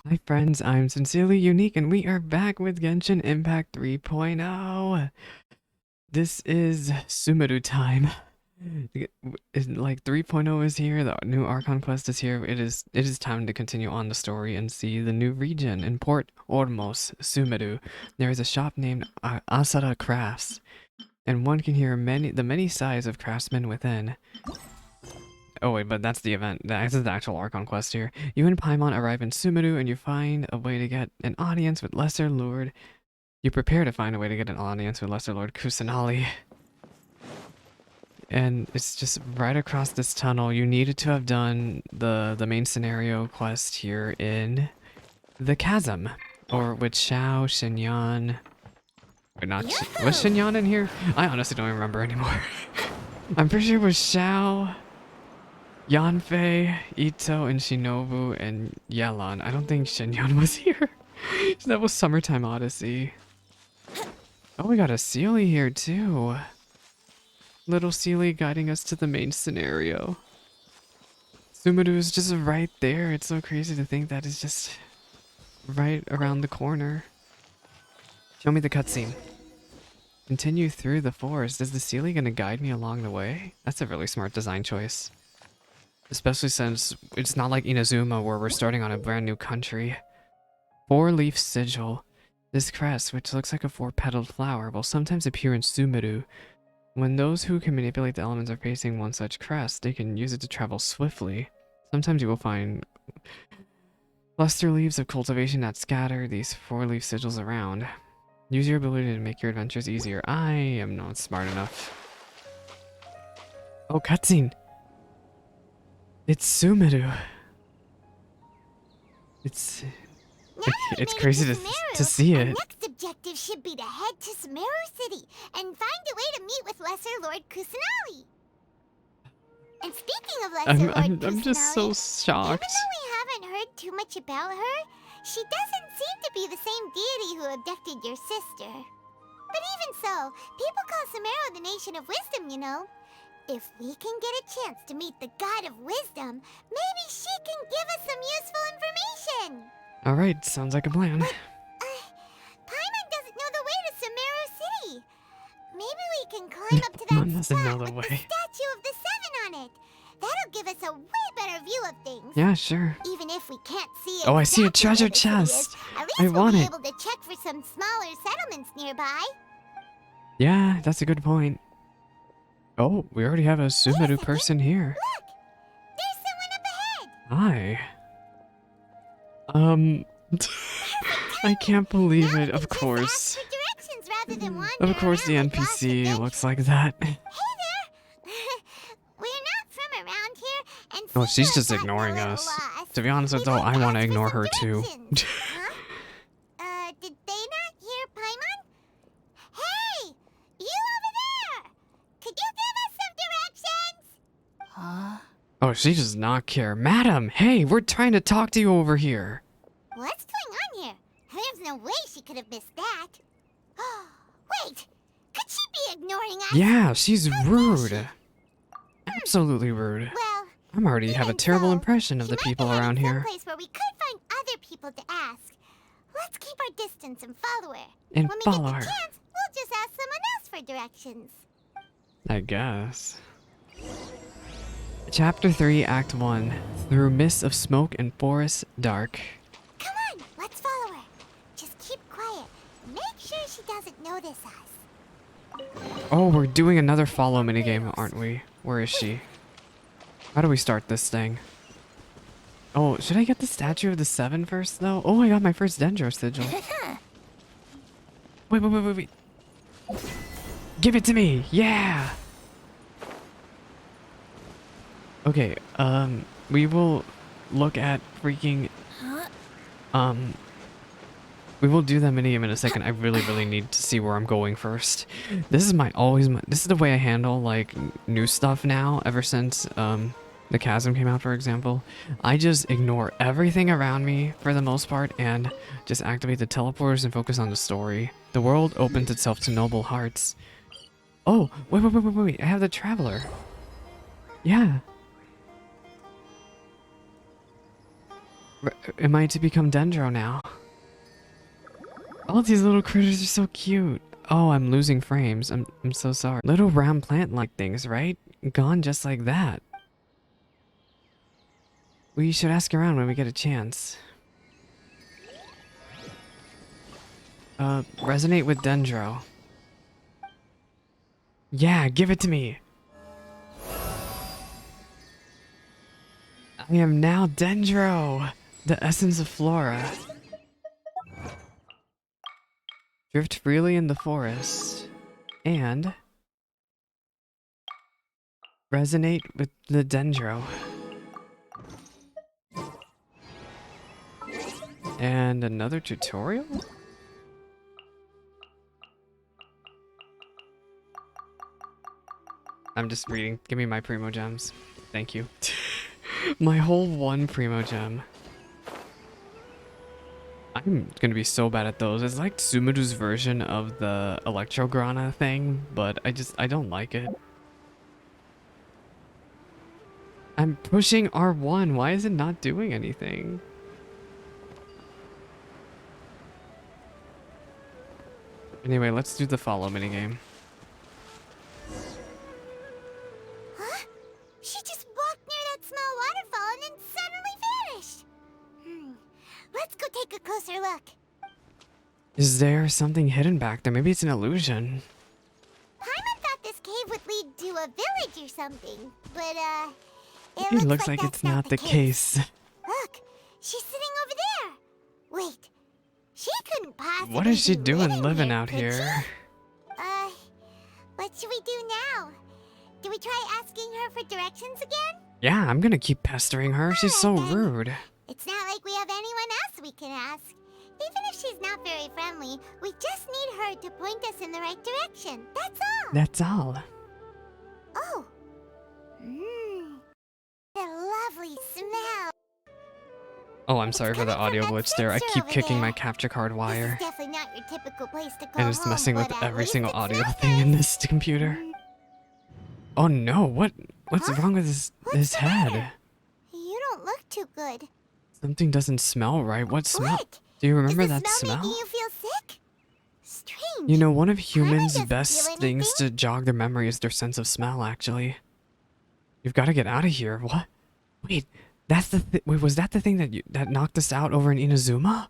Hi friends, I'm Sincerely Unique and we are back with Genshin Impact 3.0. This is Sumeru time. Like 3.0 is here, the new Archon Quest is here. It is time to continue on the story and see the new region in Port Ormos, Sumeru. There is a shop named Asada Crafts, and one can hear the many sighs of craftsmen within. Oh wait, but that's the event. This is the actual Archon quest here. You and Paimon arrive in Sumeru and you find a way to get an audience with Lesser Lord. You prepare to find a way to get an audience with Lesser Lord Kusanali. And it's just right across this tunnel. You needed to have done the main scenario quest here in the Chasm. Or with Xiao, Xinyan. Wait, not was Xinyan in here? I honestly don't even remember anymore. I'm pretty sure it was Xiao, Yanfei, Ito, and Shinobu, and Yelan. I don't think Shinyan was here. That was Summertime Odyssey. Oh, we got a Sealy here too. Little Sealy guiding us to the main scenario. Sumeru is just right there. It's so crazy to think that it's just right around the corner. Show me the cutscene. Continue through the forest. Is the Sealy gonna guide me along the way? That's a really smart design choice. Especially since it's not like Inazuma where we're starting on a brand new country. Four-leaf sigil. This crest, which looks like a four-petaled flower, will sometimes appear in Sumeru. When those who can manipulate the elements are facing one such crest, they can use it to travel swiftly. Sometimes you will find cluster leaves of cultivation that scatter these four-leaf sigils around. Use your ability to make your adventures easier. I am not smart enough. Oh, cutscene! It's Sumeru. It's crazy to see it. Our next objective should be to head to Sumeru City and find a way to meet with Lesser Lord Kusanali. And speaking of Lesser Lord Kusanali, I'm just so shocked. even though we haven't heard too much about her, she doesn't seem to be the same deity who abducted your sister. But even so, people call Sumeru the Nation of Wisdom, you know. If we can get a chance to meet the God of Wisdom, maybe she can give us some useful information. Alright, sounds like a plan. But, Paimon doesn't know the way to Sumeru City. Maybe we can climb up to that spot with the statue of the Seven on it. That'll give us a way better view of things. Yeah, sure. Even if we can't see I see a treasure chest. At least I we'll want be it. able to check for some smaller settlements nearby. Yeah, that's a good point. Oh, we already have a Sumeru person here. Look! There's someone up ahead! Hi. I can't believe it, of course. Of course the NPC looks like that. Hey there! We're not from around here, and Oh, she's just ignoring us. To be honest with though, I want to ignore her too. Huh? Did they not hear Paimon? Hey! You over there! Could you give us some directions? Huh? Oh, she does not care. Madam, hey, we're trying to talk to you over here. What's going on here? There's no way she could have missed that. Wait! Could she be ignoring us? Yeah, she's rude. Absolutely rude. Well, I'm already have a terrible impression of she the might people be heading around here. someplace where we could find other people to ask. Let's keep our distance and follow her. And when we follow get her. the chance, we'll just ask someone else for directions. I guess. Chapter 3, Act 1. Through mists of smoke and forest dark. Come on, let's follow her. Just keep quiet. Make sure she doesn't notice us. Oh, we're doing another follow minigame, aren't we? Where is she? How do we start this thing? Oh, should I get the statue of the Seven first, though? Oh, I got my first Dendro sigil. Wait. Give it to me! Yeah! Okay, we will look at freaking... We will do that minigame in a second. I really need to see where I'm going first. This is this is the way I handle, like, new stuff now, ever since, the Chasm came out, for example. I just ignore everything around me, for the most part, and just activate the teleporters and focus on the story. The world opens itself to noble hearts. Oh, wait, I have the Traveler. Yeah. Am I to become Dendro now? All these little critters are so cute. Oh, I'm losing frames. I'm so sorry. Little round plant-like things, right? Gone just like that. We should ask around when we get a chance. Resonate with Dendro. Yeah, give it to me. I am now Dendro, the essence of flora. Drift freely in the forest. And resonate with the Dendro. And another tutorial? I'm just reading. Give me my Primo Gems. Thank you. My whole one Primo Gem. I'm gonna be so bad at those. It's like Sumeru's version of the Electrograna thing, but I don't like it. I'm pushing R1. Why is it not doing anything? Anyway, let's do the follow minigame. Huh? She just walked near that small waterfall and then suddenly vanished. Let's go take a closer look. Is there something hidden back there? Maybe it's an illusion. Paimon thought this cave would lead to a village or something, but It looks like it's not the case. Look, she's sitting over there. Wait, she couldn't possibly What is she be doing living out could she? here? What should we do now? Do we try asking her for directions again? Yeah, I'm gonna keep pestering her. She's so Alright then. rude. It's not like we have anyone else we can ask. Even if she's not very friendly, we just need her to point us in the right direction. That's all. That's all. Oh. The lovely smell. Oh, I'm sorry for the audio coming from glitch that there. I sensor keep over kicking there. my capture card wire. This is definitely not your typical place to call And it's home, messing with but at every least single it's audio nice. thing in this computer. Oh no, what's Huh? wrong with his What's the head? matter? You don't look too good. Something doesn't smell right. What smell? What? Do you remember Is the that smell smell? making you feel sick? Strange. You know, one of humans' doesn't best feel things anything. to jog their memory is their sense of smell, actually. You've got to get out of here. What? Wait, that's the wait, was that the thing that knocked us out over in Inazuma?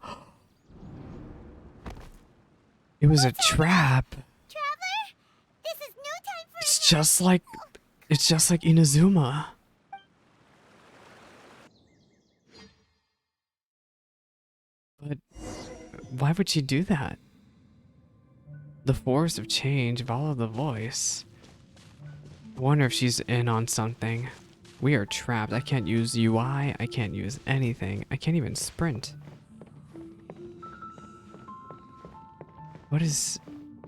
It was a trap. Traveler, this is no time for It's just like Inazuma. But why would she do that? The force of change, follow the voice. I wonder if she's in on something. We are trapped. I can't use UI. I can't use anything. I can't even sprint. What is...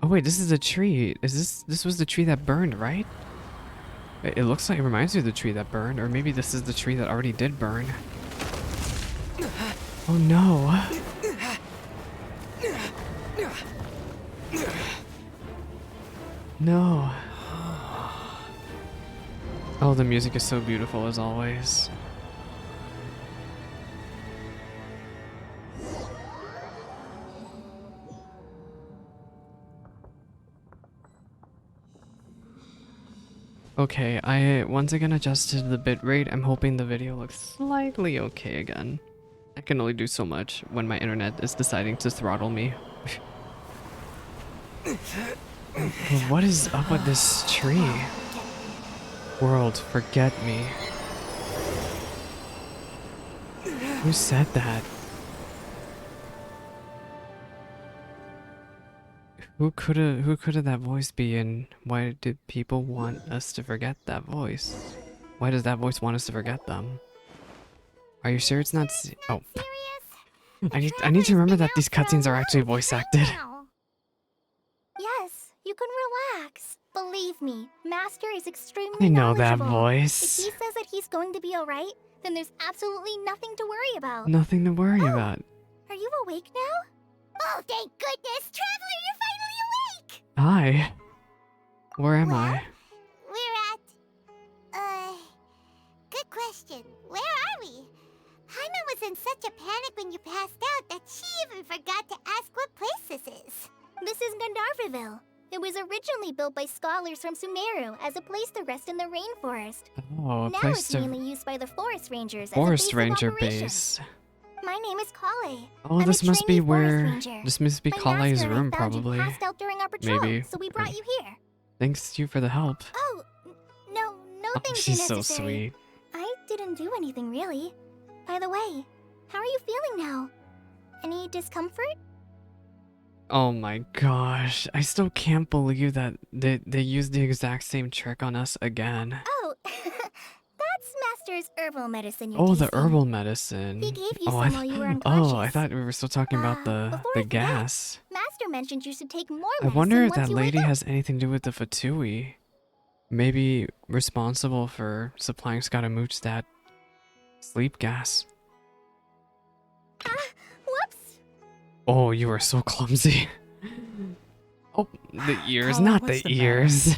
Oh wait, this is a tree. This was the tree that burned, right? It looks like it reminds me of the tree that burned, or maybe this is the tree that already did burn. Oh no. No. Oh, the music is so beautiful as always. Okay, I once again adjusted the bitrate. I'm hoping the video looks slightly okay again. I can only do so much when my internet is deciding to throttle me. What is up with this tree? World, forget me. Who said that? Who could that voice be, and why did people want us to forget that voice? Why does that voice want us to forget them? Are you sure it's not oh. I need to remember that these cutscenes are actually voice acted. Yes, you can relax. Believe me, Master is extremely I know that knowledgeable. voice. If he says that he's going to be alright, then there's absolutely nothing to worry about. Nothing to worry about. Are you awake now? Oh, thank goodness! Traveler, you're finally awake! Hi. Where am Well, I? We're at... Good question. Where are we? Paimon was in such a panic when you passed out that she even forgot to ask what place this is. This is Gandharville. It was originally built by scholars from Sumeru as a place to rest in the rainforest. Oh, a Now place it's to mainly used by the forest rangers forest as a base ranger of operations. base. My name is Collei. Oh, I'm this a must be trainee forest where ranger. this must be My Collei's master and I room, found probably. You passed out during our patrol, Maybe. so we brought you here. Thanks to you for the help. Oh, no Oh, thanks are she's so necessary. sweet. I didn't do anything really. By the way, how are you feeling now? Any discomfort? Oh my gosh, I still can't believe that they used the exact same trick on us again. Oh, that's Master's herbal medicine you're Oh, the tasting. herbal medicine. He gave you Oh, some while you were oh, I unconscious. thought we were still talking about before I the forget, gas. Master mentioned you should take more I medicine wonder if once that you lady wake up. has anything to do with the Fatui. Maybe responsible for supplying Scaramouche that sleep gas. Whoops. Oh, you are so clumsy. Oh, the ears, Collei, not what's the the matter? ears.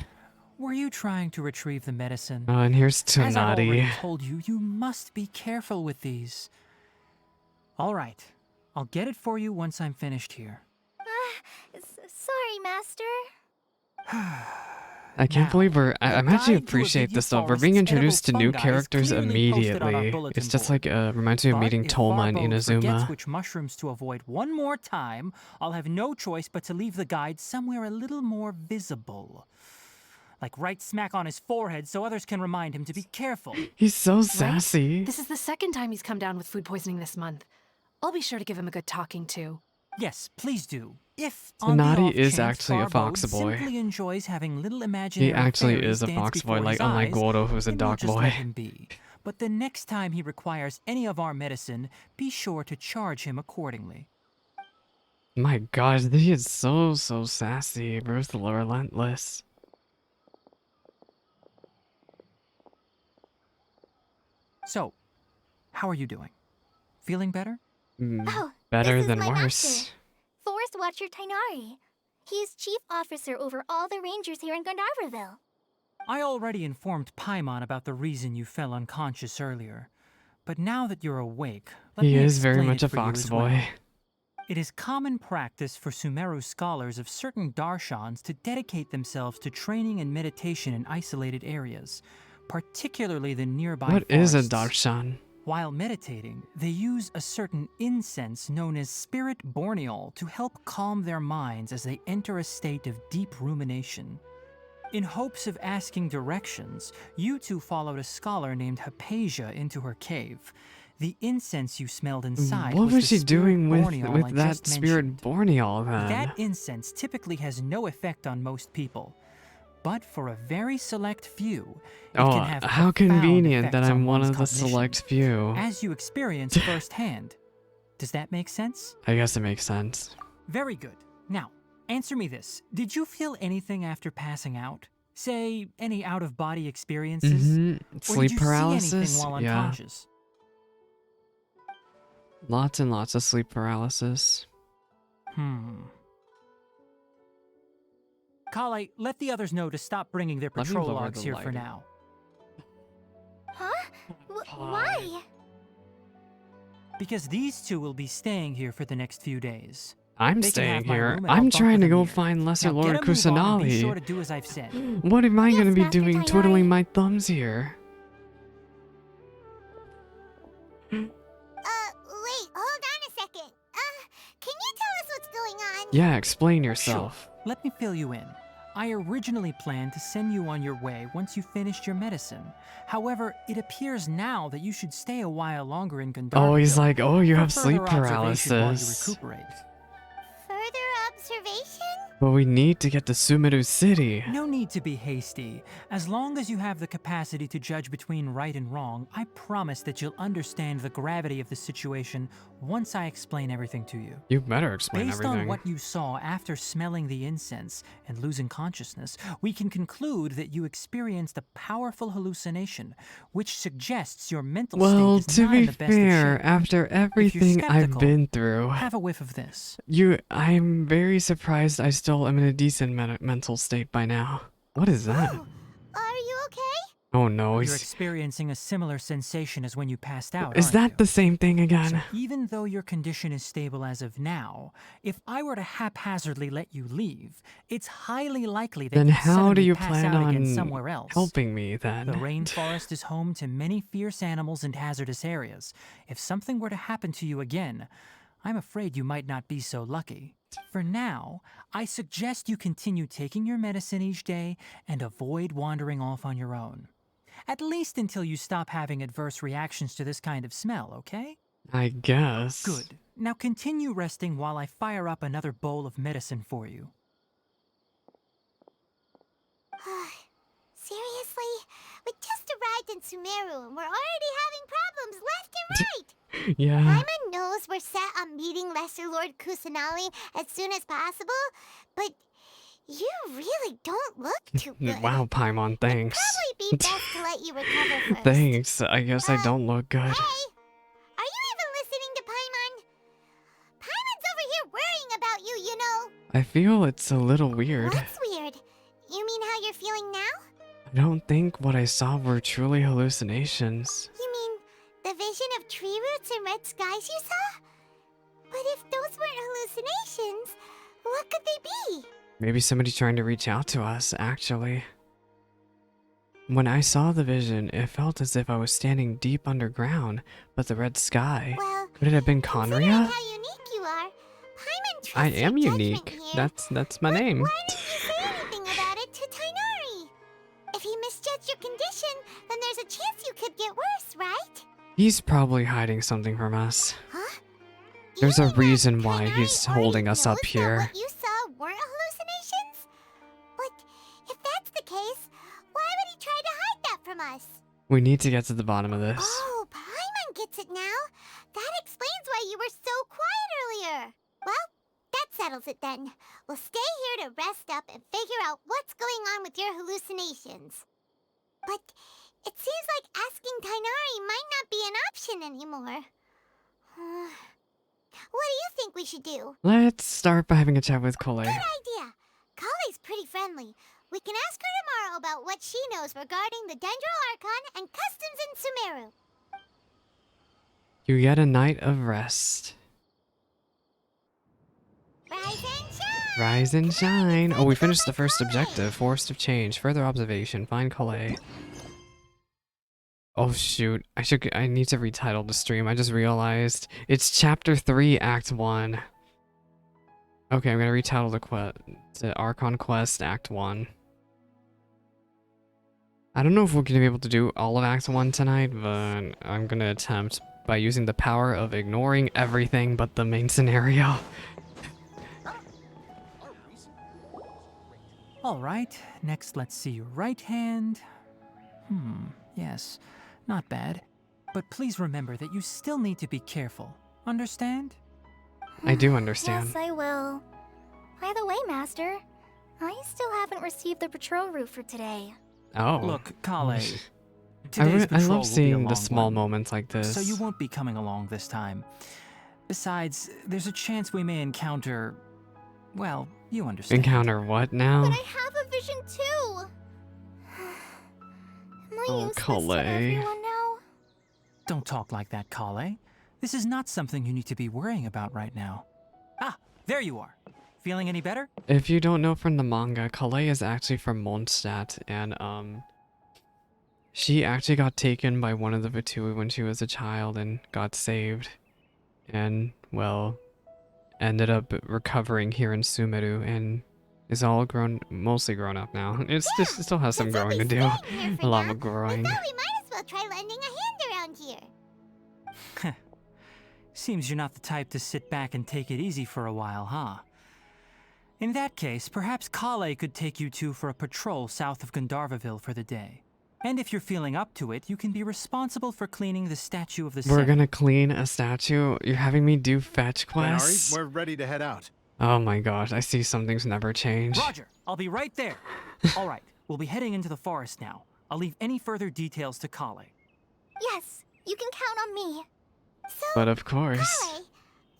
Were you trying to retrieve the medicine? Oh, and here's As I've already Tonati. told you, you must be careful with these. All right, I'll get it for you once I'm finished here. Sorry, Master. I can't Now, believe I'm the actually guide to appreciate Avidya this stuff. We're Forest's being edible introduced to new fungi is characters clearly posted on our immediately. bulletin It's just board. like reminds me of But meeting if Tolma and Barbode forgets Inazuma. which mushrooms to avoid one more time, I'll have no choice but to leave the guide somewhere a little more visible. Like right smack on his forehead so others can remind him to be careful. He's so sassy. This is the second time he's come down with food poisoning this month. I'll be sure to give him a good talking to. Yes, please do. If on the Tonati off is chance actually a Barbode fox boy. simply enjoys having little imaginary He actually fairies is a dance fox boy, before like his unlike eyes, Goro, who's a then we'll dog just boy. let him be. But the next time he requires any of our medicine, be sure to charge him accordingly. My gosh, he is so sassy. Ruthless, relentless. So, how are you doing? Feeling better? Oh, Better this is than my worse. master, Forest Watcher Tainari. He is chief officer over all the rangers here in Gandharville. I already informed Paimon about the reason you fell unconscious earlier. But now that you're awake, let He me is very explain much it a for you fox as boy. well. It is common practice for Sumeru scholars of certain darshans to dedicate themselves to training and meditation in isolated areas, particularly the nearby What is a forests. darshan? While meditating, they use a certain incense known as spirit borneol to help calm their minds as they enter a state of deep rumination. In hopes of asking directions, you two followed a scholar named Hypatia into her cave. The incense you smelled inside What was the she spirit doing borneol I with that just spirit mentioned. borneol then? That incense typically has no effect on most people, but for a very select few, it Oh, can have how profound convenient that effects on I'm one one's of the cognition, select few. as you experience firsthand. Does that make sense? I guess it makes sense. Very good. Now, answer me this. Did you feel anything after passing out? Say, any out-of-body experiences? Or Sleep did you paralysis? see anything while Yeah. unconscious? Lots and lots of sleep paralysis. Collei, let the others know to stop bringing their Let me patrol lower logs the here for lighting. now. Huh? Why? Because these two will be staying here for the next few days. I'm They can staying have my here. room and I'll I'm bunk trying with to them go here. find Lesser Now Lord get a move on and be sure to Kusanali. do as I've said. What am I Yes, gonna be Master doing Tainari. twiddling my thumbs here? Wait, hold on a second. Can you tell us what's going on? Yeah, explain yourself. Sure. Let me fill you in. I originally planned to send you on your way once you finished your medicine. However, it appears now that you should stay a while longer in Gandharville. Oh, he's like, oh, you for have sleep further observation while you paralysis. recuperate. Further observation? But we need to get to Sumeru City. No need to be hasty. As long as you have the capacity to judge between right and wrong, I promise that you'll understand the gravity of the situation once I explain everything to you. You better explain Based everything. on what you saw after smelling the incense and losing consciousness, we can conclude that you experienced a powerful hallucination, which suggests your mental Well, state is to not in be the best of fair, shape. after everything I've skeptical, been through, Have a whiff of this. I'm very surprised I still am in a decent mental state by now. What is that? Oh, are you okay? Oh no, You're experiencing a similar sensation as when you passed out, is aren't that you? the same thing So again? even though your condition is stable as of now, if I were to haphazardly let you leave, it's highly likely that Then you'd how do suddenly you pass plan out again on somewhere else. helping me The then? rainforest is home to many fierce animals and hazardous areas. If something were to happen to you again, I'm afraid you might not be so lucky. For now, I suggest you continue taking your medicine each day and avoid wandering off on your own. At least until you stop having adverse reactions to this kind of smell, okay? I guess. Good. Now continue resting while I fire up another bowl of medicine for you. Seriously? We just arrived in Sumeru and we're already having problems left and right! Yeah. Paimon knows we're set on meeting Lesser Lord Kusanali as soon as possible, but you really don't look too good. Wow, Paimon, thanks. Probably be best to let you recover first. Thanks. I guess I don't look good. Hey! Are you even listening to Paimon? Paimon's over here worrying about you, you know. I feel it's a little weird. What's weird? You mean how you're feeling now? I don't think what I saw were truly hallucinations. You mean the vision of tree roots and red skies you saw? But if those weren't hallucinations, what could they be? Maybe somebody trying to reach out to us, actually. When I saw the vision, it felt as if I was standing deep underground, but the red sky. Well, Could it have been considering Conria? how unique you are, Paimon trusts I your am judgment unique. here. That's my name. Why didn't you say anything about it to Tainari? If he misjudged your condition, then there's a chance you could get worse, right? He's probably hiding something from us. Huh? There's You a mean that reason why Tainari he's already holding us up knows that here. What you saw weren't hallucinations? But if that's the case, why would he try to hide that from us? We need to get to the bottom of this. Oh, Paimon gets it now. That explains why you were so quiet earlier. Well, that settles it then. We'll stay here to rest up and figure out what's going on with your hallucinations. But it seems like asking Tainari might not be an option anymore. What do you think we should do? Let's start by having a chat with Collei. Good idea. Collei's pretty friendly. We can ask her tomorrow about what she knows regarding the Dendro Archon and customs in Sumeru. You get a night of rest. Rise and shine! Rise and shine. Oh, we finished the first Collei. objective. Forest of Change. Further observation. Find Collei. Oh shoot. I need to retitle the stream. I just realized it's chapter 3, act 1. Okay, I'm gonna retitle the Archon Quest, act 1. I don't know if we're gonna be able to do all of act 1 tonight, but I'm gonna attempt by using the power of ignoring everything but the main scenario. All right, next let's see your right hand. Yes, not bad. But please remember that you still need to be careful. Understand? I do understand. Yes, I will. By the way, Master, I still haven't received the patrol route for today. Oh. Look, Collei, I today's patrol love will be a seeing the long small one, moments like this. so you won't be coming along this time. Besides, there's a chance we may encounter... Well, you understand. Encounter what now? But I have a vision too! Am I Oh, useless to Collei. everyone now? Don't talk like that, Collei. This is not something you need to be worrying about right now. Ah, there you are. Feeling any better? If you don't know from the manga, Collei is actually from Mondstadt, and she actually got taken by one of the Vitui when she was a child and got saved. And, well, ended up recovering here in Sumeru and is all mostly grown up now. It still has some Since we'll growing to be do. staying here for A lot now, of growing. I thought we might as well try lending a hand around here. Seems you're not the type to sit back and take it easy for a while, huh? In that case, perhaps Collei could take you two for a patrol south of Gandharvaville for the day. And if you're feeling up to it, you can be responsible for cleaning the statue of the We're Seven. gonna clean a statue? You're having me do fetch quests? Tainari, we're ready to head out. Oh my gosh, I see some things never change. Roger, I'll be right there. All right, we'll be heading into the forest now. I'll leave any further details to Collei. Yes, you can count on me. So, But of course. Collei,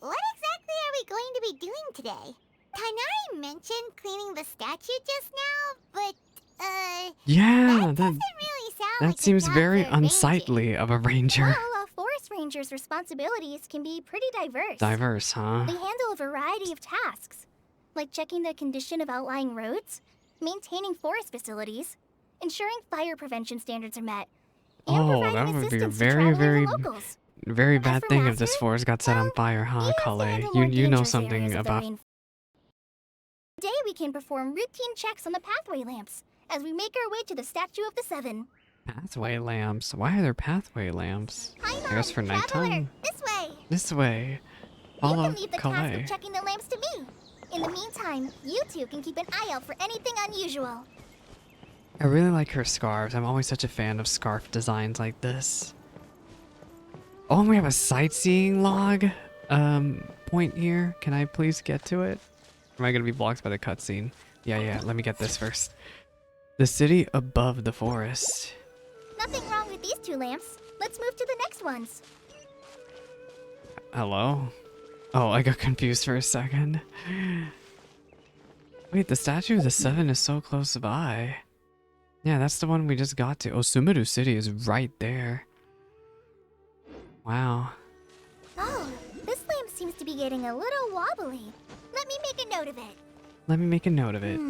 what exactly are we going to be doing today? Tainari mentioned cleaning the statue just now, but, Yeah, that that doesn't really sound That like seems you're down very for arranging. unsightly of a ranger. Well, a forest ranger's responsibilities can be pretty diverse. Diverse, huh? They handle a variety of tasks, like checking the condition of outlying roads, maintaining forest facilities, ensuring fire prevention standards are met, and Oh, that providing would be a assistance very, to traveling very, locals. very As bad for thing if this Master, forest got set on well, fire, he huh, has to Collei? handle more You know dangerous something areas of the about. rain. Today we can perform routine checks on the pathway lamps as we make our way to the Statue of the Seven. Pathway lamps. Why are there pathway lamps? I guess for Traveler, nighttime. this way! This way. You Follow can leave the task Collei. of checking the lamps to me. In the meantime, you two can keep an eye out for anything unusual. I really like her scarves. I'm always such a fan of scarf designs like this. Oh, and we have a sightseeing log point here. Can I please get to it? Am I gonna be blocked by the cutscene? Yeah, let me get this first. The city above the forest. Nothing wrong with these two lamps. Let's move to the next ones. Hello? Oh, I got confused for a second. Wait, the Statue of the Seven is so close by. Yeah, that's the one we just got to. Oh, Sumeru City is right there. Wow. Oh, this lamp seems to be getting a little wobbly. Let me make a note of it. Let me make a note of it.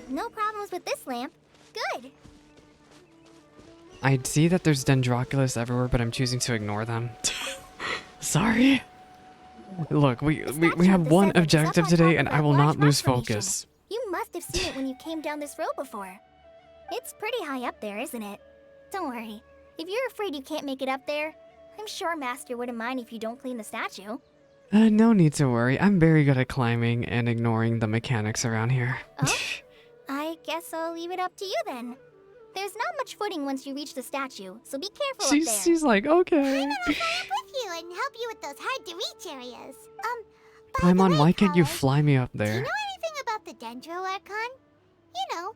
No problems with this lamp. Good. I see that there's Dendroculus everywhere, but I'm choosing to ignore them. Sorry. Look, we have one objective today, and I will not lose focus. You must have seen it when you came down this road before. It's pretty high up there, isn't it? Don't worry. If you're afraid you can't make it up there, I'm sure Master wouldn't mind if you don't clean the statue. No need to worry. I'm very good at climbing and ignoring the mechanics around here. Oh? I guess I'll leave it up to you then. There's not much footing once you reach the statue, so be careful up there. She's like, okay. I'm with you and help you with those hard-to-reach areas. By the Paimon, way, why can't you Collei, fly me up do you there? know anything about the Dendro Archon? You know,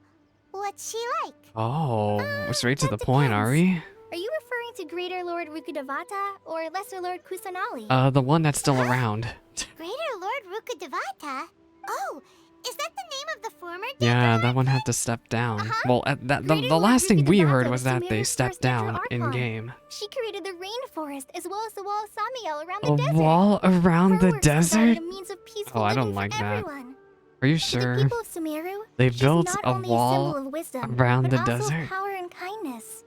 what's she like? Oh, straight to the that point, are we? Are you referring to Greater Lord Rukkhadevata or Lesser Lord Kusanali? The one that's still around. Greater Lord Rukkhadevata? Oh, is that the name of the former Dendro Yeah, that one Archon? had to step down. Uh-huh. Well, Greater the Lord last thing we Rukkhadevata heard was was that they Sumeru's stepped first Dendro down in Archon. game. She created the rainforest as well as the wall of Samiel around A the desert. wall around Her the works provided desert? a means of peaceful Oh, I living don't for like that. everyone. Are you To the sure? people of Sumeru, They she's built not a only wall a symbol of wisdom, around but the also desert? power and kindness.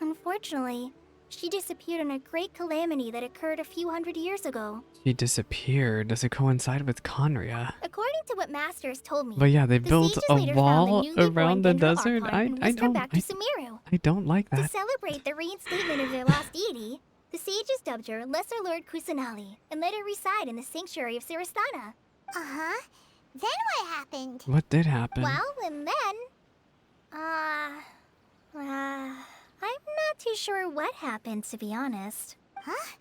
Unfortunately, she disappeared in a great calamity that occurred a few hundred years ago. She disappeared. Does it coincide with Conria? According to what Master has told me, But yeah, they the built sages a later found wall the newly born around the Dendro desert. Archon and I whisked her don't back to Sumeru. I don't like To that. celebrate the reinstatement of their lost deity, the sages dubbed her Lesser Lord Kusanali and let her reside in the sanctuary of Siristana. Uh-huh. Then what happened? What did happen? Well, and then... I'm not too sure what happened, to be honest. Huh?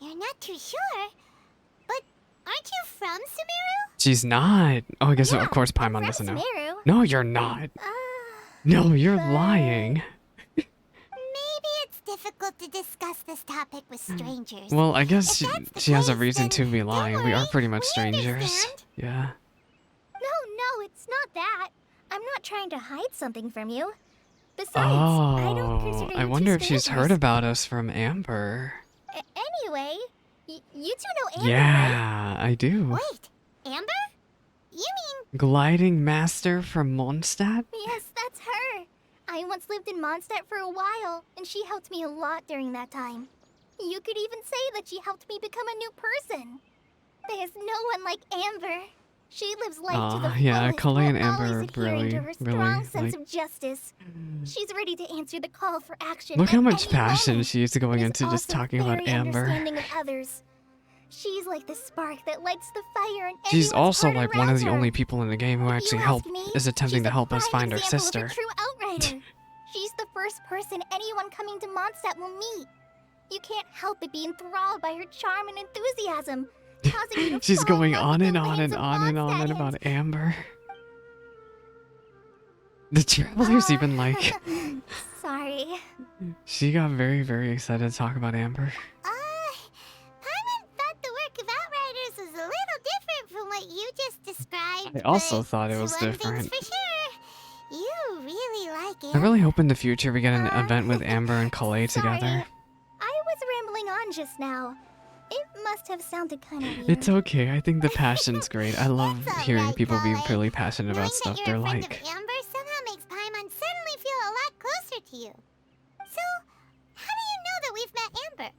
You're not too sure? But aren't you from Sumeru? She's not. Oh, I guess Yeah, of course I'm Paimon from doesn't know. Sumeru. No, you're not. Uh, No, you're but- lying. Maybe it's difficult to discuss this topic with strangers. Well, I guess If that's the she has a case, reason then to be don't lying. We are worry, pretty much we strangers. understand. Yeah. No, it's not that. I'm not trying to hide something from you. Besides, I don't Oh, consider you I two wonder if she's heard strangers. about us from Amber. Anyway, you two know Amber, right? Yeah, I do. Wait, Amber? You mean Gliding Master from Mondstadt? Yes, that's her. I once lived in Mondstadt for a while, and she helped me a lot during that time. You could even say that she helped me become a new person. There's no one like Amber. She lives life to the fullest, yeah, Collei and while Amber always are adhering to her really, strong sense like- of justice. She's ready to answer the call for action. Look at how much any passion moment, she is going and is into just also talking about very Amber. understanding of others. She's like the spark that lights the fire in She's everyone's also heart like one of around the her. only people in the game who If actually you ask me, is attempting she's to a help us prime find her example sister. Of a true outrider. She's the first person anyone coming to Mondstadt will meet. You can't help but be enthralled by her charm and enthusiasm, causing you to She's fall in going love on with and the on lands and of on and on Mondstadt and about Amber. The traveler's even like, Sorry. she got very, very excited to talk about Amber. Paimon thought the work of Outriders was a little different from what you just described. I also but thought it was one thing's different. for sure, you really like I really hope in the future we get an event with Amber and Collei Sorry. together. I was rambling on just now. It must have sounded kind of weird. It's okay. I think the passion's great. I love That's all hearing right, people be Collei. really passionate Knowing about stuff that they're you're a friend like. of Amber somehow makes Paimon suddenly feel a lot closer to you. So, how do you know that we've met Amber?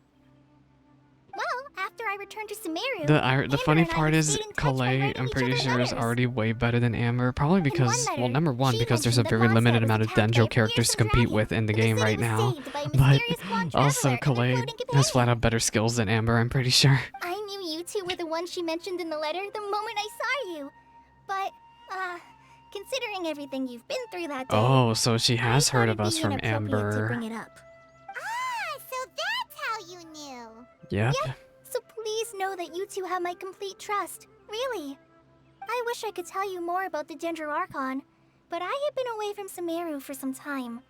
Well, after I returned to Sumeru, The Amber funny and I part have is stayed in touch by Collei, writing I'm each pretty other sure, is letters. already way better than Amber. Probably In one because, well, letter, number one, she because there's a mentioned very that limited Mondstadt amount was of attacked by Denjo a characters to fearsome compete dragon, with in the and game city right was now. saved by a But mysterious quad also, traveler and a Collei floating has flat companion. out better skills than Amber, I'm pretty sure. I knew you two were the ones she mentioned in the letter the moment I saw you. But, considering everything you've been through that day, Oh, so she I has thought heard it'd of be us from inappropriate to bring Amber. it up. Ah, so that's how you knew. Yep. So please know that you two have my complete trust. Really. I wish I could tell you more about the Genshin Archon, but I have been away from Sumeru for some time,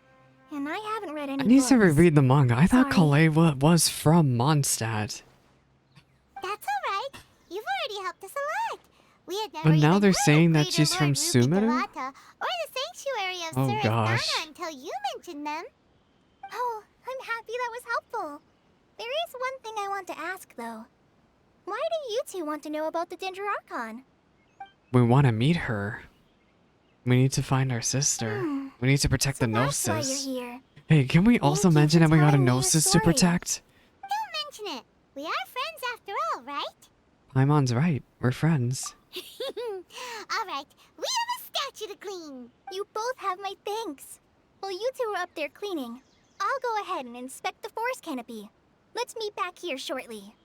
and I haven't read any I need books. to reread the manga. I thought Sorry. Collei was from Mondstadt. That's alright. You've already helped us a lot. We had never But now even they're heard saying of that Greater she's from Lord Sumeru? Rukkhadevata or the Sanctuary of Oh, Surasthana gosh. until you mentioned them. Oh, I'm happy that was helpful. There is one thing I want to ask, though. Why do you two want to know about the Genshin Archon? We want to meet her. We need to find our sister. Hmm. We need to protect So the that's why Gnosis. you're here. Hey, can we also Thank you mention for that we got a telling me your Gnosis to story. protect? Don't mention it. We are friends after all, right? Paimon's right. We're friends. Alright, we have a statue to clean. You both have my thanks. While you two are up there cleaning, I'll go ahead and inspect the forest canopy. Let's meet back here shortly.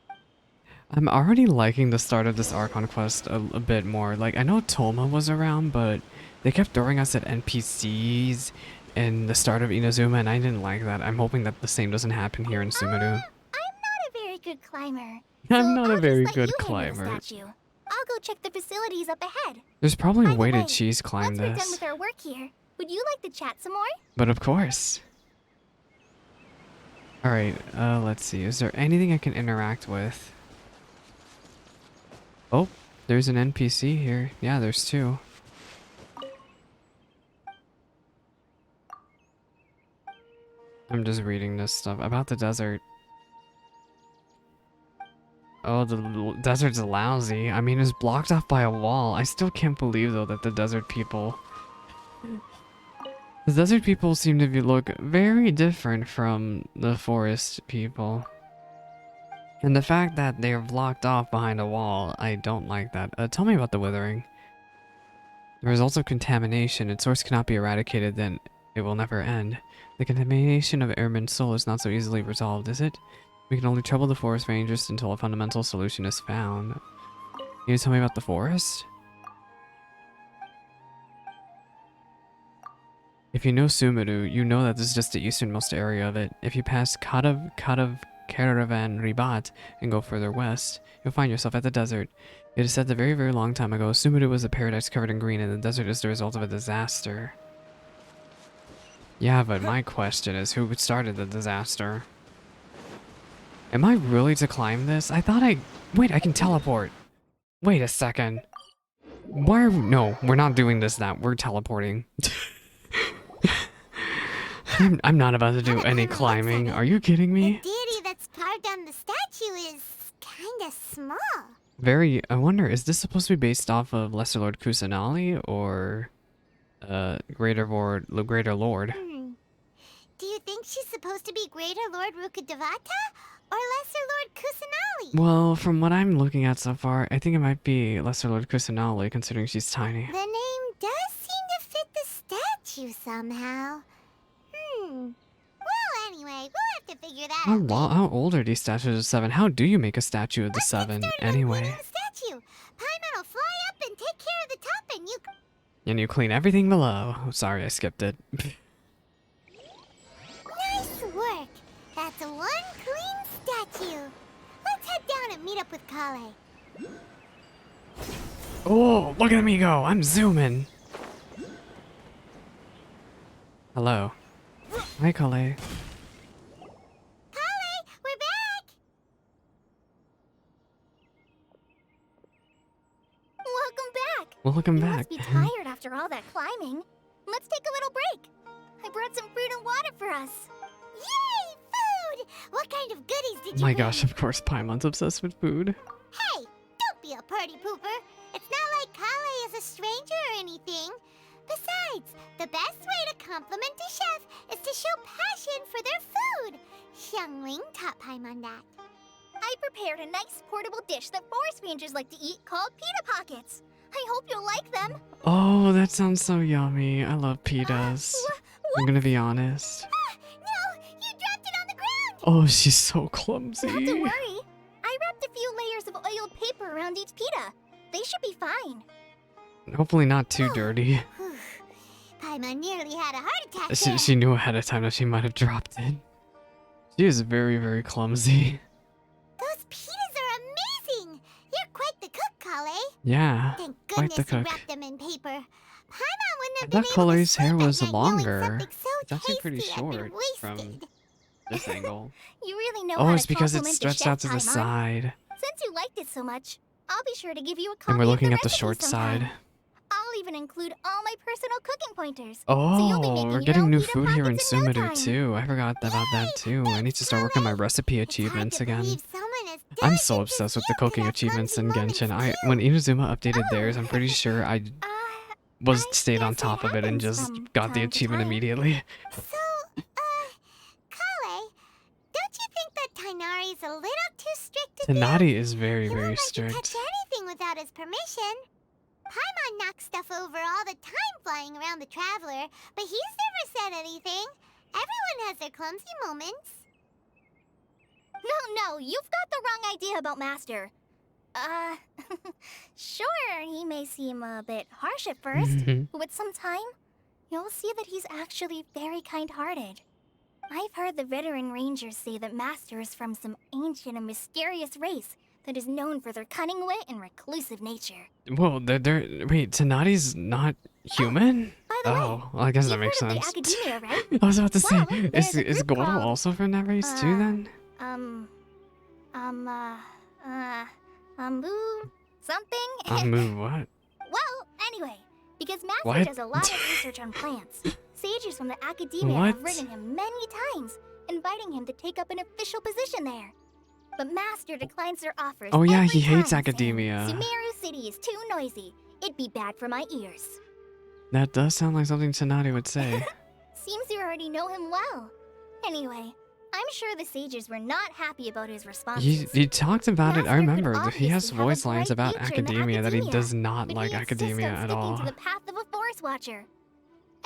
I'm already liking the start of this Archon Quest a bit more. Like, I know Toma was around, but they kept throwing us at NPCs in the start of Inazuma, and I didn't like that. I'm hoping that the same doesn't happen here in Sumeru. I'm not a very good climber. I'm so not a I'll very just let good you handle the climber. statue. I'll go check the facilities up ahead. There's probably By a the way to way, cheese climb Once we're done this. with our work here, would you like to chat some more? But of course. Alright, let's see. Is there anything I can interact with? Oh, there's an NPC here. Yeah, there's two. I'm just reading this stuff about the desert. Oh, the desert's lousy. I mean, it's blocked off by a wall. I still can't believe, though, that the desert people... The desert people seem to look very different from the forest people. And the fact that they're blocked off behind a wall, I don't like that. Tell me about the withering. The results of contamination. Its source cannot be eradicated, then it will never end. The contamination of Airman's soul is not so easily resolved, is it? We can only trouble the forest rangers until a fundamental solution is found. Can you tell me about the forest? If you know Sumeru, you know that this is just the easternmost area of it. If you pass Kadav Caravan Ribat and go further west, you'll find yourself at the desert. It is said that a very, very long time ago, Sumeru was a paradise covered in green, and the desert is the result of a disaster. Yeah, but my question is, who started the disaster? Am I really to climb this? I thought Wait, I can teleport. Wait a second. No, we're not doing this now. We're teleporting. I'm not about to do any climbing. Are you kidding The me? deity that's carved on the statue is kinda small. I wonder, is this supposed to be based off of Lesser Lord Kusanali or Greater Lord? Do you think she's supposed to be Greater Lord Rukkhadevata or Lesser Lord Kusanali? Well, from what I'm looking at so far, I think it might be Lesser Lord Kusanali, considering she's tiny. The name does seem to fit the statue somehow. Well, anyway, we'll have to figure that out. How old are these statues of 7? How do you make a statue of the 7 anyway? The statue. Paimon will fly up and take care of the top, and you. And you clean everything below. Oh, sorry, I skipped it. Nice work. That's one clean statue. Let's head down and meet up with Collei. Oh, look at me go! I'm zooming. Hello. Hi, Collei. Collei, we're back. Welcome back. Welcome You back. must be tired after all that climbing. Let's take a little break. I brought some fruit and water for us. Yay, food! What kind of goodies did Oh you my bring? gosh, of course Paimon's obsessed with food. Hey, don't be a party pooper. It's not like Collei is a stranger or anything. Besides, the best way to compliment a chef is to show passion for their food. Xiangling taught Paimon that. I prepared a nice portable dish that forest rangers like to eat called pita pockets. I hope you'll like them. Oh, that sounds so yummy. I love pitas. I'm gonna be honest. No, you dropped it on the ground! Oh, she's so clumsy. Not to worry. I wrapped a few layers of oiled paper around each pita. They should be fine. Hopefully not too dirty. Whew. Paimon nearly had a heart attack She, there. she knew ahead of time that she might have dropped it. She is very, very clumsy. Those pitas are amazing! You're quite the cook, Collei. Yeah, Thank quite goodness the you cook. wrapped them in paper. Paimon wouldn't I have been thought able to Collei's sleep hair at was night knowing longer. something so It's actually pretty tasty had been short from wasted. this angle. You really know Oh, how it's to because it's compliment stretched the out chef, to the Paimon. side. Since you liked it so much, I'll be sure to give you a copy And we're of looking the at the recipe short sometime. side. I'll even include all my personal cooking pointers. So you'll be Oh, making we're your getting own new pita food here in pockets in no Sumeru time. too. I forgot about that too. I need to start working my recipe achievements again. I'm so obsessed with the cooking achievements in Genshin. When Inazuma updated theirs, I'm pretty sure I I stayed on guess it top of it and happens just from got the time to achievement time. immediately. So, Collei, don't you think that Tighnari's a little too strict to do? Tanati is very, He won't very let you touch strict. anything without his permission. Paimon knocks stuff over all the time flying around the Traveler, but he's never said anything. Everyone has their clumsy moments. No, you've got the wrong idea about Master. Sure, he may seem a bit harsh at first, but with some time, you'll see that he's actually very kind-hearted. I've heard the veteran rangers say that Master is from some ancient and mysterious race that is known for their cunning wit and reclusive nature. Well, wait, Tanati's not human? By the way, Oh, well, I guess that you've makes heard of sense. the Academia, right? I was about to say, Well, is there's a group Gordo called, also from that race too then? Ambu something? What? Well, anyway, because Master What? does a lot of research on plants, sages from the Academia What? have written him many times, inviting him to take up an official position there. But Master declines their offers. Oh yeah, every he hates time, academia. saying, Sumeru City is too noisy. It'd be bad for my ears. That does sound like something Tanati would say. Seems you already know him well. Anyway, I'm sure the sages were not happy about his responses. He talked about it, I Master could remember. He has obviously have a voice lines bright about future in the academia that he academia, does not but like he insists academia on at sticking all. to the path of a forest watcher.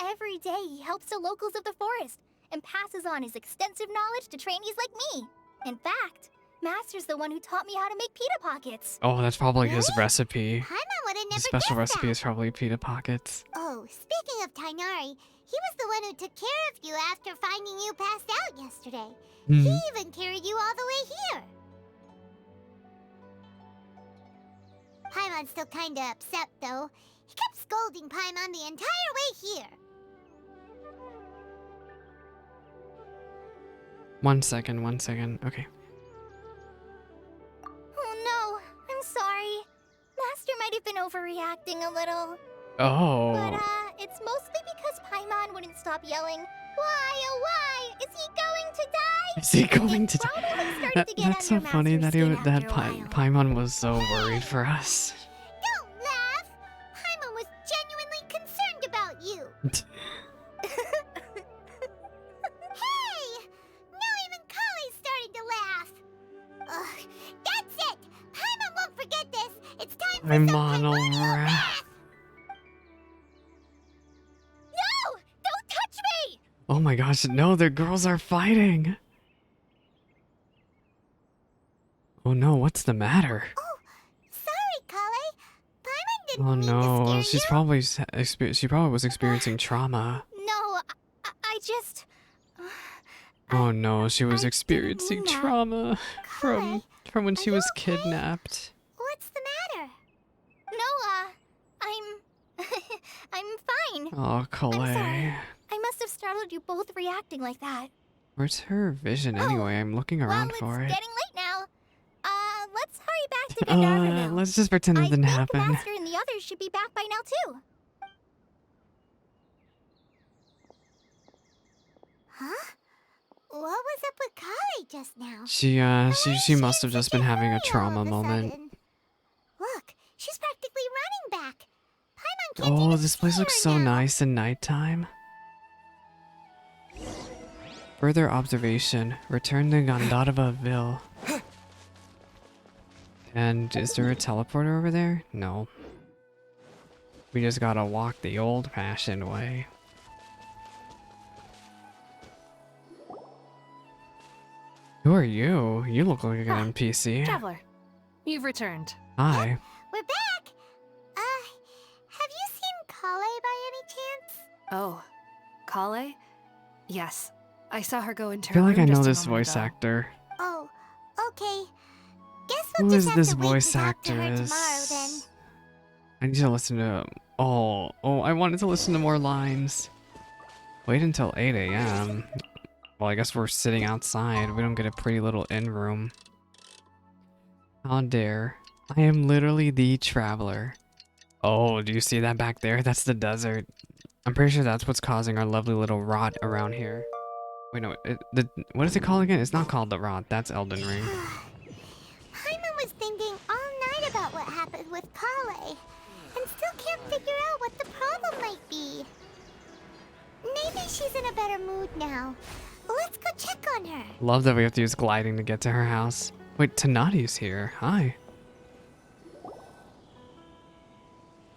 Every day he helps the locals of the forest and passes on his extensive knowledge to trainees like me. In fact, Master's the one who taught me how to make pita pockets. Oh, that's probably his Really? recipe. Paimon would have never His special guessed recipe that. is probably pita pockets. Oh, speaking of Tighnari, he was the one who took care of you after finding you passed out yesterday. Hmm. He even carried you all the way here. Paimon's still kinda upset, though. He kept scolding Paimon the entire way here. 1 second, 1 second. Okay. Oh no, I'm sorry. Master might have been overreacting a little. But, Oh. it's mostly because Paimon wouldn't stop yelling, "Why, oh why? Is he going to die?" Is he going It to probably started That, to get that's so under funny Master's that skin that after a while. Paimon was so worried for us. Don't laugh! Paimon was genuinely concerned about you. Hey! Now even Collei's starting to laugh. Ugh, that's it! Paimon won't forget this. It's time for some Paimon Paimonial wrath. wrath. No! Don't touch me! Oh my gosh, no, the girls are fighting. Oh no, what's the matter? Oh, sorry, Collei. Paimon didn't Oh mean to no, scare she's you. probably she probably was experiencing trauma. No, I just... Oh no, she was I didn't experiencing mean that. trauma Collei, from when are she you was okay? kidnapped. What's the matter? No, I'm... I'm fine. Oh, Collei. sorry. I must have startled you both reacting like that. Where's her vision Oh, anyway? I'm looking Well, around it's for it. getting late now. Let's hurry back to Gandharvaville. Let's just pretend it I didn't think happen. Master and the others should be back by now, too. Huh? What was up with Collei just now? She must have She just been in such having a hurry all trauma of a moment. sudden? Look, she's practically running back. Paimon can't Oh, even this see place looks her so now. nice in nighttime. Further observation. Return to Gandharvaville. And is there a teleporter over there? No. We just gotta walk the old-fashioned way. Who are you? You look like Ah, an NPC. Traveler, you've returned. Hi. We're back. Have you seen Collei by any chance? Oh, Collei? Yes, I saw her go into I feel her like I room know just a this moment voice ago. actor. Oh, okay. Guess Who we'll is just have this to wait voice and talk to her actress? tomorrow then. I need to listen to. Oh, I wanted to listen to more lines. Wait until 8 a.m. Well, I guess we're sitting outside. We don't get a pretty little inn room. How dare. I am literally the traveler. Oh, do you see that back there? That's the desert. I'm pretty sure that's what's causing our lovely little rot around here. Wait, no, what is it called again? It's not called the rot. That's Elden Ring. Paimon was thinking all night about what happened with Collei, and still can't figure out what the problem might be. Maybe she's in a better mood now. Let's go check on her. Love that we have to use gliding to get to her house. Wait, Tanati's here. Hi.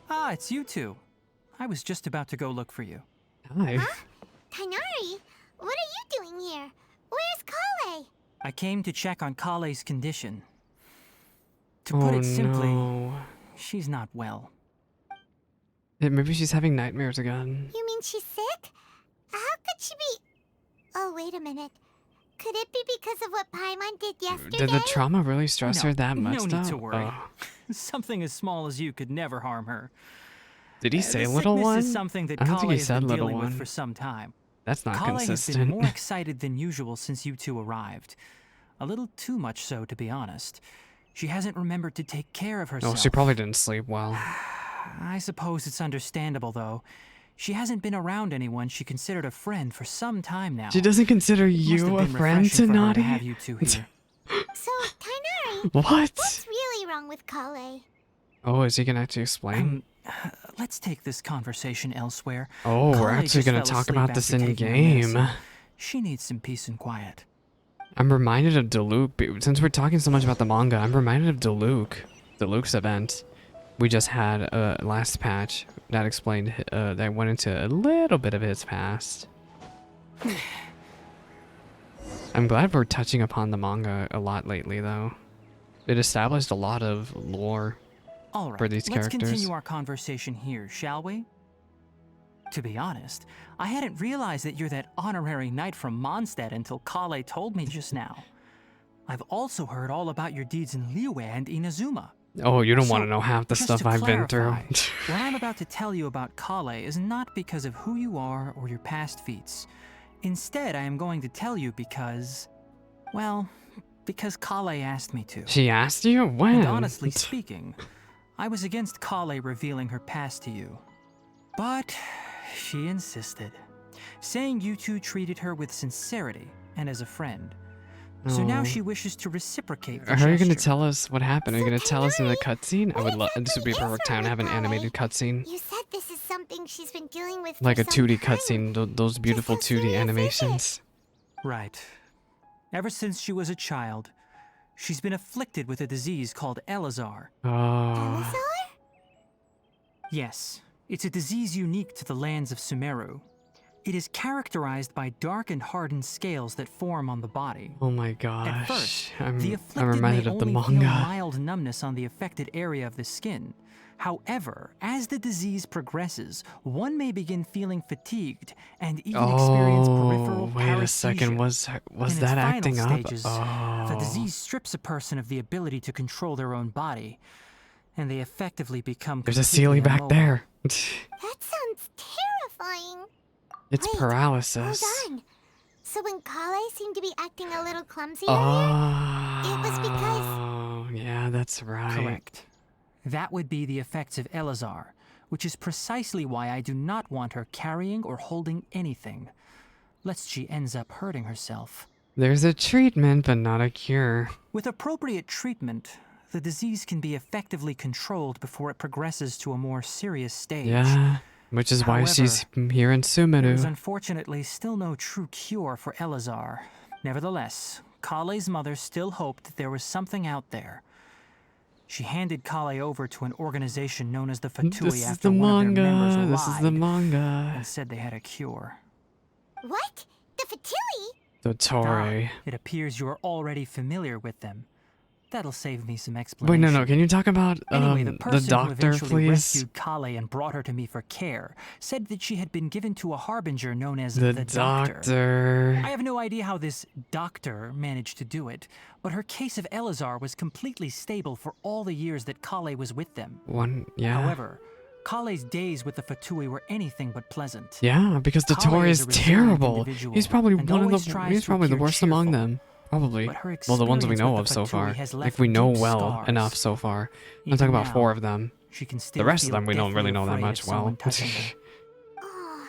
Ah, it's you two. I was just about to go look for you. Hi. Tighnari, what are you doing here? Where's Collei? I came to check on Collei's condition. To Oh put it simply, no. she's not well. Maybe she's having nightmares again. You mean she's sick? How could she be... Oh, wait a minute. Could it be because of what Paimon did yesterday? Did the trauma really stress her that much? No need to though? worry. Oh. Something as small as you could never harm her. Did he say the little sickness one? is something that I don't think Collei he has said been little dealing with one. for some time. That's not Collei has been consistent. more excited than usual since you two arrived. A little too much so, to be honest. She hasn't remembered to take care of herself. Oh, she probably didn't sleep well. I suppose it's understandable, though. She hasn't been around anyone she considered a friend for some time now. She doesn't consider It must have you a been friend, refreshing for her to have Tanati? you two here. So, Tighnari, What? what's really wrong with Collei? Oh, is he gonna actually explain? Let's take this conversation elsewhere. Oh, we're Collei actually just gonna fell talk asleep about this after in taking her game. medicine. She needs some peace and quiet. I'm reminded of Diluc. Since we're talking so much about the manga, I'm reminded of Diluc's event. We just had last patch that explained that went into a little bit of his past. I'm glad we're touching upon the manga a lot lately, though. It established a lot of lore. All right, For these let's characters. continue our conversation here, shall we? To be honest, I hadn't realized that you're that honorary knight from Mondstadt until Collei told me just now. I've also heard all about your deeds in Liyue and Inazuma. Oh, you don't So, want to know half the just stuff to I've been through. clarify, what I'm about to tell you about Collei is not because of who you are or your past feats. Instead, I am going to tell you because... well, because Collei asked me to. She asked you? When? And honestly speaking, I was against Collei revealing her past to you. But she insisted, saying you two treated her with sincerity and as a friend. So now Oh. she wishes to reciprocate the Are you gonna gesture. tell us what happened? Are you So gonna tell us in the Tighnari, cutscene? I would love. what This would be a exactly perfect is time to have an wrong with animated cutscene, You said this is something she's been dealing with like for a some 2D time. cutscene. Those beautiful how 2D serious is it? animations. Right. Ever since she was a child, she's been afflicted with a disease called Elazar. Oh. Elazar? Yes, it's a disease unique to the lands of Sumeru. It is characterized by dark and hardened scales that form on the body. Oh my At gosh. first, I'm the afflicted reminded may of the only feel manga. mild numbness on the affected area of the skin. However, as the disease progresses, one may begin feeling fatigued and even experience peripheral Oh, wait a second. paresthesia. Was In that its final acting up? stages, Oh. the disease strips a person of the ability to control their own body, and they effectively become There's a completely Sealy back immobile. there. That sounds terrifying. It's Wait, paralysis. Hold on. So when Collei seemed to be acting a little clumsy Oh. earlier, it was because... Yeah, that's right. Correct. That would be the effects of Elazar, which is precisely why I do not want her carrying or holding anything. lest she ends up hurting herself. There's a treatment, but not a cure. With appropriate treatment, the disease can be effectively controlled before it progresses to a more serious stage. Yeah, which is why she's here in There is Sumeru. unfortunately still no true cure for Elazar. Nevertheless, Collei's mother still hoped that there was something out there. She handed Collei over to an organization known as the Fatui This is after the one of their members manga. lied This is the manga. and said they had a cure. What? The Fatui? The Torre. It appears you're already familiar with them. That'll save me some Wait, explanation. no. Can you talk about Anyway, the person who doctor, eventually please? rescued Collei and brought her to me for care said that she had been given to a harbinger known as The Doctor. doctor. I have no idea how this doctor managed to do it, but her case of Elazar was completely stable for all the years that Collei was with them. Yeah. However, Collei's days with the Fatui were anything but pleasant. Yeah, because the Collei Torre is is a resilient terrible. individual He's probably and one of always the. tries He's to probably the appear worst among cheerful. them. Probably. But her Well, the ones we experience know with of the so Fatui far. has Like left we know deep well scars. enough so far. I'm Even talking about now, 4 of them. She can The still rest of feel them we don't deathly really know that afraid much of well. someone touching her. Oh,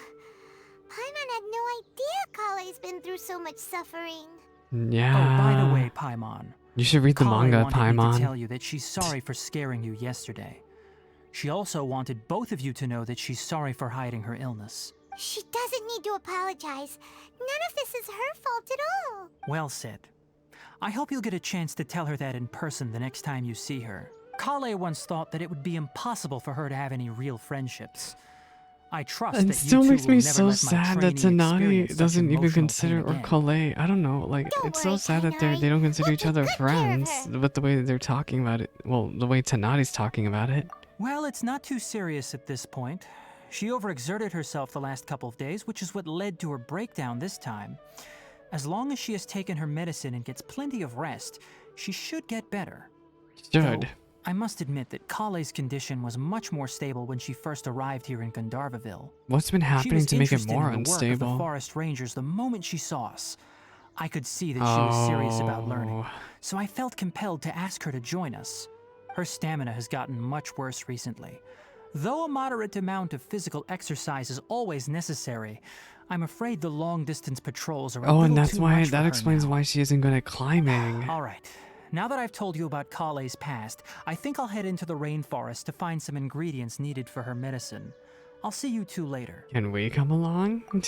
Paimon had no idea Collei's been through so much suffering. Yeah. Oh, by the way, Paimon. You should read the Collei manga, wanted me to tell Paimon. you that she's sorry for scaring you yesterday. She also wanted both of you to know that she's sorry for hiding her illness. She doesn't need to apologize. None of this is her fault at all. Well said. I hope you'll get a chance to tell her that in person the next time you see her. Collei once thought that it would be impossible for her to have any real friendships. I trust It that still you two makes will me never so let my sad that trainee Tanari experience such doesn't even emotional consider, pain or again. Collei. I don't know, like, Don't it's so worry, sad that they Tanari. don't consider We'll each take other good care of friends, her. but the way that they're talking about it, well, the way Tanari's talking about it. Well, it's not too serious at this point. She overexerted herself the last couple of days, which is what led to her breakdown this time. As long as she has taken her medicine and gets plenty of rest, she should get better. Should. Though, I must admit that Collei's condition was much more stable when she first arrived here in Gandharvaville. What's been She happening was to make it interested more in the work of the unstable? forest rangers the moment she saw us. I could see that she was serious about learning, Oh. so I felt compelled to ask her to join us. Her stamina has gotten much worse recently. Though a moderate amount of physical exercise is always necessary, I'm afraid the long-distance patrols are a Oh, and little that's too why, much for that her explains now. why she isn't good at climbing. All right. Now that I've told you about Collei's past, I think I'll head into the rainforest to find some ingredients needed for her medicine. I'll see you two later. Can we come along? Yeah,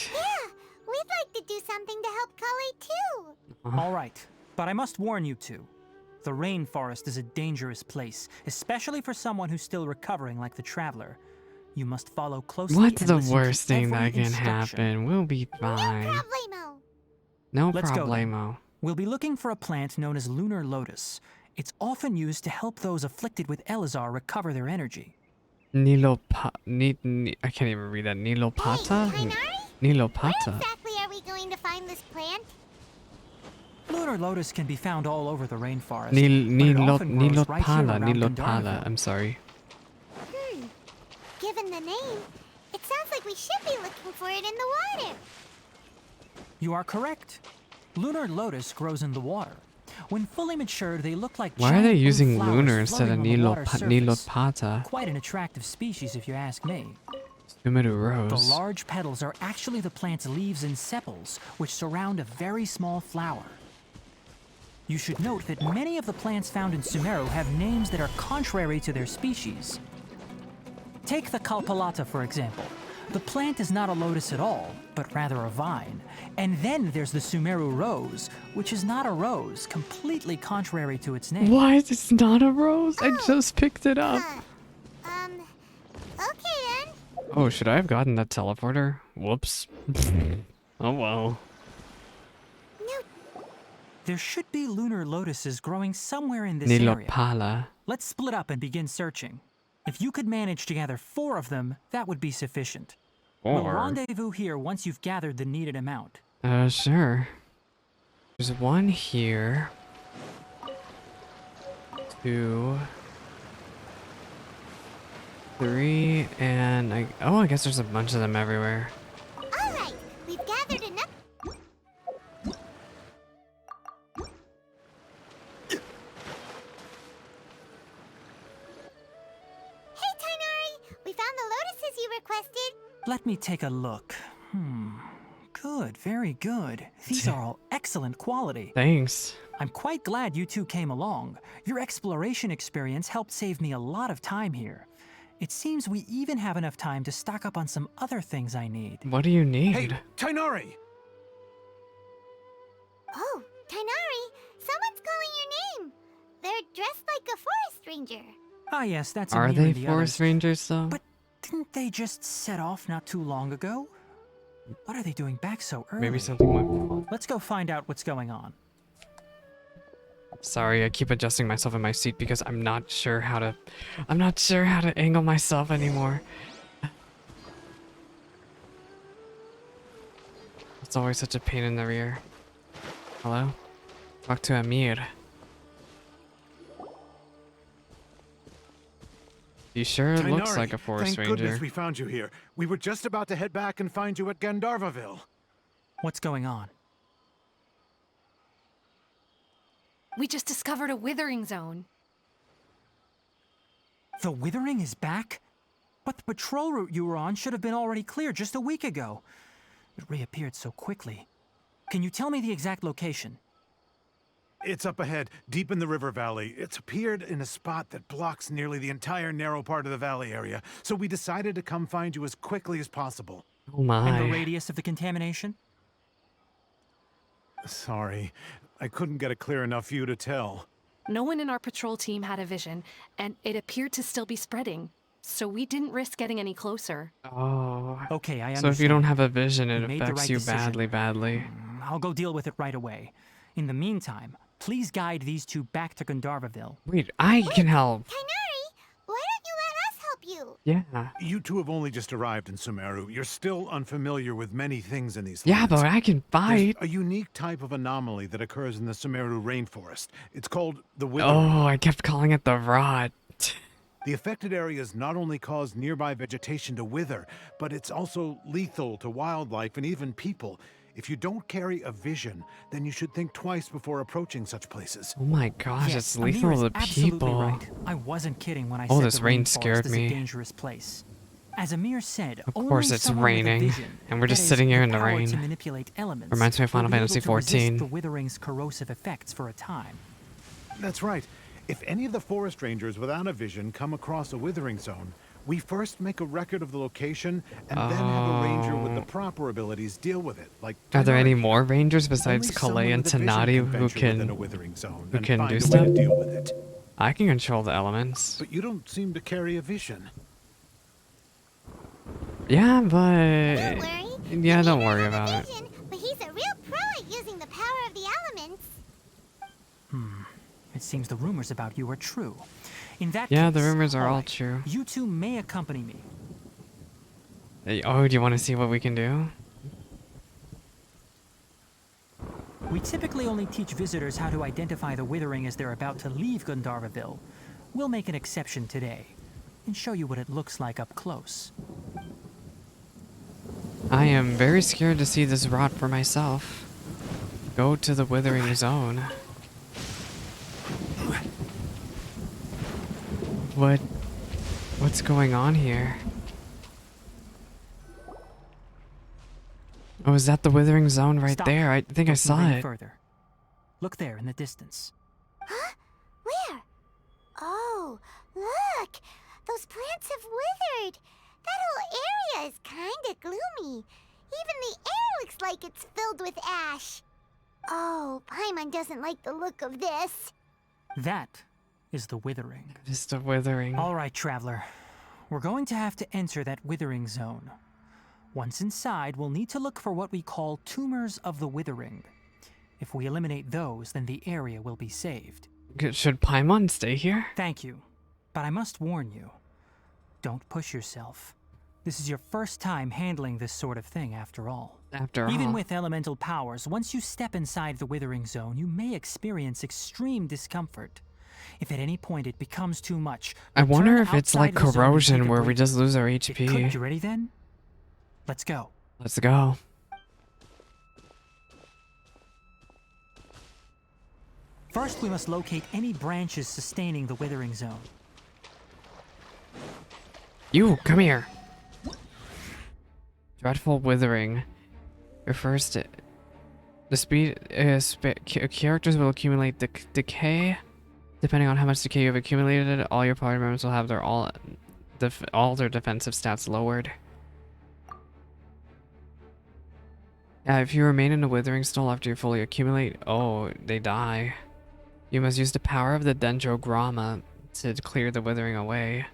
we'd like to do something to help Collei too. All right, but I must warn you two. The rainforest is a dangerous place, especially for someone who's still recovering like the traveler. You must follow closely. What's and the listen to worst thing that every can instruction. happen? We'll be fine. Problemo. No Let's go then. problemo. We'll be looking for a plant known as lunar lotus. It's often used to help those afflicted with Elazar recover their energy. I can't even read that. Nilopata? Hey, Tainari? Where Nilopata. exactly are we going to find this plant? Lunar lotus can be found all over the rainforest. Nilopala. but it often grows right here around Nilopala. Gandharvaville. I'm sorry. Given the name, it sounds like we should be looking for it in the water. You are correct. Lunar lotus grows in the water. When fully matured, they look like Why are they giant blue using flowers lunar instead of floating on the water surface. Nilopata? Quite an attractive species, if you ask me. Sumeru The Rose. large petals are actually the plant's leaves and sepals, which surround a very small flower. You should note that many of the plants found in Sumeru have names that are contrary to their species. Take the Kalpalata, for example. The plant is not a lotus at all, but rather a vine. And then there's the Sumeru rose, which is not a rose, completely contrary to its name. Why is it not a rose? I just picked it up. Okay then. Oh, should I have gotten that teleporter? Whoops. Oh well. There should be lunar lotuses growing somewhere in this area. Nilopala. Let's split up and begin searching. If you could manage to gather 4 of them, that would be sufficient. We'll Or, rendezvous here once you've gathered the needed amount. sure. There's one here. 2, 3, and I guess there's a bunch of them everywhere. All right, we've gathered enough. Hey, Tainari! We found the lotuses you requested. Let me take a look. Good, very good. These are all excellent quality. Thanks. I'm quite glad you two came along. Your exploration experience helped save me a lot of time here. It seems we even have enough time to stock up on some other things I need. What do you need? Hey, Tainari! Oh, Tainari, someone's calling your name. They're dressed like a forest ranger. Ah yes, that's Are Amir they and the forest others. rangers though? But didn't they just set off not too long ago? What are they doing back so early? Maybe something went. Let's go find out what's going on. Sorry, I keep adjusting myself in my seat because I'm not sure how to angle myself anymore. It's always such a pain in the rear. Hello? Talk to Amir. You sure it looks Tainari, like a forest thank ranger. goodness we found you here. We were just about to head back and find you at Gandharvaville. What's going on? We just discovered a withering zone. The Withering is back? But the patrol route you were on should have been already clear just a week ago. It reappeared so quickly. Can you tell me the exact location? It's up ahead, deep in the river valley. It's appeared in a spot that blocks nearly the entire narrow part of the valley area, so we decided to come find you as quickly as possible. Oh my. And the radius of the contamination? Sorry, I couldn't get a clear enough view to tell. No one in our patrol team had a vision, and it appeared to still be spreading. So we didn't risk getting any closer. Oh. Okay, I understand. So if you don't have a vision, it You made the affects right you decision. badly. I'll go deal with it right away. In the meantime, please guide these two back to Gandharvaville. Wait, I can help. Tainari, why don't you let us help you? Yeah. You two have only just arrived in Sumeru. You're still unfamiliar with many things in these Yeah, lands. but I can There's fight. a unique type of anomaly that occurs in the Sumeru rainforest. It's called the withering. Oh, I kept calling it the rot. The affected areas not only cause nearby vegetation to wither, but it's also lethal to wildlife and even people. If you don't carry a vision, then you should think twice before approaching such places. Oh my gosh, Yes, it's Amir lethal is to absolutely people. right. I wasn't kidding when I Oh, said this the rain rainforest scared is me. a dangerous place. As Amir said, Of only course it's someone with a raining, vision, and we're just that is, sitting here the in the power rain. To manipulate elements, Reminds me of will Final be able Fantasy to resist 14. the withering's corrosive effects for a time. That's right. If any of the forest rangers without a vision come across a withering zone, we first make a record of the location and then have a ranger with the proper abilities deal with it. Like Are there any Tainari. more rangers besides Only Collei someone and with a vision Tenari who venture within a can... withering zone who and can find do a way stuff? to deal with it. I can control the elements. But you don't seem to carry a vision. Yeah, Don't but... worry. Yeah, He don't may worry not have about a it. vision, but he's a real pro at using the power of the elements. It seems the rumors about you are true. In that Yeah, case, the rumors are all right, true. You two may accompany me. Oh, do you want to see what we can do? We typically only teach visitors how to identify the withering as they're about to leave Gandharvaville. We'll make an exception today and show you what it looks like up close. I am very scared to see this rot for myself. Go to the withering zone. What's going on here? Oh, is that the withering zone right Stop. there? I think I Don't move saw any it. further. Look there in the distance. Huh? Where? Oh, look! Those plants have withered. That whole area is kinda gloomy. Even the air looks like it's filled with ash. Oh, Paimon doesn't like the look of this. That is the withering. Just a withering. All right, traveler. We're going to have to enter that withering zone. Once inside, we'll need to look for what we call tumors of the withering. If we eliminate those, then the area will be saved. Should Paimon stay here? Thank you. But I must warn you, don't push yourself. This is your first time handling this sort of thing, after all. After all. Even with elemental powers, once you step inside the withering zone, you may experience extreme discomfort. If at any point it becomes too much, I wonder return if it's outside like the zone and take corrosion a where we break. just lose our It could. HP. You ready then? Let's go. Let's go. First, we must locate any branches sustaining the withering zone. You, come here. Dreadful withering. refers to the speed characters will accumulate decay. Depending on how much decay you've accumulated, all your party members will have all their defensive stats lowered. Yeah, if you remain in a withering stall after you fully accumulate, oh, they die. You must use the power of the Dendrogramma to clear the withering away.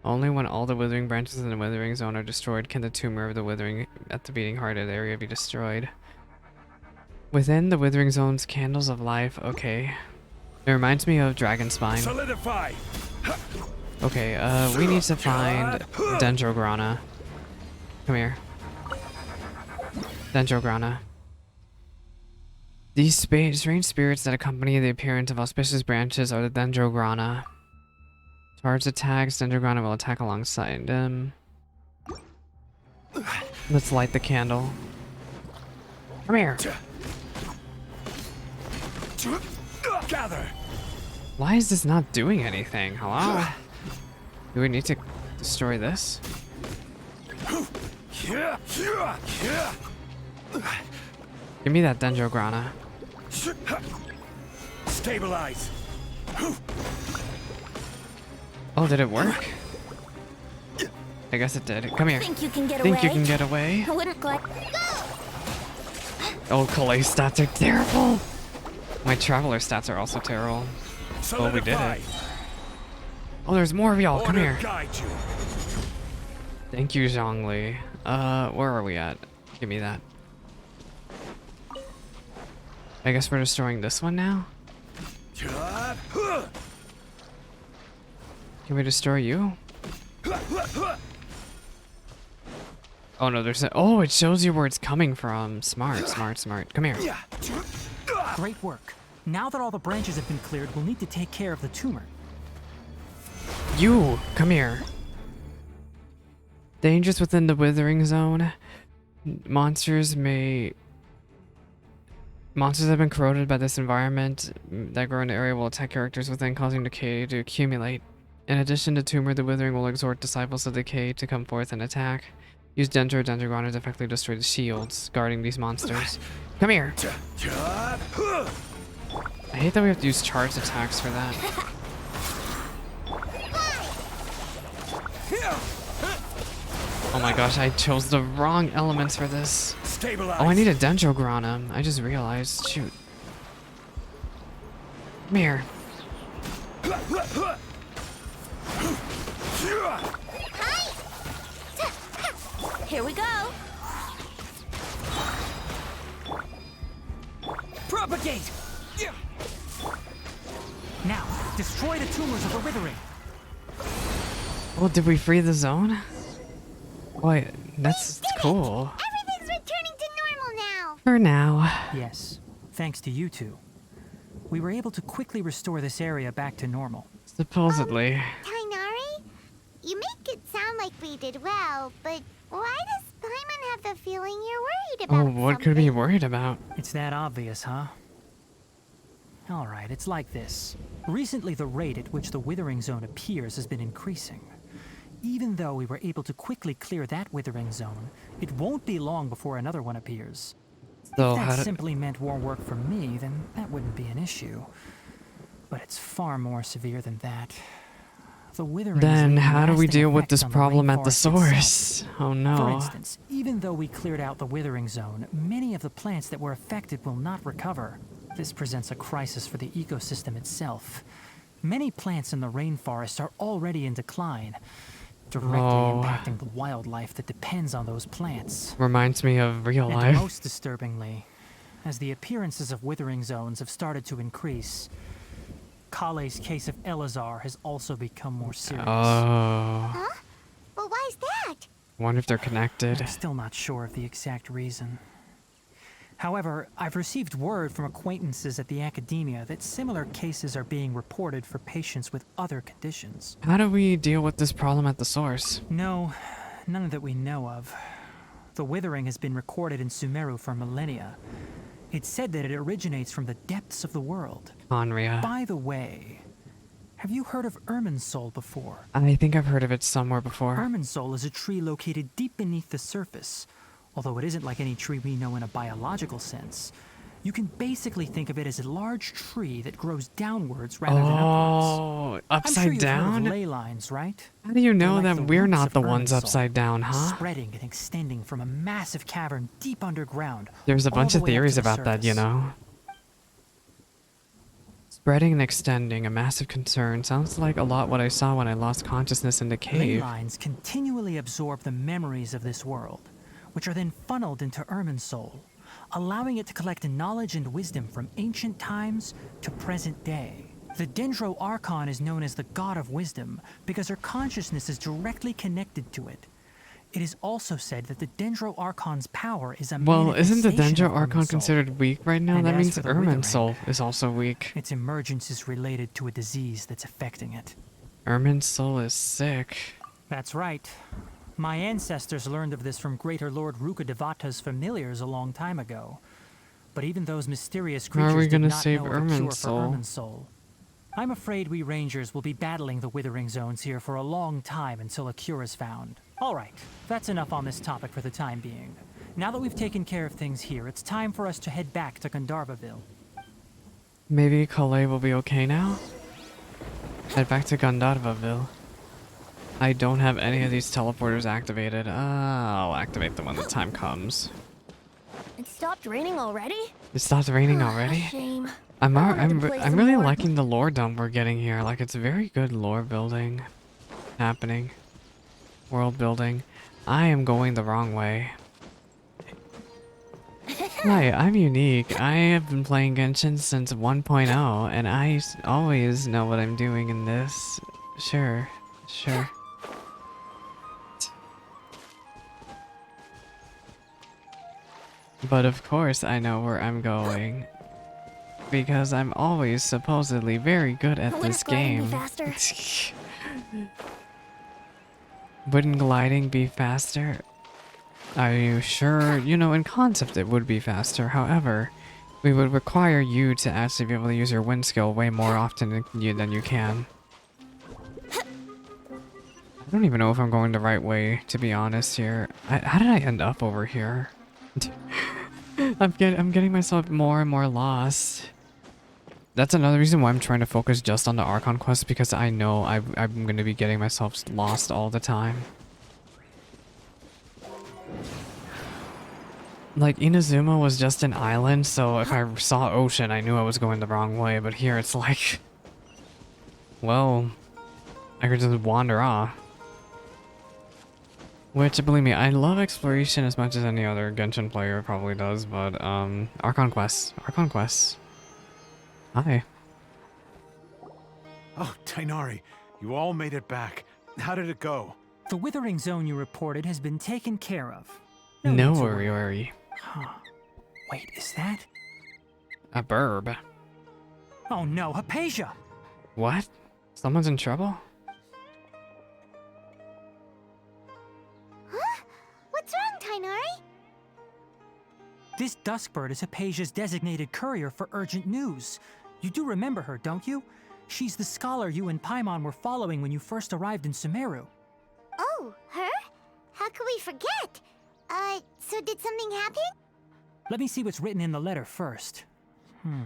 Only when all the withering branches in the withering zone are destroyed can the tumor of the withering at the beating heart of the area be destroyed. Within the withering zone's candles of life, okay. It reminds me of Dragon Spine. Solidify. Okay, we need to find Dendrograna. Come here. Dendrograna. These strange spirits that accompany the appearance of auspicious branches are the Dendrograna. Charged attacks, Dendrograna will attack alongside them. Let's light the candle. Come here. Gather. Why is this not doing anything? Hello? Do we need to destroy this? Give me that Dendrograna. Stabilize. Oh, did it work? I guess it did. Come here. Think you can get Think away? you can get away? I wouldn't like. Oh, Collei stats are terrible. My traveler stats are also terrible. Oh, we did it. Oh, there's more of y'all. Come here. Guide you. Thank you, Zhongli. Where are we at? Give me that. I guess we're destroying this one now? Can we destroy you? Oh no, there's oh, it shows you where it's coming from. Smart, smart, smart. Come here. Great work. Now that all the branches have been cleared, we'll need to take care of the tumor. You, come here. Dangers within the withering zone. Monsters have been corroded by this environment that grow in the area will attack characters within, causing decay to accumulate. In addition to tumor, the withering will exhort disciples of decay to come forth and attack. Use Dendrograna to effectively destroy the shields guarding these monsters. Come here. I hate that we have to use charged attacks for that. Oh my gosh, I chose the wrong elements for this. Stabilize. Oh, I need a Dendrograna. I just realized. Shoot. Come here. Here we go. Propagate! Now, destroy the tumors of the withering. Oh, did we free the zone? Boy, that's cool. Everything's returning to normal now. For now. Yes, thanks to you two. We were able to quickly restore this area back to normal. Supposedly. Tainari, you make it sound like we did well, but why does Paimon have the feeling you're worried about Oh, what could we be worried about? It's that obvious, huh? Alright, it's like this. Recently, the rate at which the withering zone appears has been increasing. Even though we were able to quickly clear that withering zone, it won't be long before another one appears. So If how that do, simply meant more work for me, then that wouldn't be an issue. But it's far more severe than that. The withering then is how do we lasting deal with effects this on the problem at the rainforest itself. source? Oh no. For instance, even though we cleared out the withering zone, many of the plants that were affected will not recover. This presents a crisis for the ecosystem itself. Many plants in the rainforest are already in decline, directly impacting the wildlife that depends on those plants. Reminds me of real And life. most disturbingly, as the appearances of withering zones have started to increase, Collei's case of Elazar has also become more serious. Oh. Huh? But why is that? Wonder if they're connected. I'm still not sure of the exact reason. However, I've received word from acquaintances at the academia that similar cases are being reported for patients with other conditions. How do we deal with this problem at the source? No, none that we know of. The withering has been recorded in Sumeru for millennia. It's said that it originates from the depths of the world. Conria. By the way, have you heard of Irminsul before? I think I've heard of it somewhere before. Irminsul is a tree located deep beneath the surface, although it isn't like any tree we know in a biological sense. You can basically think of it as a large tree that grows downwards rather than upwards. Oh, I'm upside sure you've heard down? of ley lines, right? How do you They're know like that the we're roots not of the ones Irminsul, upside down, huh? spreading and extending from a massive cavern deep underground. There's a all bunch the of way up theories to the about that, you surface. know? Spreading and extending, a massive concern. Sounds like a lot what I saw when I lost consciousness in the Ley cave. lines continually absorb the memories of this world, which are then funneled into Irminsul, allowing it to collect knowledge and wisdom from ancient times to present day. The Dendro Archon is known as the God of Wisdom because her consciousness is directly connected to it. It is also said that the Dendro Archon's power is a Well, isn't the manifestation Dendro of Archon Irminsul. considered weak right now? And That as means for the withering, Irminsul is also weak. Its emergence is related to a disease that's affecting it. Irminsul is sick. That's right. My ancestors learned of this from Greater Lord Rukadevata's familiars a long time ago. But even those mysterious How are creatures we did gonna not save know of a cure for Irminsul? Irminsul. I'm afraid we rangers will be battling the withering zones here for a long time until a cure is found. Alright, that's enough on this topic for the time being. Now that we've taken care of things here, it's time for us to head back to Gandharvaville. Maybe Collei will be okay now? Head back to Gandharvaville. I don't have any of these teleporters activated. I'll activate them when the time comes. It stopped raining already? It stopped raining already? Shame. I'm I wanted to play some really more. liking the lore dump we're getting here. Like, it's very good lore building happening. World building. I am going the wrong way. Hi, I'm unique. I have been playing Genshin since 1.0, and I always know what I'm doing in this. Sure. But of course I know where I'm going. Because I'm always supposedly very good at Wouldn't this gliding game. be faster? Wouldn't gliding be faster? Are you sure? You know, in concept it would be faster. However, we would require you to actually be able to use your wind skill way more often than you can. I don't even know if I'm going the right way, to be honest here. How did I end up over here? I'm getting myself more and more lost. That's another reason why I'm trying to focus just on the Archon Quest, because I know I'm going to be getting myself lost all the time. Like, Inazuma was just an island, so if I saw ocean, I knew I was going the wrong way, but here it's like... Well, I could just wander off. Which, believe me, I love exploration as much as any other Genshin player probably does, but, Archon Quest. Hi. Oh, Tainari, you all made it back. How did it go? The withering zone you reported has been taken care of. No need to worry. Huh. Wait, is that? A burb. Oh no, Hypatia! What? Someone's in trouble? Huh? What's wrong, Tainari? This Duskbird is Hypatia's designated courier for urgent news. You do remember her, don't you? She's the scholar you and Paimon were following when you first arrived in Sumeru. Oh, her? How could we forget? So did something happen? Let me see what's written in the letter first. Oh.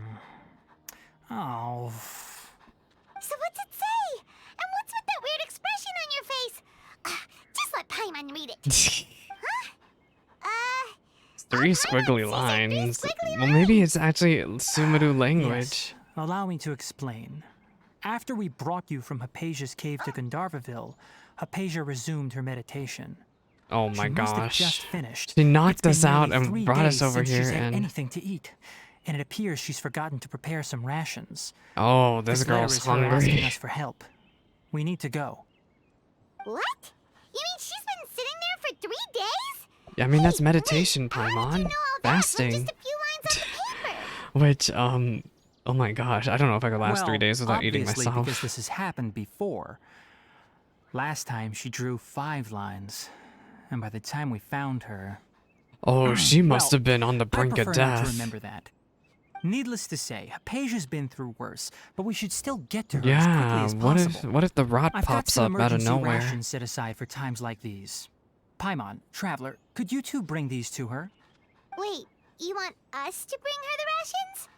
So what's it say? And what's with that weird expression on your face? Just let Paimon read it. Three squiggly lines. Well, maybe it's actually Sumeru language. Yes. Allow me to explain. After we brought you from Hypatia's cave to Gandharvaville, Hypatia resumed her meditation. Oh my She must have gosh. just finished. She knocked It's us been out nearly and 3 brought us days over since here she's had and... anything to eat, and it appears she's forgotten to prepare some rations. Oh, this letter girl's is her asking hungry. us for help. We need to go. What? You mean she's been sitting there for 3 days? Yeah, I mean, that's meditation, How did you know all Paimon. that Fasting. from just a few lines on the paper? Which, oh my gosh, I don't know if I could last 3 Well, days without eating obviously, myself. because this has happened before. Last time she drew 5 lines, and by the time we found her, Oh, she must well, have been on the I brink of prefer not to death. remember that. Needless to say, Hypatia's been through worse, but we should still get to her as Yeah, quickly as possible. what if the rot I've got pops some up out of emergency nowhere? rations set aside for times like these. Paimon, Traveler, could you two bring these to her? Wait, you want us to bring her the rations?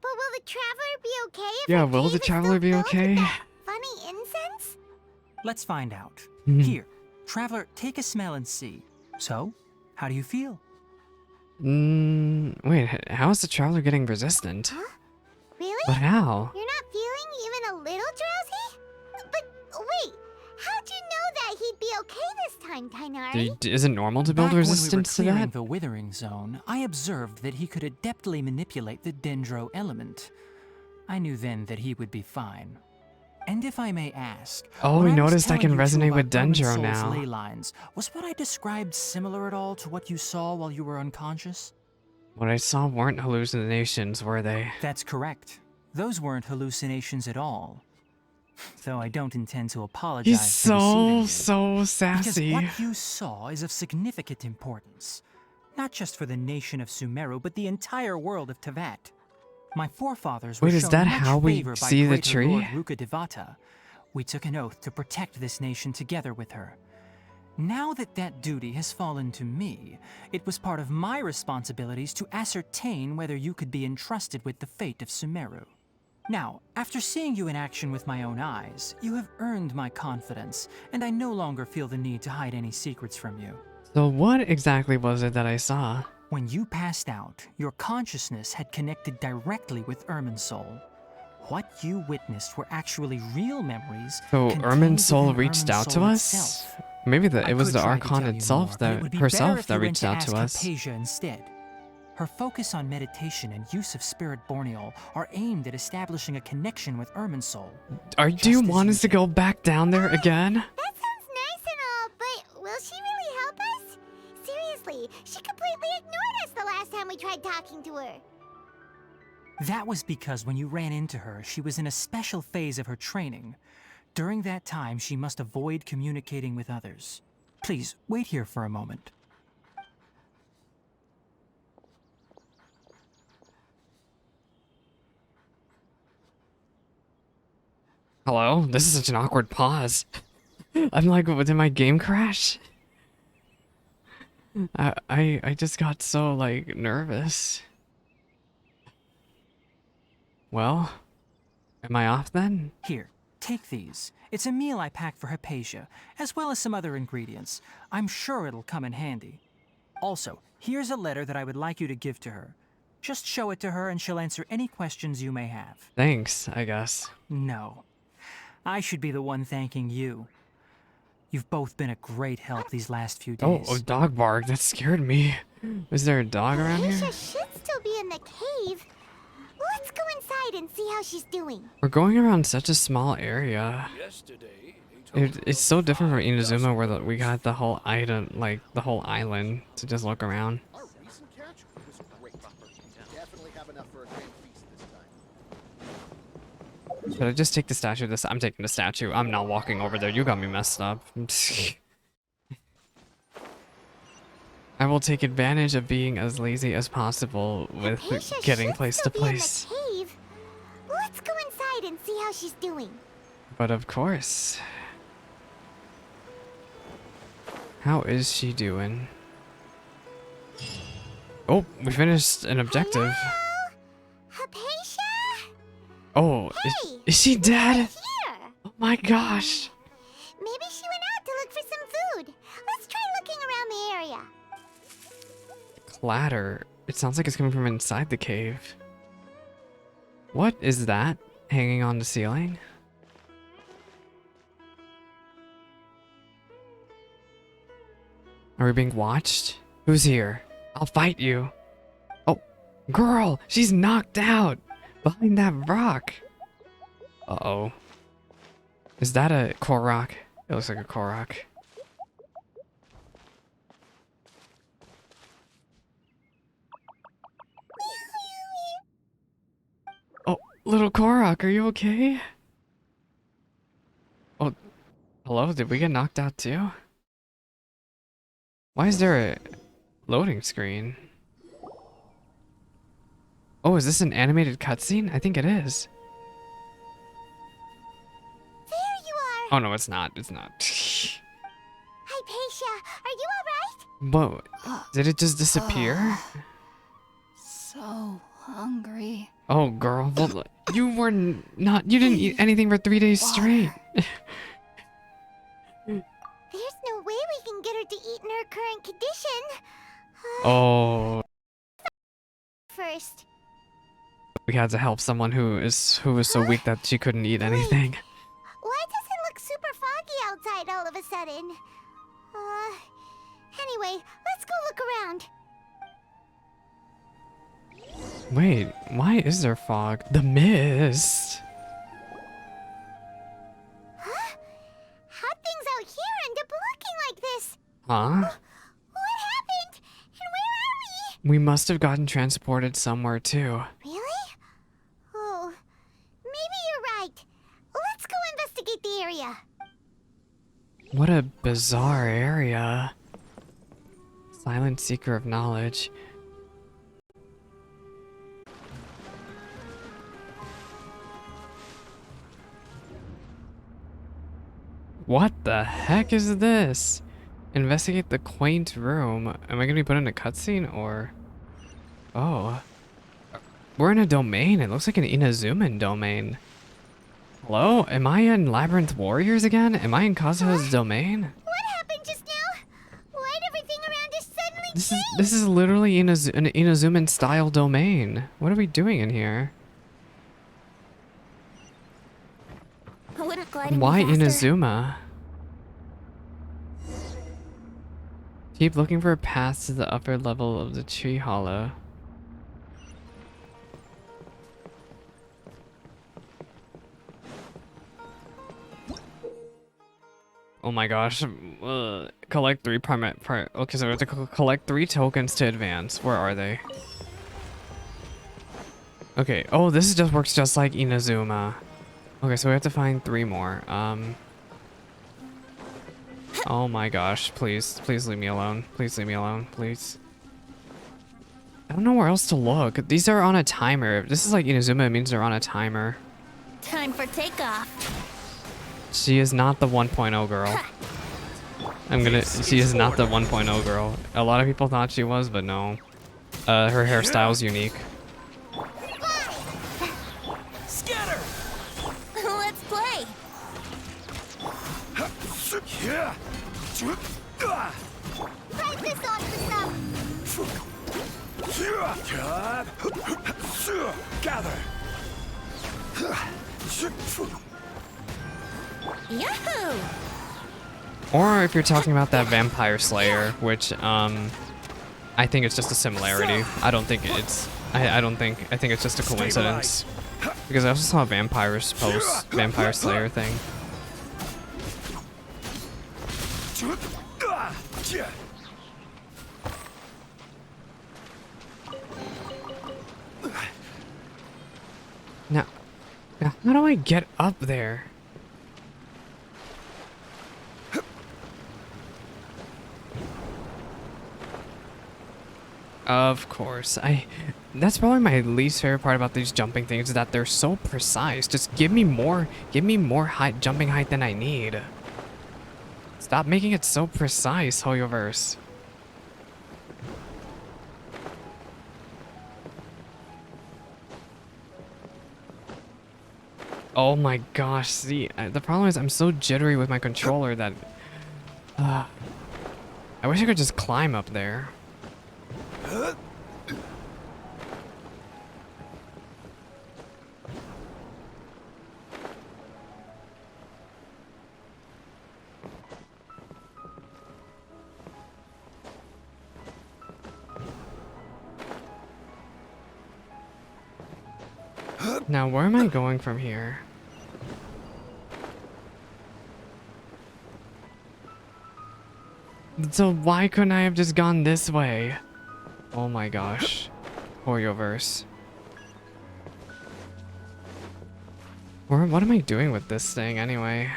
But will the traveler be okay if Yeah, her will cave the is traveler still be filled with okay? that funny incense? Let's find out. Mhm. Here, Traveler, take a smell and see. So, how do you feel? Wait, how is the traveler getting resistant? Huh? Really? But how? You're not feeling even a little drowsy? But wait, how'd you know that he'd be okay this time, Tainari? Is it normal to build Back resistance to when we were clearing that? the Withering Zone, I observed that he could adeptly manipulate the Dendro element. I knew then that he would be fine. And if I may ask, Oh, when we I was noticed I telling can you two resonate about with Urban Dendro Soul's now. ley lines, was what I described similar at all to what you saw while you were unconscious? What I saw weren't hallucinations, were they? That's correct. Those weren't hallucinations at all. Though I don't intend to apologize He's for deceiving you. so Because sassy. what you saw is of significant importance. Not just for the nation of Sumeru, but the entire world of Tevat. My forefathers were Wait, is shown that much how we favor by see the greater tree? Lord Ruka Devata. We took an oath to protect this nation together with her. Now that that duty has fallen to me, it was part of my responsibilities to ascertain whether you could be entrusted with the fate of Sumeru. Now, after seeing you in action with my own eyes, you have earned my confidence, and I no longer feel the need to hide any secrets from you. So what exactly was it that I saw? When you passed out, your consciousness had connected directly with Irminsul. What you witnessed were actually real memories. So contained Irminsul within reached out to Irminsul us? itself. Maybe I it was could the try to Archon tell you itself more, but it would be better herself if that you went reached to out ask to us. Hypatia instead. Her focus on meditation and use of Spirit Borneol are aimed at establishing a connection with Irminsul. Do you just as want you us to did. go back down there again? That sounds nice and all, but will she really help us? Seriously, she completely ignored us the last time we tried talking to her. That was because when you ran into her, she was in a special phase of her training. During that time, she must avoid communicating with others. Please, wait here for a moment. Hello? This is such an awkward pause. I'm like, did my game crash? I just got so, like, nervous. Well, am I off then? Here, take these. It's a meal I packed for Hypatia, as well as some other ingredients. I'm sure it'll come in handy. Also, here's a letter that I would like you to give to her. Just show it to her and she'll answer any questions you may have. Thanks, I guess. No. I should be the one thanking you. You've both been a great help these last few days. Oh, dog bark. That scared me. Is there a dog around Aisha here? should still be in the cave. Let's go inside and see how she's doing. We're going around such a small area. It's so different from Inazuma where we got the whole item, like the whole island to just look around. Our recent catch was great. Definitely have enough for a grand feast this time. Should I just take the statue this? I'm taking the statue. I'm not walking over there. You got me messed up. I will take advantage of being as lazy as possible with Aisha getting should place still to be in place. the cave. Let's go inside and see how she's doing. But of course. How is she doing? Oh, we finished an objective. Hello? Hypatia? Oh, Hey, is she dead? Here. Oh my gosh. Maybe she went out to look for some food. Let's try looking around the area. Clatter. It sounds like it's coming from inside the cave. What is that hanging on the ceiling? Are we being watched? Who's here? I'll fight you. Oh, girl, she's knocked out behind that rock. Uh-oh. Is that a Korok? It looks like a Korok. Oh, little Korok, are you okay? Oh, hello? Did we get knocked out too? Why is there a loading screen? Oh, is this an animated cutscene? I think it is. There you are. Oh no, it's not. It's not. Hypatia? Whoa, did it just disappear? So hungry. Oh, girl, well, you were not, you didn't eat anything for 3 days straight. There's no way we can get her to eat in her current condition. Oh, First. we had to help someone who was so weak that she couldn't eat anything. Why does it look super foggy outside all of a sudden? Anyway, let's go look around. Wait, why is there fog? The mist. Huh? How'd things out here end up looking like this? Huh? What happened? And where are we? We must have gotten transported somewhere too. Really? Oh, maybe you're right. Let's go investigate the area. What a bizarre area. Silent seeker of knowledge. What the heck is this? Investigate the quaint room. Am I gonna be put in a cutscene or? Oh. We're in a domain. It looks like an Inazuman domain. Hello? Am I in Labyrinth Warriors again? Am I in Kazuha's domain? What happened just now? Why'd everything around us suddenly change? This is literally an Inazuman style domain. What are we doing in here? Why Inazuma? Keep looking for a path to the upper level of the tree hollow. Oh my gosh. Collect 3 okay, so we have to collect 3 tokens to advance. Where are they? Okay. Oh, this just works just like Inazuma. Okay, so we have to find 3 more. Oh my gosh, please leave me alone. Please leave me alone, please. I don't know where else to look. These are on a timer. If this is like Inazuma, it means they're on a timer. Time for takeoff. She is not the 1.0 girl. She is not the 1.0 girl. A lot of people thought she was, but no. Her hairstyle's unique. Scatter! Let's play. Price this on for some. Gather! Yahoo! Or if you're talking about that Vampire Slayer, which I think it's just a similarity. I don't think it's I think it's just a coincidence. Because I also saw a Vampire Slayer thing. Now how do I get up there? Of course. That's probably my least favorite part about these jumping things, is that they're so precise. Just give me more height, jumping height than I need. Stop making it so precise, Hoyoverse. Oh my gosh, see, the problem is I'm so jittery with my controller that I wish I could just climb up there. Now, where am I going from here? So why couldn't I have just gone this way? Oh my gosh. Hoyoverse. What am I doing with this thing anyway?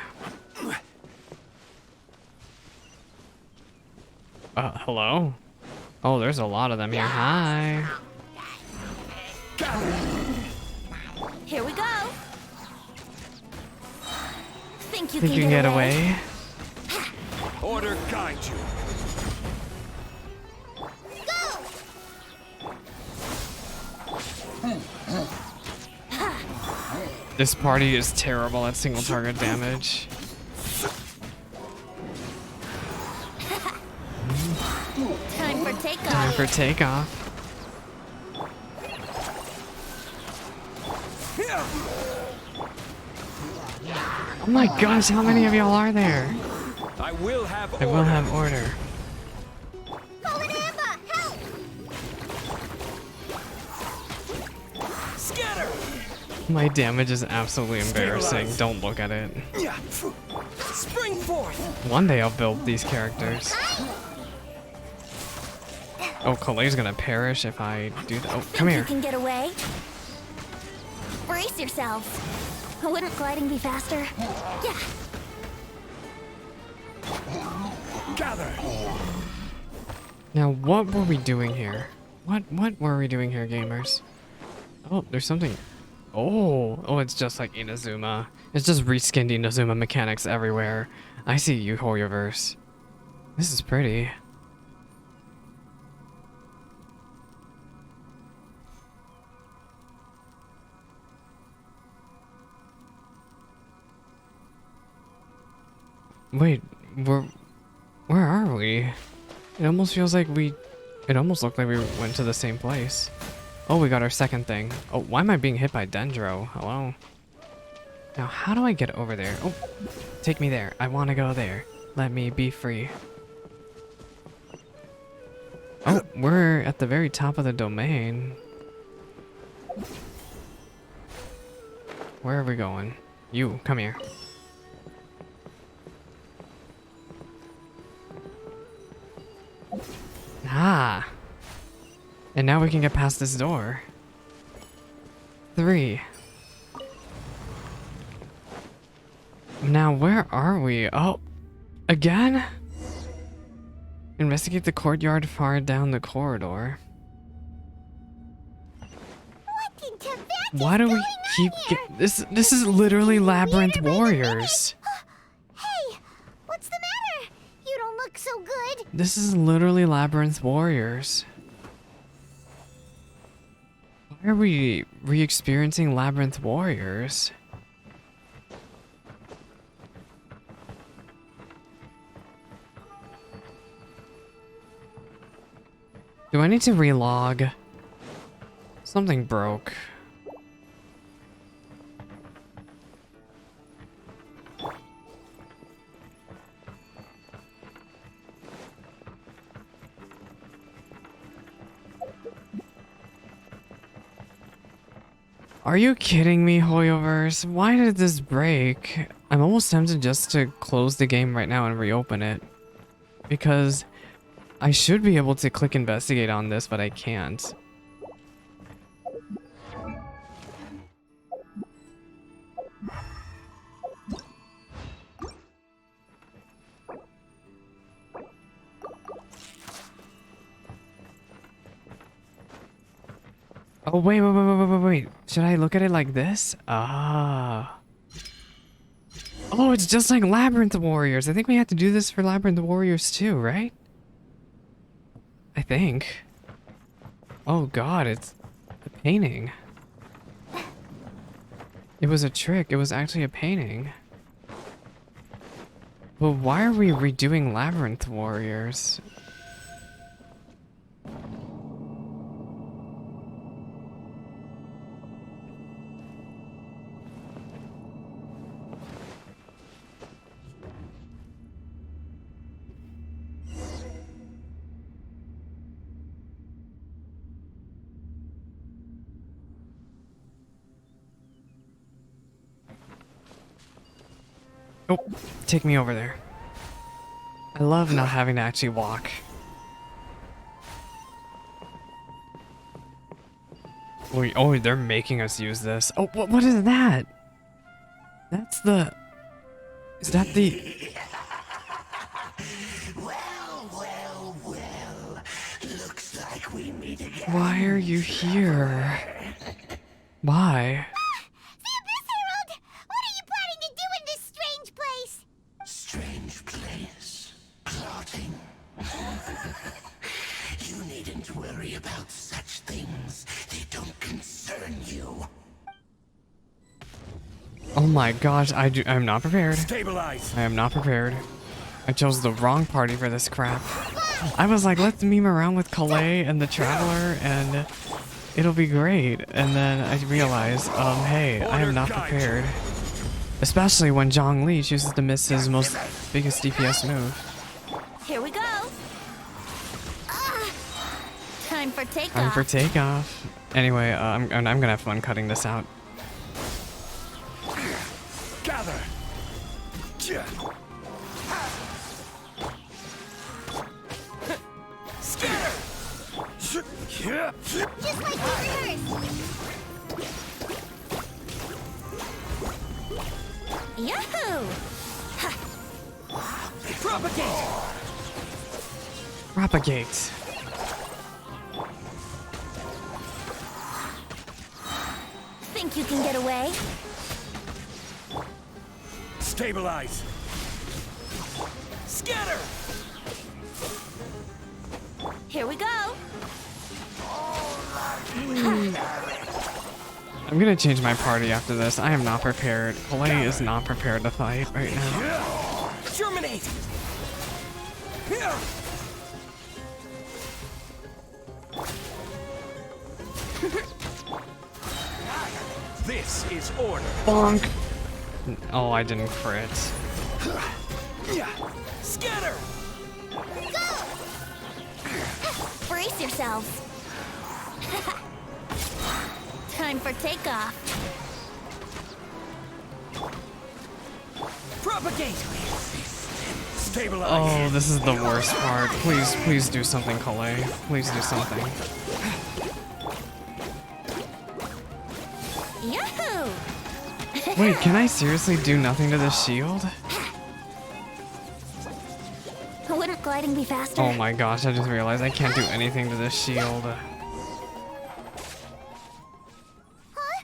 Hello? Oh, there's a lot of them here. Hi. Here we go. Think you Think can you can get get away? Order guide you. This party is terrible at single target damage. Time for takeoff. Time for takeoff. Oh my gosh, how many of y'all are there? I will have I will have order. Colin Amber, help! Scatter! My damage is absolutely embarrassing. Don't look at it. Spring forth! One day I'll build these characters. Oh, Collei's gonna perish if I do that. Oh, come You here. can get away. Brace yourselves. Wouldn't gliding be faster? Yeah. Gather! Now, what were we doing here? What were we doing here, gamers? Oh, there's something. Oh, it's just like Inazuma. It's just reskinned Inazuma mechanics everywhere. I see you, Hoyoverse. This is pretty. Wait, where are we? It almost feels like it almost looked like we went to the same place. Oh, we got our second thing. Oh, why am I being hit by Dendro? Hello? Now, how do I get over there? Oh, take me there. I want to go there. Let me be free. Oh, we're at the very top of the domain. Where are we going? You, come here. Ah. And now we can get past this door. 3. Now, where are we? Oh, again? Investigate the courtyard far down the corridor. What in Tibet Why do we keep this? This is literally Labyrinth Warriors. Hey, what's the matter? You don't look so good. This is literally Labyrinth Warriors. Why are we re-experiencing Labyrinth Warriors? Do I need to relog? Something broke. Are you kidding me, Hoyoverse? Why did this break? I'm almost tempted just to close the game right now and reopen it. Because I should be able to click investigate on this, but I can't. Oh, wait. Should I look at it like this? Ah. Oh, it's just like Labyrinth Warriors. I think we have to do this for Labyrinth Warriors too, right? I think. Oh god, it's a painting. It was a trick. It was actually a painting. But why are we redoing Labyrinth Warriors? Oh, take me over there. I love not having to actually walk. Wait, oh, they're making us use this. Oh, what is that? That's the... Is that the... Well. Looks like we meet again. Why are you here? Why? The Abyss Herald! What are you planning to do in this strange place? Strange place. Plotting. You needn't worry about such things. They don't concern you. Oh my gosh, I'm not prepared. Stabilize. I am not prepared. I chose the wrong party for this crap. I was like, let's meme around with Collei and the Traveler and it'll be great. And then I realized, hey, I am not prepared. Especially when Zhongli chooses to miss his biggest DPS move. Here we go. Time for takeoff. Time for takeoff. Anyway, I'm gonna have fun cutting this out. Gather. Scatter. Just like we rehearsed. Yahoo! Propagate. Propagate. Think you can get away? Stabilize. Scatter. Here we go. I'm gonna change my party after this. I am not prepared. Collei is not prepared to fight right now. Germinate. This is order. Bonk! Oh, I didn't crit. Scatter. Brace yourselves. Time for takeoff. Propagate. Stabilize. Oh, this is the worst part. Please do something, Collei. Please do something. Yahoo! Wait, can I seriously do nothing to this shield? Wouldn't gliding be faster? Oh my gosh, I just realized I can't do anything to this shield. Huh?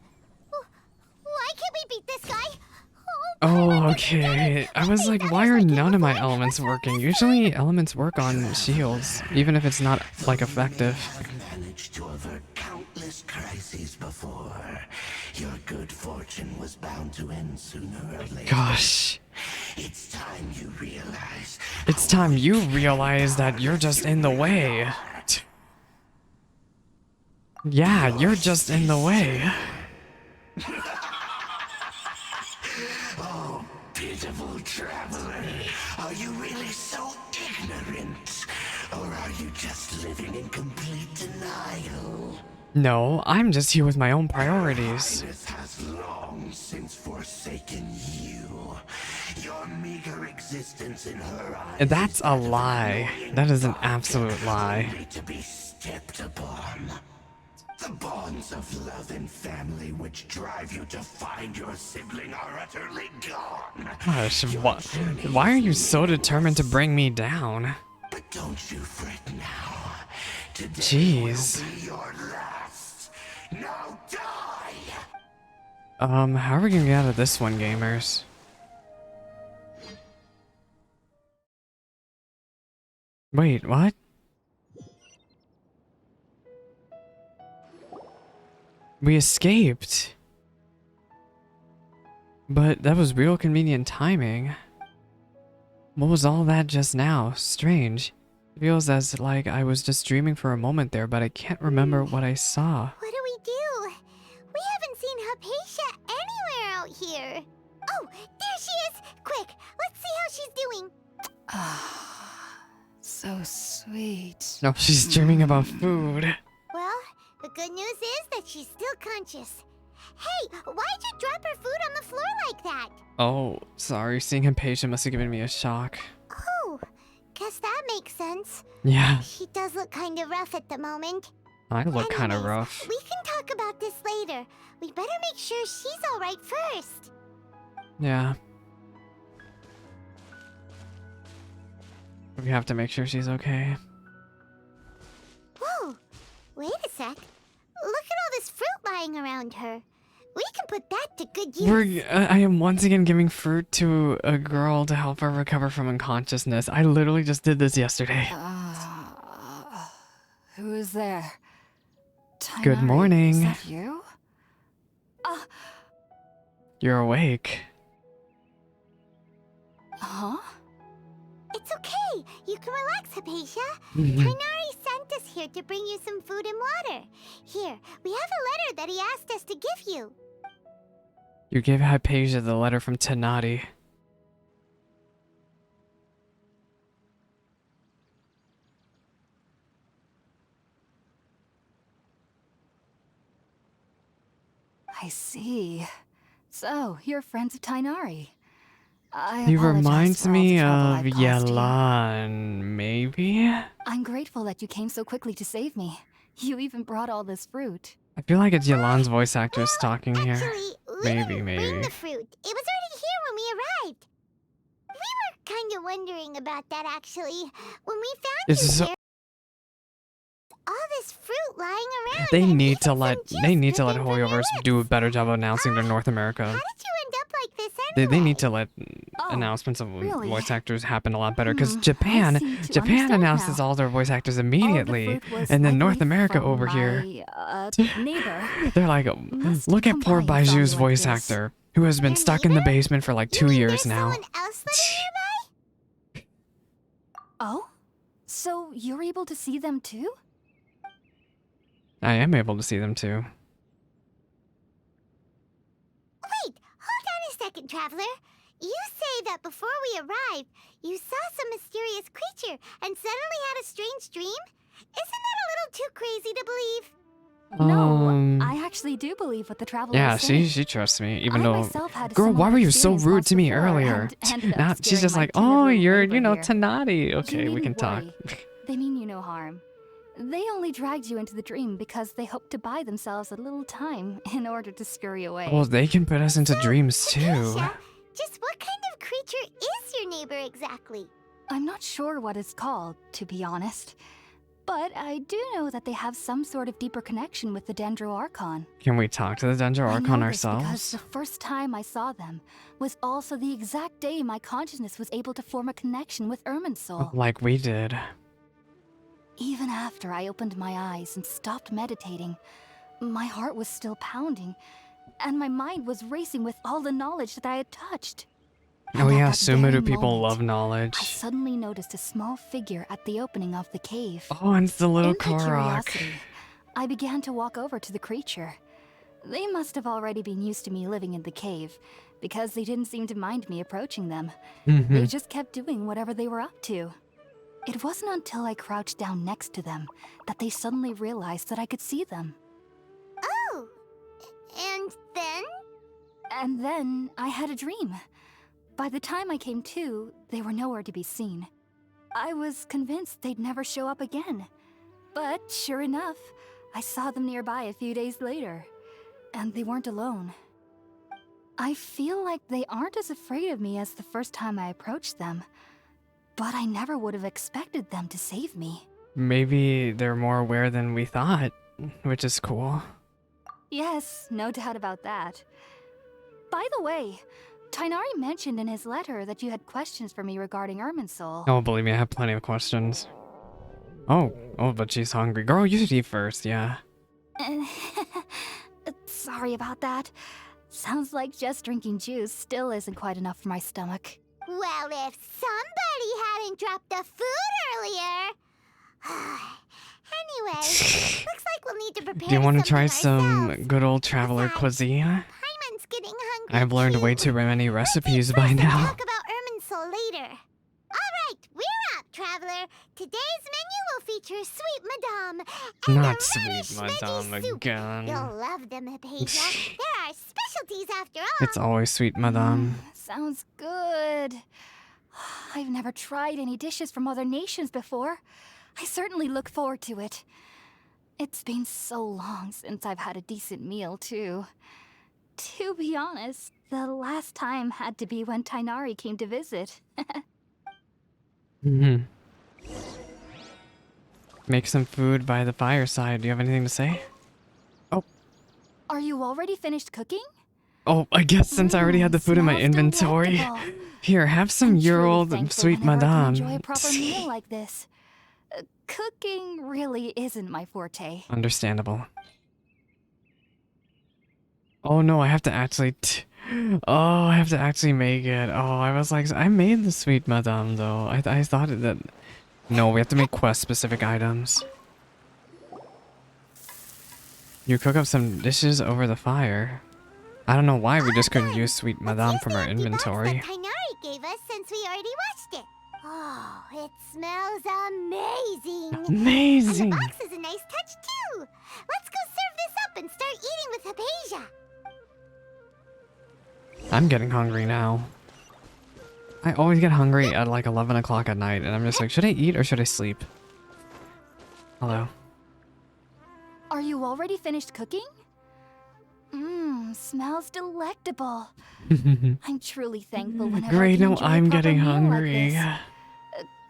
Why can't we beat this guy? Oh, okay. I was like, why are none of my elements working? Usually elements work on shields, even if it's not, like, effective. Managed to avert countless crises before. Your good fortune was bound to end sooner or later. Gosh. It's time you realize. It's time you realize that you're just in the way. Yeah, you're just in the way. Oh, pitiful traveler. Are you really so ignorant? Or are you just living in complete denial? No, I'm just here with my own priorities. Highness has long since forsaken you. Your meager existence in her eyes. That's a lie. That is an absolute lie. Only to be stepped upon. The bonds of love and family which drive you to find your sibling are utterly gone. Gosh, why are you so determined to bring me down? But don't you fret now. Today Jeez. will be your last. Now die! How are we gonna get out of this one, gamers? Wait, what? We escaped. But that was real convenient timing. What was all that just now? Strange. It feels as like I was just dreaming for a moment there, but I can't remember what I saw. What do we do? We haven't seen Hypatia anywhere out here. Oh, there she is! Quick, let's see how she's doing. So sweet. No, she's dreaming about food. Well, the good news is that she's still conscious. Hey, why'd you drop her food on the floor like that? Oh, sorry. Seeing Hypatia must have given me a shock. Oh, guess that makes sense. Yeah, She does look kind of rough at the moment. I look kind of Anyways, rough. We can talk about this later. We better make sure she's alright first. Yeah. We have to make sure she's okay. Whoa, wait a sec. Look at all this fruit lying around her. We can put that to good use. I am once again giving fruit to a girl to help her recover from unconsciousness. I literally just did this yesterday. Who is there? Good Tainari, morning. Is that you? You're awake. Huh? It's okay. You can relax, Hypatia. Mhm. Tainari sent us here to bring you some food and water. Here, we have a letter that he asked us to give you. You gave Hypatia the letter from Tenati. I see. So, you're friends of Tainari. I He apologize reminds for all the me trouble of I've caused you. Yelan, maybe? I'm grateful that you came so quickly to save me. You even brought all this fruit. I feel like it's Yelan's voice actress talking here. Actually, we Maybe, didn't bring maybe. the fruit. It was already here when we arrived. We were kind of wondering about that, actually. When we found It's you so- here, all this fruit lying around. They and need even to some let juice they need to let dripping from your Hoyoverse do a lips. better job of announcing their North How America. did you end up like this They anyway? need to let Oh, announcements of really? voice actors happen a lot better because I Japan seem to Japan understand announces now. all their voice actors All the immediately, fruit was, and then I North believe, America from over my, here, neighbor. they're like, Must look at poor combine Baiju's something like voice this. actor who has been Your stuck in the neighbor? basement for like You 2 mean years there's now. someone else living nearby? Oh? So you're able to see them too? I am able to see them too. Wait, hold on a second, Traveler. You say that before we arrived, you saw some mysterious creature and suddenly had a strange dream? Isn't that a little too crazy to believe? No, I actually do believe what the traveler Yeah, is saying. she trusts me, even I though. myself had a Girl, why similar were you so experience rude once to me before earlier? and ended up Now she's scaring just my like, timid oh, little you're, neighbor here. Tenati. Okay, we needn't can talk. worry. They mean you no harm. They only dragged you into the dream because they hoped to buy themselves a little time in order to scurry away. Well, they can put us into dreams too. Hypatia, just what kind of creature is your neighbor exactly? I'm not sure what it's called, to be honest. But I do know that they have some sort of deeper connection with the Dendro Archon. Can we talk to the Dendro I Archon know this because ourselves? the first time I saw them was also the exact day my consciousness was able to form a connection with Irminsul. Like we did. Even after I opened my eyes and stopped meditating, my heart was still pounding, and my mind was racing with all the knowledge that I had touched. Oh And at yeah, that very Sumeru people moment, love knowledge. I suddenly noticed a small figure at the opening of the cave. Oh, and it's the little In my Korok. curiosity, I began to walk over to the creature. They must have already been used to me living in the cave, because they didn't seem to mind me approaching them. They just kept doing whatever they were up to. It wasn't until I crouched down next to them that they suddenly realized that I could see them. Oh, and then? And then I had a dream. By the time I came to, they were nowhere to be seen. I was convinced they'd never show up again. But sure enough, I saw them nearby a few days later. And they weren't alone. I feel like they aren't as afraid of me as the first time I approached them. But I never would have expected them to save me. Maybe they're more aware than we thought, which is cool. Yes, no doubt about that. By the way, Tainari mentioned in his letter that you had questions for me regarding Irminsul. Oh, believe me, I have plenty of questions. Oh, but she's hungry. Girl, you should eat first, yeah. Sorry about that. Sounds like just drinking juice still isn't quite enough for my stomach. Well, if somebody hadn't dropped the food earlier. Anyway, looks like we'll need to prepare. Do you want to try something some ourselves. good old traveler Besides, cuisine? Paimon's getting hungry. I've learned way too many recipes by now. Talk about Irminsul later. All right, we're up, traveler. Today's menu will feature sweet madame and Not a sweet radish madame veggie soup. again. You'll love them, Hypatia. There are specialties after all. It's always sweet madame. Sounds good. I've never tried any dishes from other nations before. I certainly look forward to it. It's been so long since I've had a decent meal, too. To be honest, the last time had to be when Tainari came to visit. Make some food by the fireside. Do you have anything to say? Are you already finished cooking? Oh, I guess since I already had the food in my Smells inventory. delectable. Here, have some I'm year truly old thankful sweet whenever I can madame. enjoy a proper meal like this. Cooking really isn't my forte. Understandable. Oh no, I have to actually Oh, I have to actually make it. Oh, I was like, I made the sweet madame though. I thought that. No, we have to make quest-specific items. You cook up some dishes over the fire. I don't know why we just couldn't use sweet madame from our inventory. That Kainari gave us since we already watched it. Oh, it smells amazing. Amazing. And the box is a nice touch too. Let's go serve this up and start eating with Hypatia. I'm getting hungry now. I always get hungry at like 11 o'clock at night, and I'm just like, should I eat or should I sleep? Hello. Are you already finished cooking? Mmm, smells delectable. I'm truly thankful whenever Great, I can no, enjoy a I'm proper getting meal like hungry. this.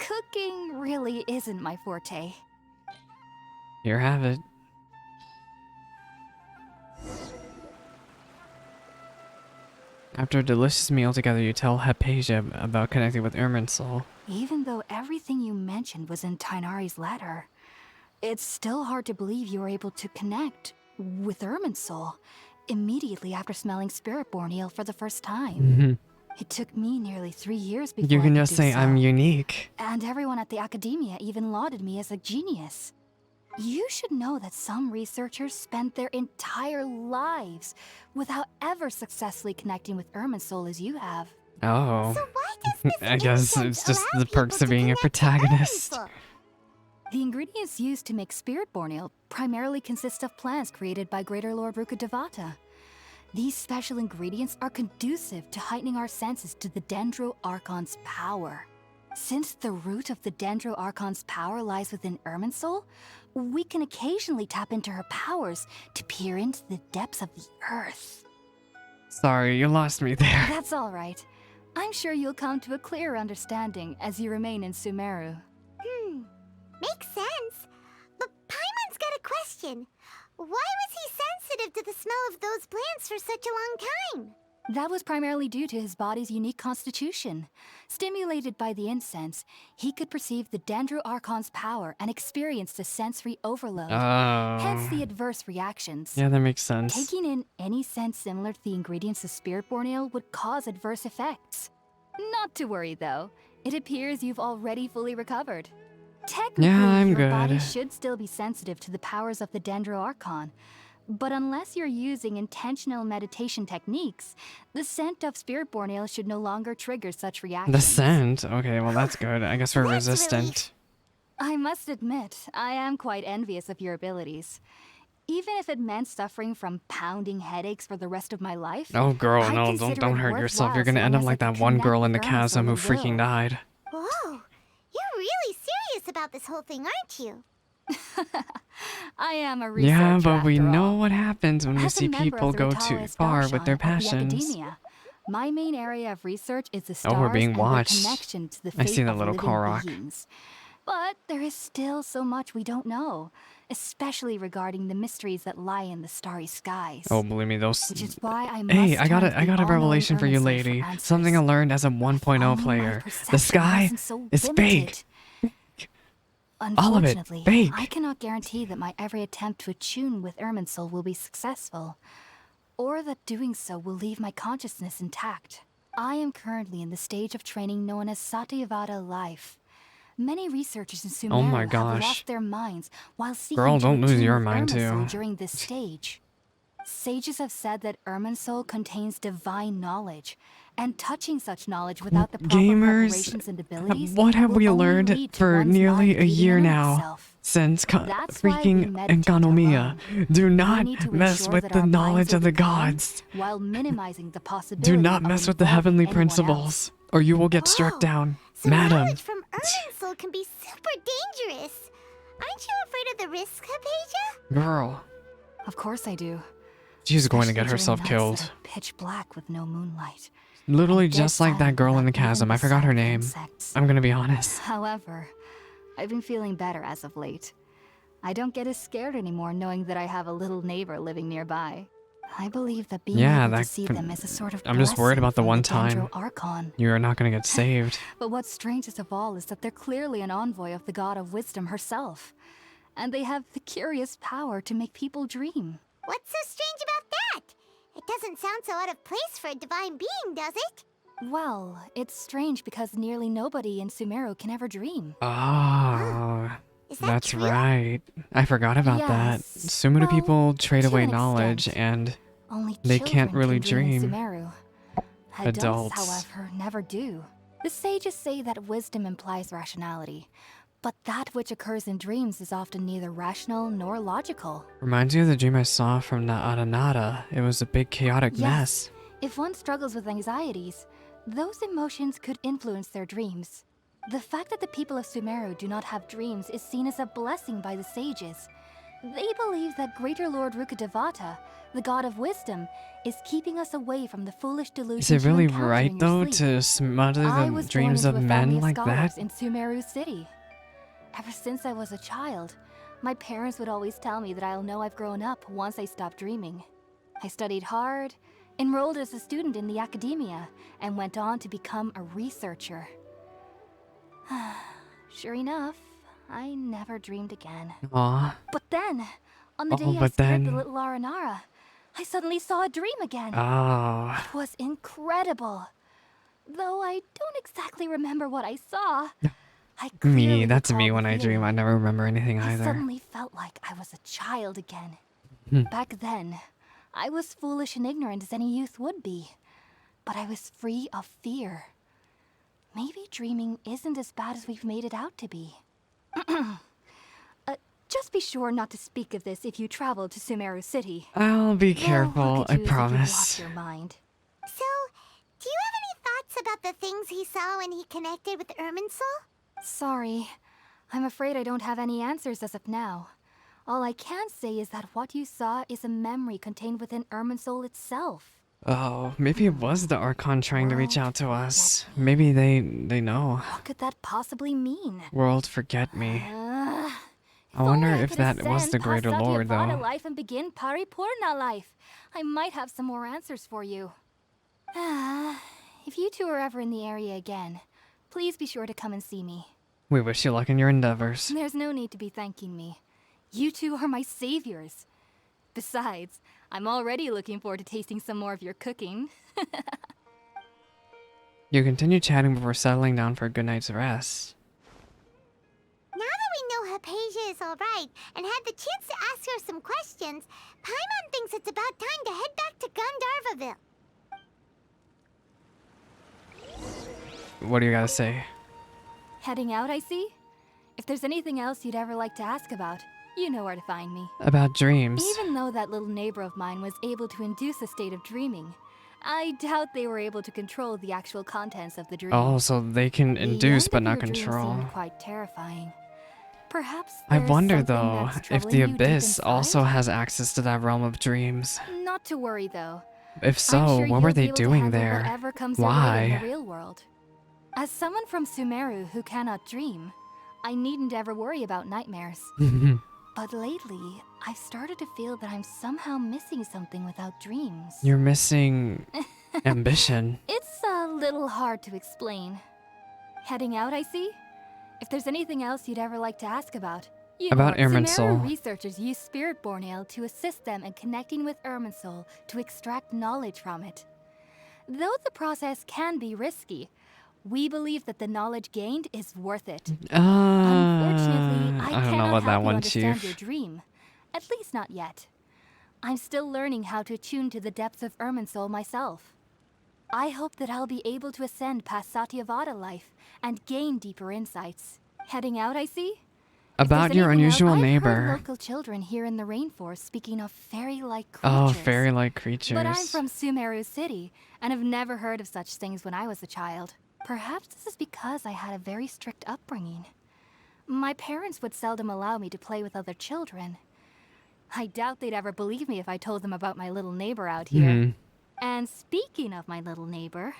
Cooking really isn't my forte. Here, have it. After a delicious meal together, you tell Hypatia about connecting with Irminsul. Even though everything you mentioned was in Tainari's letter, it's still hard to believe you were able to connect with Irminsul immediately after smelling Spiritborn Ale for the first time. It took me nearly 3 years before You I can could just do say so. I'm unique. And everyone at the academia even lauded me as a genius. You should know that some researchers spent their entire lives without ever successfully connecting with Irminsul as you have. Oh. So why does this I guess incense it's just allow the perks people of to being a connect to protagonist. Irminsul? The ingredients used to make Spiritborn Ale primarily consist of plants created by Greater Lord Ruka Devata. These special ingredients are conducive to heightening our senses to the Dendro Archon's power. Since the root of the Dendro Archon's power lies within Irminsul, we can occasionally tap into her powers to peer into the depths of the earth. Sorry, you lost me there. That's all right. I'm sure you'll come to a clearer understanding as you remain in Sumeru. Makes sense. But Paimon's got a question. Why was he sensitive to the smell of those plants for such a long time? That was primarily due to his body's unique constitution. Stimulated by the incense, he could perceive the Dendro Archon's power and experience the sensory overload. Hence the Oh. adverse reactions. Yeah, that makes sense. Taking in any scent similar to the ingredients of Spiritborn Ale would cause adverse effects. Not to worry though, it appears you've already fully recovered. Technically, I'm your body good. should still be sensitive to the powers of the Dendro Archon. But unless you're using intentional meditation techniques, the scent of Spiritborn Ale should no longer trigger such reactions. The scent? Okay, well that's good. I guess we're That's resistant. I must admit, I am quite envious of your abilities. Even if it meant suffering from pounding headaches for the rest of my life. Oh girl, I'd no, consider don't it hurt yourself. worthwhile You're gonna so end up long as like I that could one connect girl in the with Irminsul chasm who at freaking will. died. Whoa, you're really serious about this whole thing, aren't you? I am a researcher Yeah, but we after know all. what happens when we As a see member people of the go Ritala too Star far with their Shine of the passions. Academia, my main area of research is the stars Oh, we're being and watched. their connection to the I fate see that of little living Korok. beings. But there is still so much we don't know, especially regarding the mysteries that lie in the starry skies. Oh, believe me, those. Which is why I must Hey, I got turn to a the all-knowing revelation for you, Irminsul for lady. answers. Something I learned as a If 1.0 only my player. The perception sky wasn't so is fake. limited. All of it, Unfortunately, fake. I cannot guarantee that my every attempt to attune with Irminsul will be successful, or that doing so will leave my consciousness intact. I am currently in the stage of training known as Satyavada life. Many researchers in Sumeru Oh my have gosh. lost their minds while seeking Girl, to don't lose attune your with mind, Irminsul too. during this stage. Sages have said that Irminsul contains divine knowledge, and touching such knowledge without the proper Gamers, preparations and abilities what have will we only learned lead to for one's nearly mind a year bleeding on now? itself. Since That's why we freaking meditate Enkanomiya. alone. Do We not need to mess ensure with that the our minds knowledge will of the be calm gods. while minimizing the possibility Do not of mess with the involving heavenly anyone principles, or you will get struck Whoa, down. So Madam. knowledge from Irminsul can be super dangerous. Aren't you afraid of the risk, Hypatia? Girl, Of course I do. she's going to Especially get during herself nights killed. that are pitch black with no moonlight. Literally and dead just like that silent girl in the without even chasm. I the forgot her sound of name. insects. I'm gonna be honest. However, I've been feeling better as of late. I don't get as scared anymore knowing that I have a little neighbor living nearby. I believe that being Yeah, able to that see could- them is a sort of I'm just worried blessing about the from one Dendro time. Archon. You are not gonna get saved. But what's strangest of all is that they're clearly an envoy of the god of wisdom herself. And they have the curious power to make people dream. What's so strange about that? It doesn't sound so out of place for a divine being, does it? Well, it's strange because nearly nobody in Sumeru can ever dream. Oh, Is that that's true? right. I forgot about that. Yes. So many Well, people trade to away an knowledge extent. and Only they children can't really can dream in dream. Sumeru. Adults. Adults, however, never do. The sages say that wisdom implies rationality, but that which occurs in dreams is often neither rational nor logical. Reminds you of the dream I saw from the Aranada. It was a big chaotic mess. If one struggles with anxieties, those emotions could influence their dreams. The fact that the people of Sumeru do not have dreams is seen as a blessing by the sages. They believe that Greater Lord Rukkhadevata, the god of wisdom, is keeping us away from the foolish delusions Is it really you encounter right in your though sleep. to smother I the was dreams born of into a family men of like scholars that? in Sumeru City. Ever since I was a child, my parents would always tell me that I'll know I've grown up once I stop dreaming. I studied hard, enrolled as a student in the academia, and went on to become a researcher. Sure enough, I never dreamed again. Aw. But then, on the Oh, day I but scared the then- little Aranara, I suddenly saw a dream again. Oh. It was incredible. Though I don't exactly remember what I saw. I Me, clearly that's recall me the when I dream. feeling. I never remember anything I either. suddenly felt like I was a child again. Back then, I was foolish and ignorant as any youth would be. But I was free of fear. Maybe dreaming isn't as bad as we've made it out to be. Just be sure not to speak of this if you travel to Sumeru City. I'll be Well, careful, look at I you as if you've promise. lost your mind. So, do you have any thoughts about the things he saw when he connected with Irminsul? Sorry. I'm afraid I don't have any answers as of now. All I can say is that what you saw is a memory contained within Irminsul itself. Oh, maybe it was the Archon trying to reach out to us. Maybe they know. What could that possibly mean? World forget me. If I wonder only if could that was ascend the past Greater Lord, Satyavada though. life and begin Paripurna life. I might have some more answers for you. If you two are ever in the area again, please be sure to come and see me. We wish you luck in your endeavors. There's no need to be thanking me. You two are my saviors. Besides, I'm already looking forward to tasting some more of your cooking. You continue chatting before settling down for a good night's rest. Now that we know Hypatia is alright and had the chance to ask her some questions, Paimon thinks it's about time to head back to Gandharvaville. What do you gotta say? Heading out, I see? If there's anything else you'd ever like to ask about, you know where to find me. About dreams. Even though that little neighbor of mine was able to induce a state of dreaming, I doubt they were able to control the actual contents of the dream. Oh, so they can The induce end but of not your dream control. seemed quite terrifying. Perhaps I there's wonder something though, that's if troubling the you deep Abyss also inside? has access to that realm of dreams. Not to worry though. If I'm so, sure what were you'll be they able to doing handle there? whatever comes your way in Why? the real world. As someone from Sumeru who cannot dream, I needn't ever worry about nightmares. But lately, I've started to feel that I'm somehow missing something without dreams. You're missing ambition. It's a little hard to explain. Heading out, I see? If there's anything else you'd ever like to ask about, you About know it. Irminsul. Sumeru researchers use Spirit-born ale to assist them in connecting with Irminsul to extract knowledge from it. Though the process can be risky, we believe that the knowledge gained is worth it. Unfortunately, I don't know cannot about that help you one, understand Chief. your dream. At least not yet. I'm still learning how to attune to the depths of Irminsul myself. I hope that I'll be able to ascend past Satyavada life and gain deeper insights. Heading out, I see? If About there's your anything else, unusual I've heard neighbor. local children here in the rainforest speaking of fairy-like creatures. Oh, fairy-like creatures. But I'm from Sumeru City, and have never heard of such things when I was a child. Perhaps this is because I had a very strict upbringing. My parents would seldom allow me to play with other children. I doubt they'd ever believe me if I told them about my little neighbor out here. And speaking of my little neighbor,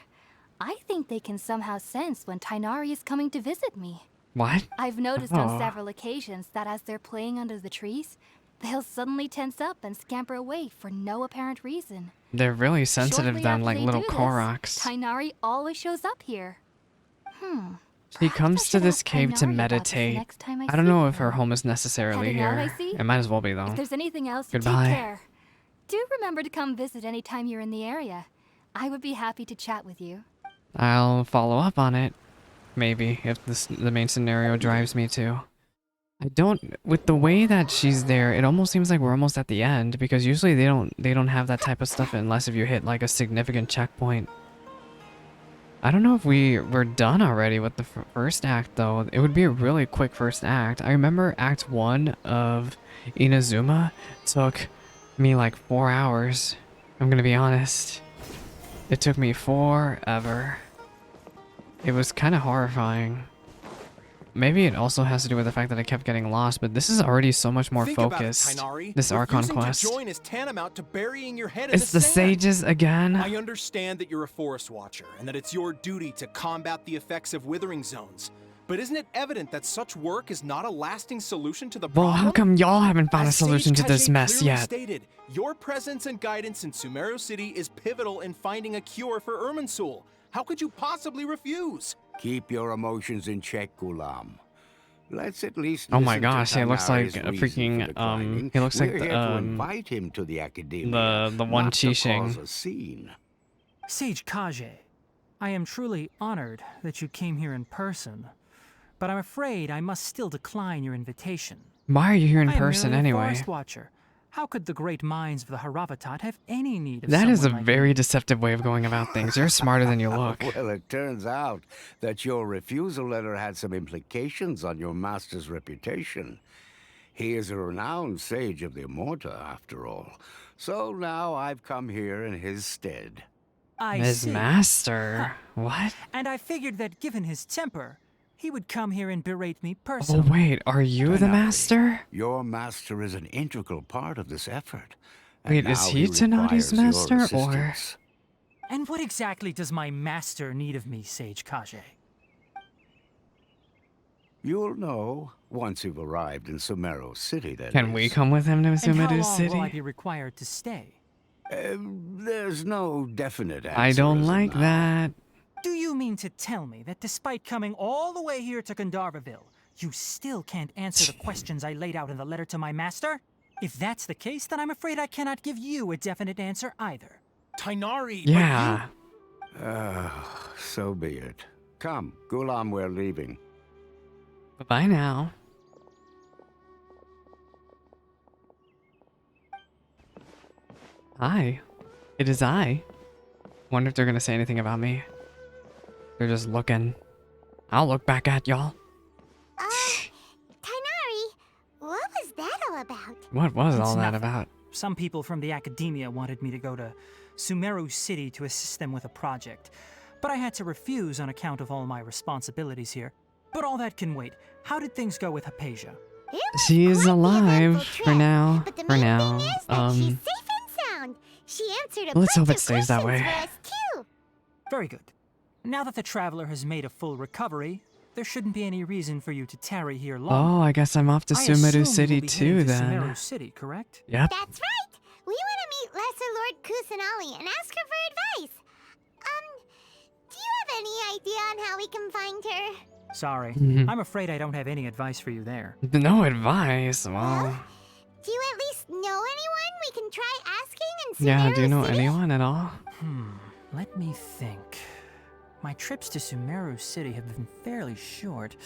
I think they can somehow sense when Tighnari is coming to visit me. What? I've noticed Oh. on several occasions that as they're playing under the trees, they'll suddenly tense up and scamper away for no apparent reason. They're really sensitive Shortly then, after like they little do this, Koroks. Tighnari always shows up here. She Perhaps I comes to should this ask cave to Tighnari about this the meditate. next time I I don't see know if her her. home is necessarily Heading out, here. I see? It might as well be though. If there's anything else, you Goodbye. take care. Do remember to come visit anytime you're in the area. I would be happy to chat with you. I'll follow up on it. Maybe, if the main scenario drives me to. I don't, with the way that she's there, it almost seems like we're almost at the end, because usually they don't have that type of stuff unless if you hit like a significant checkpoint. I don't know if we're done already with the first act though. It would be a really quick first act. I remember Act 1 of Inazuma took me like 4 hours. I'm gonna be honest. It took me forever. It was kind of horrifying. Maybe it also has to do with the fact that I kept getting lost, but this is already so much more focused. This Archon Quest. To join is tantamount to burying your head in It's the sand. sages again. I understand that you're a forest watcher and that it's your duty to combat the effects of withering zones. But isn't it evident that such work is not a lasting solution to the problem? Well, how come y'all haven't found a As solution Sage to this Kaji mess clearly yet? Stated, your presence and guidance in Sumeru City is pivotal in finding a cure for Irminsul. How could you possibly refuse? Keep your emotions in check, Gulam. Let's at least Oh my listen to gosh, he looks like Tanari's a reason freaking for declining. he looks like We're the here to invite him to the academia, the one not to Qixing. cause a scene. Sage Kaji, I am truly honored that you came here in person, but I'm afraid I must still decline your invitation. Why are you here in I am person merely a anyway? forest watcher. How could the great minds of the Haravatat have any need of That is a someone like very me? deceptive way of going about things. You're smarter than you look. Well, it turns out that your refusal letter had some implications on your master's reputation. He is a renowned sage of the Immorta, after all. So now I've come here in his stead. I His see. master? What? And I figured that given his temper, he would come here and berate me Oh personally. wait, are you the Tanari, master? Your master is an integral part of this effort. Wait, and is now he Tanari's requires your master, or- assistance. And what exactly does my master need of me, Sage Kaji? You'll know once you've arrived in Sumeru City, that Can we is. come with him to And how Sumeru long will I City? be required to stay? There's no definite answer. I don't as of like now. that. Do you mean to tell me that despite coming all the way here to Gandharvaville, you still can't answer the questions I laid out in the letter to my master? If that's the case, then I'm afraid I cannot give you a definite answer either. Tainari, Yeah. So be it. Come, Gulam, we're leaving. Bye now. Hi. It is I. Wonder if they're gonna say anything about me. They're just looking. I'll look back at y'all. Tainari, what was that all about? What was It's all that nothing. about? Some people from the academia wanted me to go to Sumeru City to assist them with a project, but I had to refuse on account of all my responsibilities here. But all that can wait. How did things go with Hypatia? It was She's quite the alive eventful for trip, now. But the For main now. thing is that she's safe and sound. She answered a Let's bunch hope it of stays that questions way. for us too. Very good. Now that the traveler has made a full recovery, there shouldn't be any reason for you to tarry here long. Oh, I guess I'm off to I assume Sumeru you City will be too heading to then. Sumeru City, correct? Yep. That's right. We want to meet Lesser Lord Kusanali and ask her for advice. Do you have any idea on how we can find her? Sorry, Mhm. I'm afraid I don't have any advice for you there. No advice. Well, Do you at least know anyone we can try asking in Sumeru yeah, do you know City? anyone at all? Let me think. My trips to Sumeru City have been fairly short,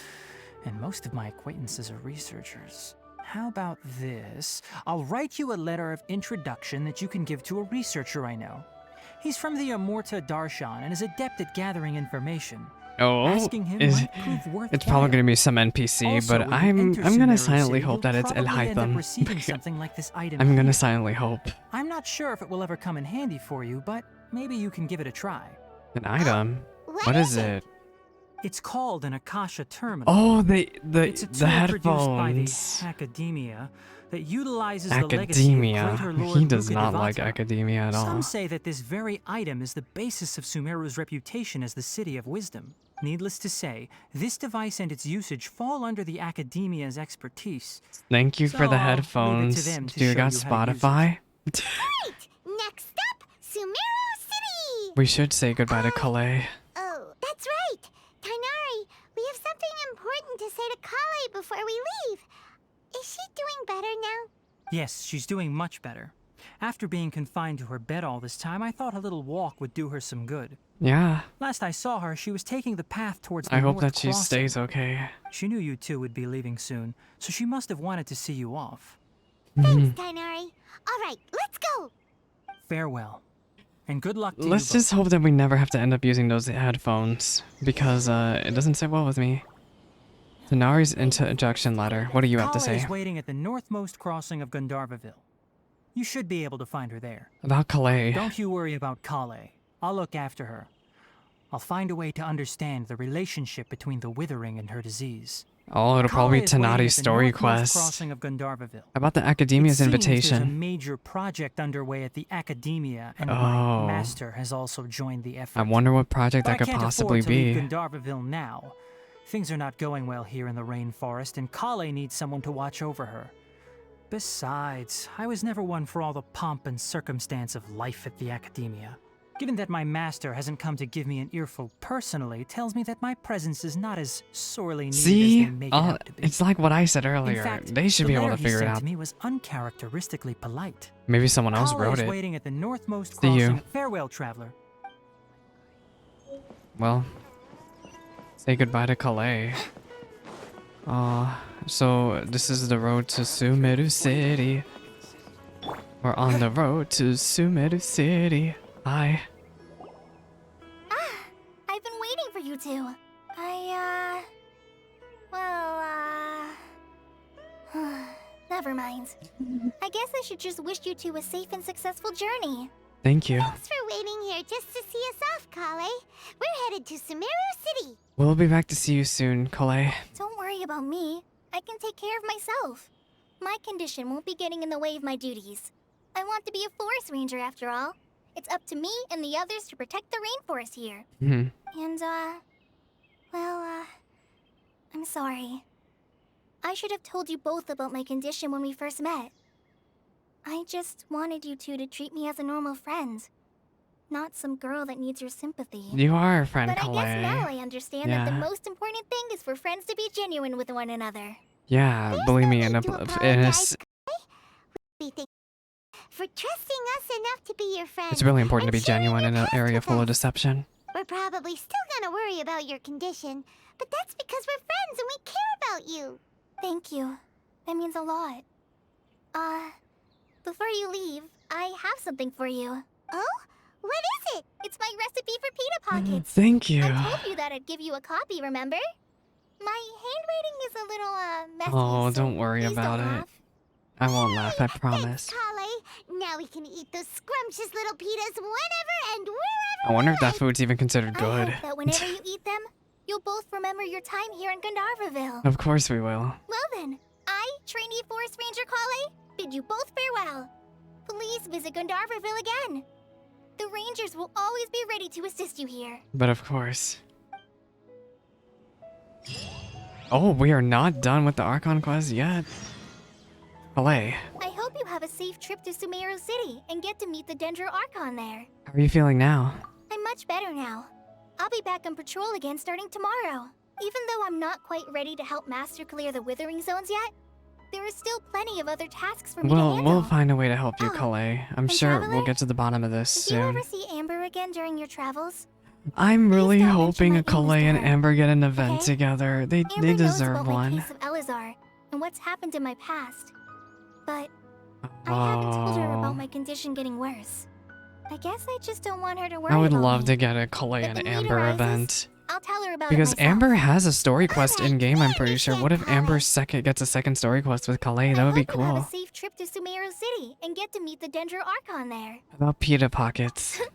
and most of my acquaintances are researchers. How about this? I'll write you a letter of introduction that you can give to a researcher I know. He's from the Immorta Darshan and is adept at gathering information. Oh, Asking him is, might prove worthwhile. it's probably gonna be some NPC, Also, but when you I'm enter gonna Sumeru silently City, hope that you'll it's probably end up receiving Alhaitham. something like this item I'm gonna here. silently hope. I'm not sure if it will ever come in handy for you, but maybe you can give it a try. An item? What is it? It's called an Akasha Terminal. Oh, It's a the tool produced by the headphones. academia that utilizes the legacy of Academia. Greater Lord He does not like Rukkhadevata. academia at all. Some say that this very item is the basis of Sumeru's reputation as the City of Wisdom. Needless to say, this device and its usage fall under the academia's expertise. Thank you So for the I'll leave it to headphones. them to Do you show got you how to use it. Spotify? Great! Next up, Sumeru City! We should say goodbye to Collei. Oh, that's right. Tainari, we have something important to say to Collei before we leave. Is she doing better now? Yes, she's doing much better. After being confined to her bed all this time, I thought a little walk would do her some good. Yeah. Last I saw her, she was taking the path towards the I hope North that she Crossing. stays okay. She knew you two would be leaving soon, so she must have wanted to see you off. Thanks, Tainari. All right, let's go. Farewell. And good luck to you Let's just hope that we never have to end up using those headphones, because it doesn't sit well with me. Tanari's interjection letter. What do you have to Collei say? is waiting at the northmost crossing of Gandharvaville. You should be able to find her there. About Collei. Don't you worry about Collei. I'll look after her. I'll find a way to understand the relationship between the Withering and her disease. Oh, it'll probably be Collei is waiting at Tanari's the story northmost quest. crossing of Gandharvaville. About the Academia's It seems there's a invitation. major project underway at the Academia, and Oh. my master has also joined the effort. I wonder what project But that I could can't possibly afford to leave be. Gandharvaville now. Things are not going well here in the rainforest, and Collei needs someone to watch over her. Besides, I was never one for all the pomp and circumstance of life at the Academia. Given that my master hasn't come to give me an earful personally, tells me that my presence is not as sorely needed See? as they make it out to be. It's like what I said In earlier. fact, They should the be able letter to he figure it sent out. to me was uncharacteristically polite. Maybe someone else Collei wrote is it. waiting at the northmost See you. crossing. Farewell, traveler. Well, say goodbye to Collei. So this is the road to Sumeru City. We're on the road to Sumeru City. Hi. I've been waiting for you two. Never mind. I guess I should just wish you two a safe and successful journey. Thank you. Thanks for waiting here just to see us off, Collei. We're headed to Sumeru City. We'll be back to see you soon, Collei. Don't worry about me. I can take care of myself. My condition won't be getting in the way of my duties. I want to be a forest ranger after all. It's up to me and the others to protect the rainforest here. Hmm. And, I'm sorry. I should have told you both about my condition when we first met. I just wanted you two to treat me as a normal friend. Not some girl that needs your sympathy. You are a friend, But I guess now Collei. I understand that the Yeah. most important thing is for friends to be genuine with one another. Yeah, There's believe no me, need in a, to in a apologize, We thank for trusting us enough to be your friend. it's really important to and be sharing genuine your in an past area with full of us. deception. We're probably still gonna worry about your condition, but that's because we're friends and we care about you. Thank you. That means a lot. Before you leave, I have something for you. Oh? What is it? It's my recipe for pita pockets. Thank you. I told you that I'd give you a copy, remember? My handwriting is a little, messy. Oh, so don't worry please about don't it. laugh. I won't laugh, I promise. Thanks, Collei. Now we can eat those scrumptious little pitas whenever and wherever I wonder if we that like. food's even considered I good. hope that whenever you eat them, you'll both remember your time here in Gandharvaville. Of course we will. Well then, I, trainee Forest Ranger Collei, bid you both farewell. Please visit Gandharvaville again. The Rangers will always be ready to assist you here. But of course. Oh, we are not done with the Archon Quest yet. Collei, I hope you have a safe trip to Sumeru City and get to meet the Dendro Archon there. how are you feeling now? I'm much better now. I'll be back on patrol again starting tomorrow. Even though I'm not quite ready to help Master clear the Withering Zones yet, there is still plenty of other tasks for me to handle. We'll find a way to help you, Oh, Collei. I'm and sure Traveler? we'll get to the bottom of this Did you soon. ever see Amber again during your travels? I'm really don't mention hoping my a Collei illness and to her, Amber get an event okay? together. They Amber knows deserve about my one. case of Elazar and what's happened in my past. But I haven't told her about my condition getting worse. I guess I just don't want her to worry I would about love me. to get a Collei If and the need Amber arises, event. I'll tell her about Because it myself. Amber has a story quest Alright, in game, I'm we pretty sure. understand, What if Amber Collei. gets a second story quest with Collei? That would be I hope you have cool. a safe trip to Sumeru City and get to meet the Dendro Archon there. About pita pockets. Kinda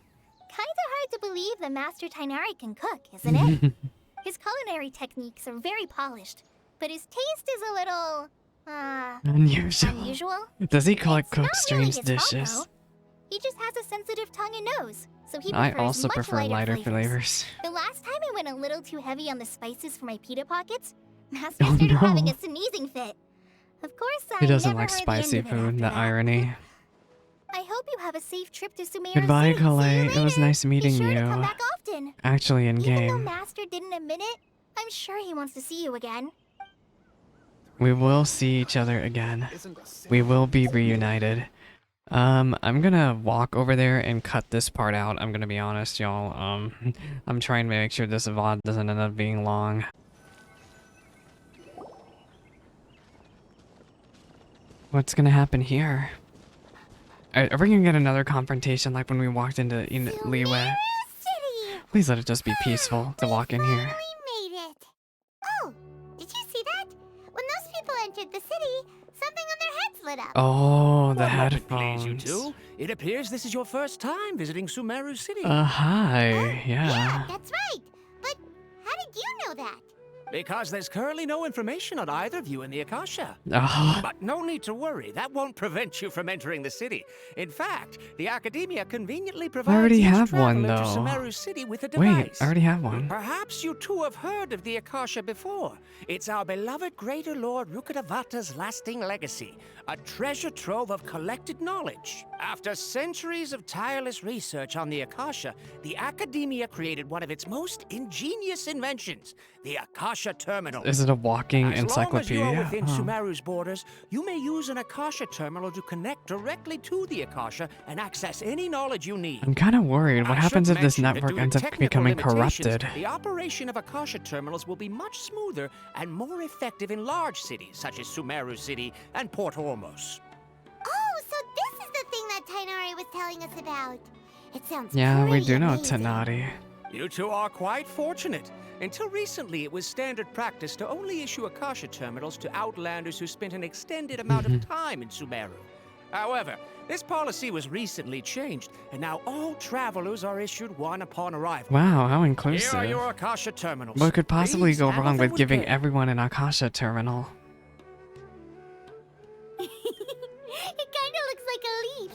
hard to believe that Master Tainari can cook, isn't it? His culinary techniques are very polished, but his taste is a little, Unusual. unusual. Does he It's cook not really strange his fault, dishes? though. He just has a sensitive tongue and nose, so he I prefers also much prefer lighter flavors. flavors. The last time I went a little too heavy on the spices for my pita pockets, Master Oh, started having no. a sneezing fit. Of course, He I doesn't never like heard the end spicy of it food, after the that. irony. I hope you have a safe trip to Sumeru Goodbye, City. See you Collei. It was later. nice meeting Be sure you. to come back often. Actually, in Even though game. Master didn't admit it, I'm sure he wants to see you again. We will see each other again. We will be reunited. I'm gonna walk over there and cut this part out. I'm gonna be honest, y'all. I'm trying to make sure this VOD doesn't end up being long. What's gonna happen here? Are we gonna get another confrontation like when we walked into Liyue? City! Please let it just be peaceful to walk in here. We made it. Oh, did you see that? When those people entered the city, something on their heads lit up. Oh, the Well, let me please you headphones. two. It appears this is your first time visiting Sumeru City. Hi, Yeah, yeah. that's right. But how did you know that? Because there's currently no information on either of you in the Akasha. Oh, But no need to worry, that won't prevent you from entering the city. In fact, the Academia conveniently provides already each have one, traveler to though. Sumeru City with a wait, device. I already have one. Perhaps you two have heard of the Akasha before. It's our beloved Greater Lord Rukkhadevata's lasting legacy, a treasure trove of collected knowledge. After centuries of tireless research on the Akasha, the Academia created one of its most ingenious inventions, the Akasha Terminal. Is it a walking As long as encyclopedia? you're within Oh. Sumeru's borders, you may use an Akasha terminal to connect directly to the Akasha and access any knowledge you need. I'm kind of worried. What I happens should if this mention that network due to ends up technical becoming limitations, corrupted? The operation of Akasha terminals will be much smoother and more effective in large cities such as Sumeru City and Port Ormos. Oh, so this is the thing that Tainari was telling us about. It sounds Yeah, we pretty do know amazing. Tenari. You two are quite fortunate. Until recently, it was standard practice to only issue Akasha terminals to outlanders who spent an extended amount of time in Sumeru. However, this policy was recently changed, and now all travelers are issued one upon arrival. Wow, how Here inclusive. are your Akasha terminals. What could possibly Please go handle wrong them with giving care. everyone an Akasha terminal? It kind of looks like a leaf.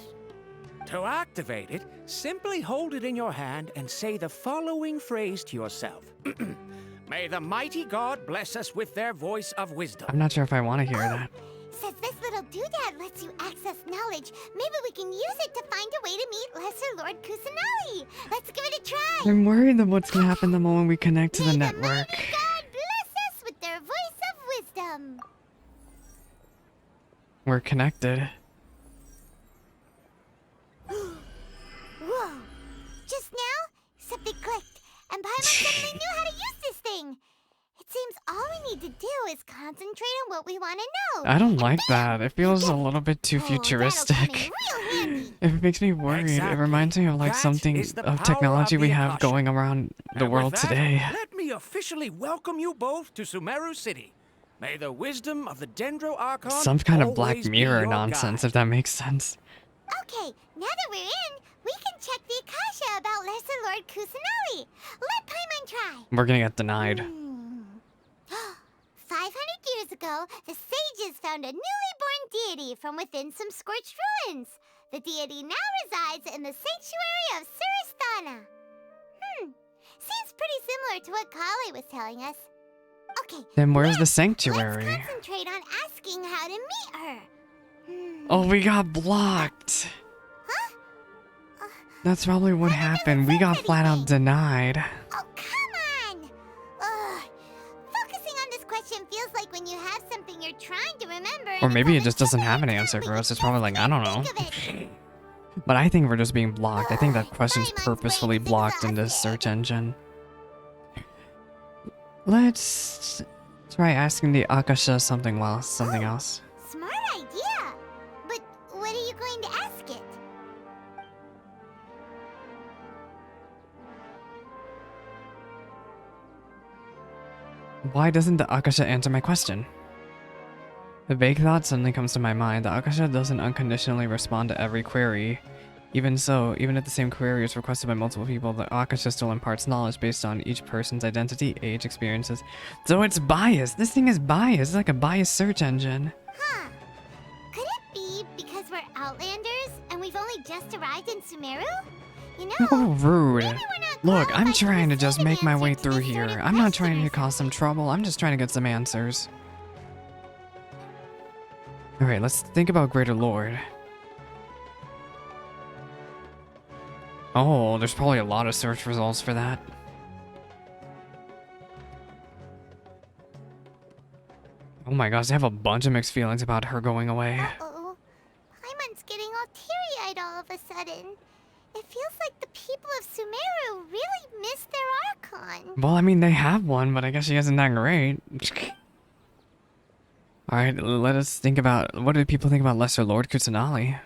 To activate it, simply hold it in your hand and say the following phrase to yourself. May the mighty God bless us with their voice of wisdom. I'm not sure if I want to hear that. Since this little doodad lets you access knowledge, maybe we can use it to find a way to meet Lesser Lord Kusanali. Let's give it a try. I'm worried that what's gonna happen the moment we connect to the May network. mighty God bless us with their voice of wisdom. We're connected. Whoa! Just now, something clicked, and Paimon suddenly knew how to use this thing. It seems all we need to do is concentrate on what we want to know. I don't like that. It feels a little bit too Oh, that'll come in futuristic. real handy. It makes me worried. It Exactly. reminds me of like That something is the of power technology of we the have Akasha. going around the And world with that, today. Let me officially welcome you both to Sumeru City. May the wisdom of the Dendro Archon Some kind of Black always be Mirror your nonsense, guide. if that makes sense. Okay, now that we're in, we can check the Akasha about Lesser Lord Kusanali. Let Paimon try. We're gonna get denied. 500 years ago, the sages found a newly born deity from within some scorched ruins. The deity now resides in the sanctuary of Suristana. Seems pretty similar to what Collei was telling us. Okay. Then where's the let's sanctuary? concentrate on asking how to meet her. Oh, we got blocked. Huh? That's probably what happened. We got flat out denied. Oh, come on! Ugh. Focusing on this question feels like when you have something you're trying to remember. Or and maybe it it's just doesn't have an answer for us. It's probably like, I don't know. But I think we're just being blocked. I think that question's purposefully blocked in this search engine. Let's try asking the Akasha something else. Smart idea! But what are you going to ask it? Why doesn't the Akasha answer my question? A vague thought suddenly comes to my mind. The Akasha doesn't unconditionally respond to every query. Even so, even if the same query is requested by multiple people, the Akasha still imparts knowledge based on each person's identity, age, experiences. So it's biased. This thing is biased. It's like a biased search engine. Huh. Could it be because we're Outlanders and we've only just arrived in Sumeru? You know, Oh, rude. maybe we're not Look, I'm qualified to trying to just receive an make my way answer to through this sort here. of I'm not question trying or to cause some trouble. I'm just trying to get some answers. Alright, let's think about Greater Lord. Oh, there's probably a lot of search results for that. Oh my gosh, I have a bunch of mixed feelings about her going away. Uh-oh. Paimon's getting all Well, I mean, they have one, but I guess she isn't that great. Alright, let us think about... What do people think about Lesser Lord Kusanali?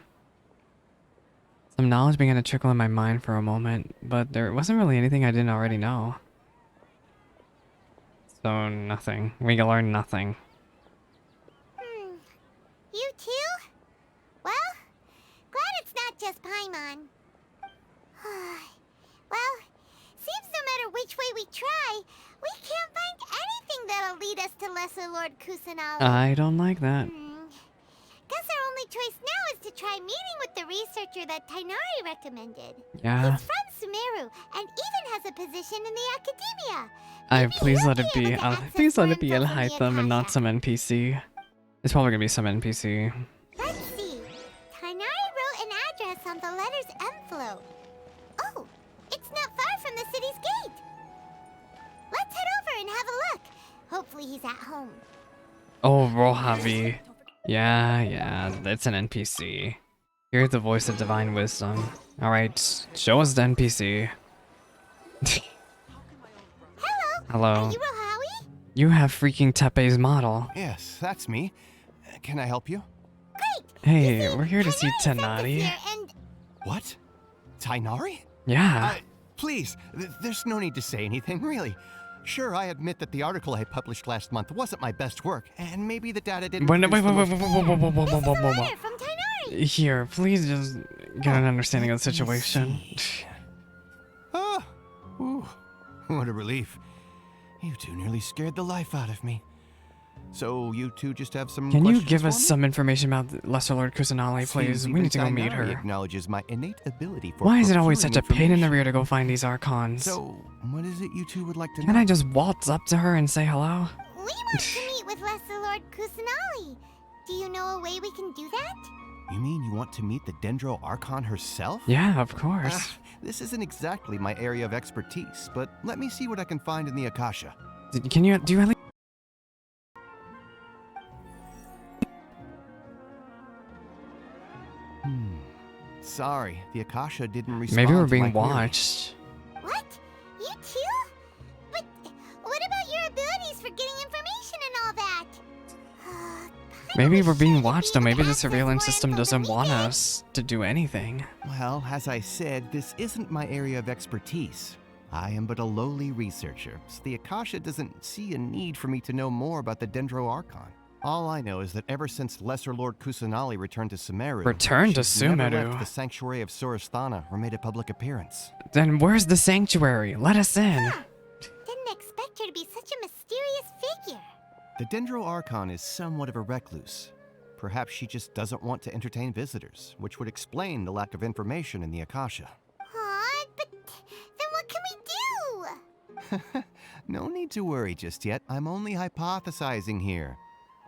Some knowledge began to trickle in my mind for a moment, but there wasn't really anything I didn't already know. So, nothing. We can learn nothing. You too? Well, glad it's not just Paimon. Well, seems no matter which way we try, we can't find anything that'll lead us to Lesser Lord Kusanali. I don't like that. Guess our only choice now is to try meeting with the researcher that Tainari recommended. Yeah. He's from Sumeru and even has a position in the academia. Please let it be. Please let it be info from the Alhaitham and not Akasha. some NPC. It's probably gonna be some NPC. Let's see. Tainari wrote an address on the letter's envelope. Oh, it's not far from the city's gate. Let's head over and have a look. Hopefully he's at home. Oh, Rojavi. Yeah, it's an NPC. Hear the voice of divine wisdom. Alright, show us the NPC. Hello. Are you Rohawi? You have freaking Tepe's model. Yes, that's me. Can I help you? Great. Hey, we're here to see Tainari sent us Tenari. here and What? Tainari? Yeah. Please, there's no need to say anything, really. Sure, I admit that the article I published last month wasn't my best work, and maybe the data didn't... Wait, produce the most- letter from Tainari. Here, please just get an understanding of the situation. Oh, ooh, what a relief. You two nearly scared the life out of me. So you two just have some Can you questions give us for me? some information about Lesser Lord Kusanali, please? Seems We need to go even meet Tainari her. acknowledges my innate ability for Why is it always such procuring a pain in the information. rear to go find these Archons? So, what is it you two would like to know? Can I just waltz up to her and say hello? We want to meet with Lesser Lord Kusanali. Do you know a way we can do that? You mean you want to meet the Dendro Archon herself? Yeah, of course. This isn't exactly my area of expertise, but let me see what I can find in the Akasha. Do you at least... Sorry, the Akasha didn't respond Maybe we're to my being query. watched. What? You too? But what about your abilities for getting information and all that? Maybe we're being should watched, be or able maybe to the access surveillance more system info than doesn't we want did. us to do anything. Well, as I said, this isn't my area of expertise. I am but a lowly researcher, so the Akasha doesn't see a need for me to know more about the Dendro Archon. All I know is that ever since Lesser Lord Kusanali returned to Sumeru, Returned to she's never Sumeru? left the sanctuary of Surasthana or made a public appearance. Then where's the sanctuary? Let us in. Didn't expect her to be such a mysterious figure. The Dendro Archon is somewhat of a recluse. Perhaps she just doesn't want to entertain visitors, which would explain the lack of information in the Akasha. Aw, but then what can we do? No need to worry just yet. I'm only hypothesizing here.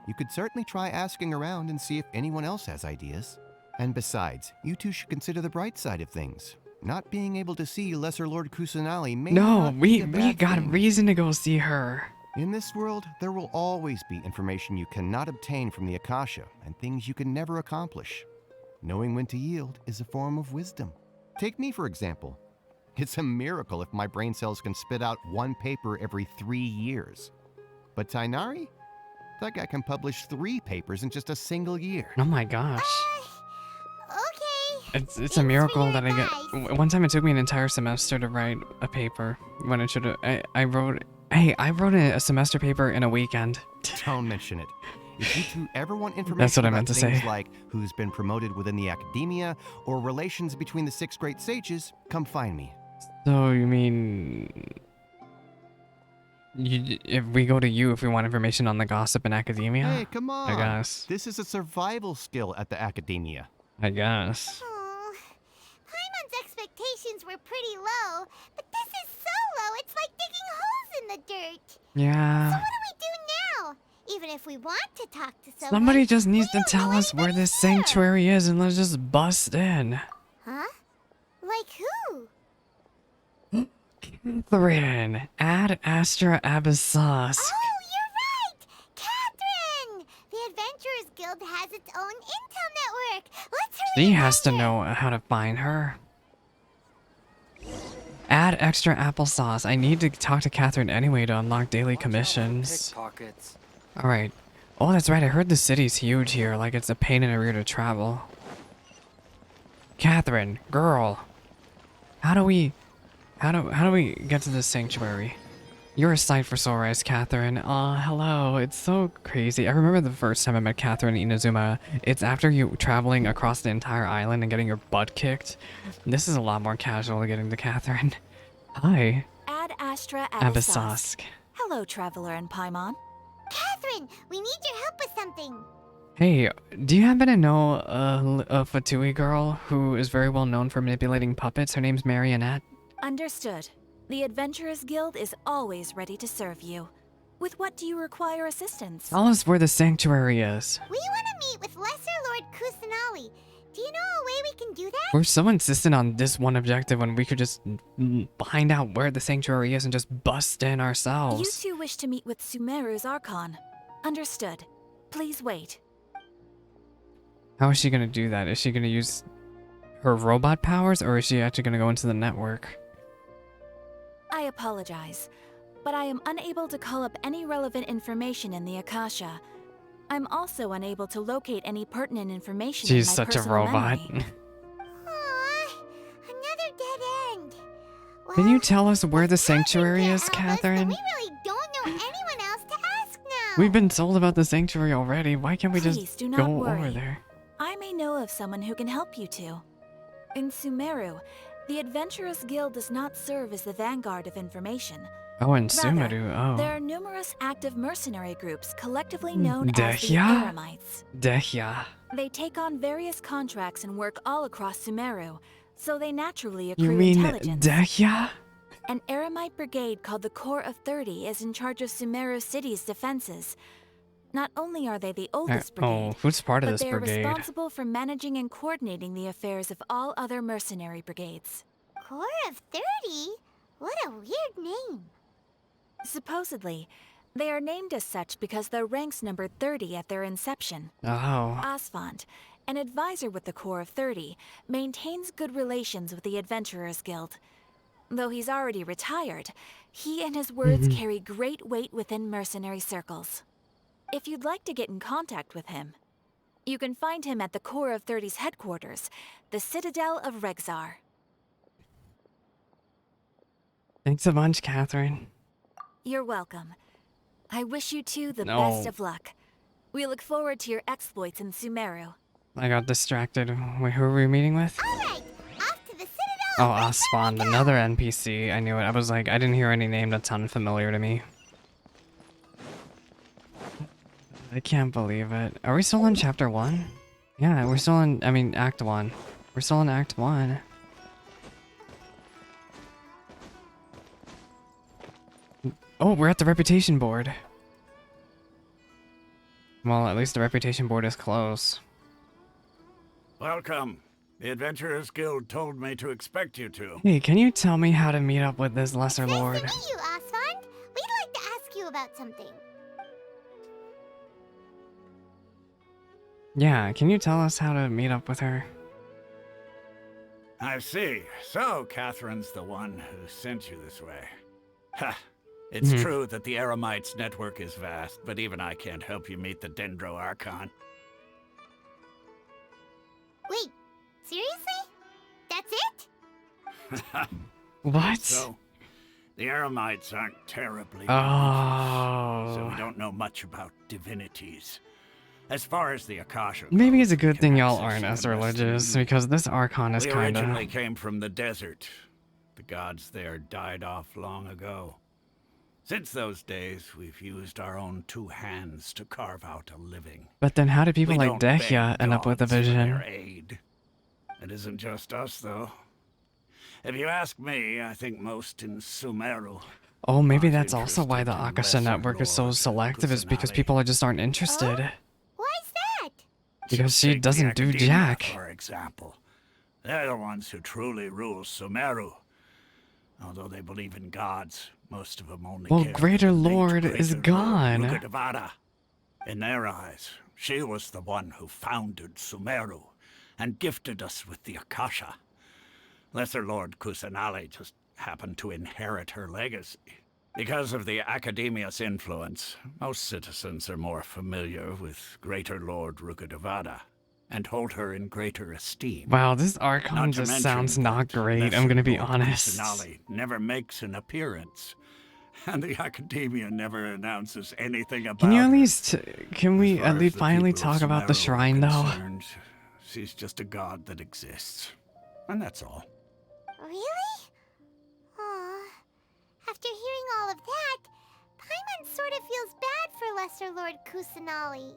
You could certainly try asking around and see if anyone else has ideas. And besides, you two should consider the bright side of things. Not being able to see Lesser Lord Kusanali may No, not be a we bad got thing. reason to go see her. In this world, there will always be information you cannot obtain from the Akasha and things you can never accomplish. Knowing when to yield is a form of wisdom. Take me, for example. It's a miracle if my brain cells can spit out one paper every 3 years. But Tainari? That guy can publish 3 papers in just a single year. Oh my gosh. Okay. It's a Thanks for miracle your that I get. advice. One time it took me an entire semester to write a paper when it should have. I wrote a semester paper in a weekend. Don't mention it. If you two ever want information That's what I about meant to things say. like who's been promoted within the academia or relations between the 6 great sages, come find me. So you mean if we go to you if we want information on the gossip in academia? Hey, come on. I guess. This is a survival skill at the academia. I guess. Oh, Paimon's expectations were pretty low, but this is so low, it's like digging holes in the dirt. Yeah. So what do we do now? Even if we want to talk to someone, Somebody just needs we to don't know tell us where anybody this here. sanctuary is and let's just bust in. Huh? Like who? Catherine, Ad Astra Abyssus. Oh, you're right! Catherine! The Adventurers Guild has its own intel network. Let's hurry She and has to find it. know how to find her. Add extra applesauce. I need to talk to Catherine anyway to unlock daily commissions. Pickpockets. Alright. Oh, that's right. I heard the city's huge here. Like, it's a pain in the rear to travel. Catherine, girl. How do we get to this sanctuary? You're a sight for sore eyes, Catherine. Hello. It's so crazy. I remember the first time I met Catherine in Inazuma. It's after you traveling across the entire island and getting your butt kicked. This is a lot more casual to getting to Catherine. Hi. Ad Astra Abyssosk. Abyssosk. Hello, Traveler and Paimon. Catherine, we need your help with something. Hey, do you happen to know a Fatui girl who is very well known for manipulating puppets? Her name's Marionette. Understood. The Adventurers Guild is always ready to serve you. With what do you require assistance? Tell us where the sanctuary is. We want to meet with Lesser Lord Kusanali. Do you know a way we can do that? We're so insistent on this one objective when we could just find out where the sanctuary is and just bust in You ourselves. two wish to meet with Sumeru's Archon. Understood. Please wait. How is she gonna do that? Is she gonna use her robot powers, or is she actually gonna go into the network? I apologize, but I am unable to call up any relevant information in the Akasha. I'm also unable to locate any pertinent information She's in my such a personal robot. memory. Aw, another dead end. Can you Well, tell us where the it's happened sanctuary to is, Alice, Catherine? but we really don't know anyone else to ask now. We've been told about the sanctuary already. Why can't we Please just do not go worry. over there? I may know of someone who can help you two. In Sumeru, the Adventurers Guild does not serve as the vanguard of information. Oh, in Rather, Sumeru. Oh. there are numerous active mercenary groups collectively known as the Dehya? Eremites. Dehya. They take on various contracts and work all across Sumeru, so they naturally You accrue mean intelligence. Dehya? An Eremite brigade called the Corps of 30 is in charge of Sumeru City's defenses. Not only are they the oldest brigade, Oh, who's part of but this they are brigade? responsible for managing and coordinating the affairs of all other mercenary brigades. Corps of 30? What a weird name. Supposedly, they are named as such because their ranks numbered 30 at their inception. Oh. Asfand, an advisor with the Corps of 30, maintains good relations with the Adventurers Guild. Though he's already retired, he and his words carry great weight within mercenary circles. If you'd like to get in contact with him, you can find him at the Corps of 30's headquarters, the Citadel of Rexar. Thanks a bunch, Catherine. You're welcome. I wish you two the No. best of luck. We look forward to your exploits in Sumeru. I got distracted. Wait, who are we meeting with? All right, off to the Citadel. Oh, of Rexar we Asfand, go. another NPC. I knew it. I was like, I didn't hear any name that sounded familiar to me. I can't believe it. Are we still in chapter 1? Yeah, we're still in, act 1. We're still in act 1. Oh, we're at the reputation board. Well, at least the reputation board is close. Welcome. The Adventurers Guild told me to expect you two. Hey, can you tell me how to meet up with this lesser lord? Nice to meet you, Asfand. We'd like to ask you about something. Yeah, can you tell us how to meet up with her? I see. So, Catherine's the one who sent you this way. Ha! It's true that the Eremites' network is vast, but even I can't help you meet the Dendro Archon. Wait, seriously? That's it? What? So, the Eremites aren't terribly Oh. so we don't know much about divinities. As far as the Akasha Maybe it's a goes, good we thing can y'all access aren't it as unless religious, you- because this Archon is We kinda... originally came from the desert. The gods there died off long ago. Since those days, we've used our own two hands to carve out a living. But then how do people We like don't beg Dehya end up with a gods for vision? their aid. It isn't just us, though. If you ask me, I think most in Sumeru. Oh, maybe aren't that's also why the interested in Akasha lesser network is so lord selective, is because Kusanali. people are just aren't interested. Why's that? Because she Take the doesn't do academia, jack. For example, they're the ones who truly rule Sumeru. Although they believe in gods, most of them only Well, care for Greater the late Lord is Greater gone. Lord Rukkhadevata. In their eyes, she was the one who founded Sumeru and gifted us with the Akasha. Lesser Lord Kusanali just happened to inherit her legacy. Because of the Academia's influence, most citizens are more familiar with Greater Lord Rukkhadevata and hold her in greater esteem. Wow, this Archon Not to just mention sounds not that great, I'm gonna be Lesser Lord honest. Kusanali never makes an appearance, and the Academia never announces anything about Can you at her. least, can we As far at as least the finally people of talk about the Sumeru are shrine though? concerned, she's just a god that exists. And that's all. Really? Aw. After hearing all of that, Paimon sort of feels bad for Lesser Lord Kusanali.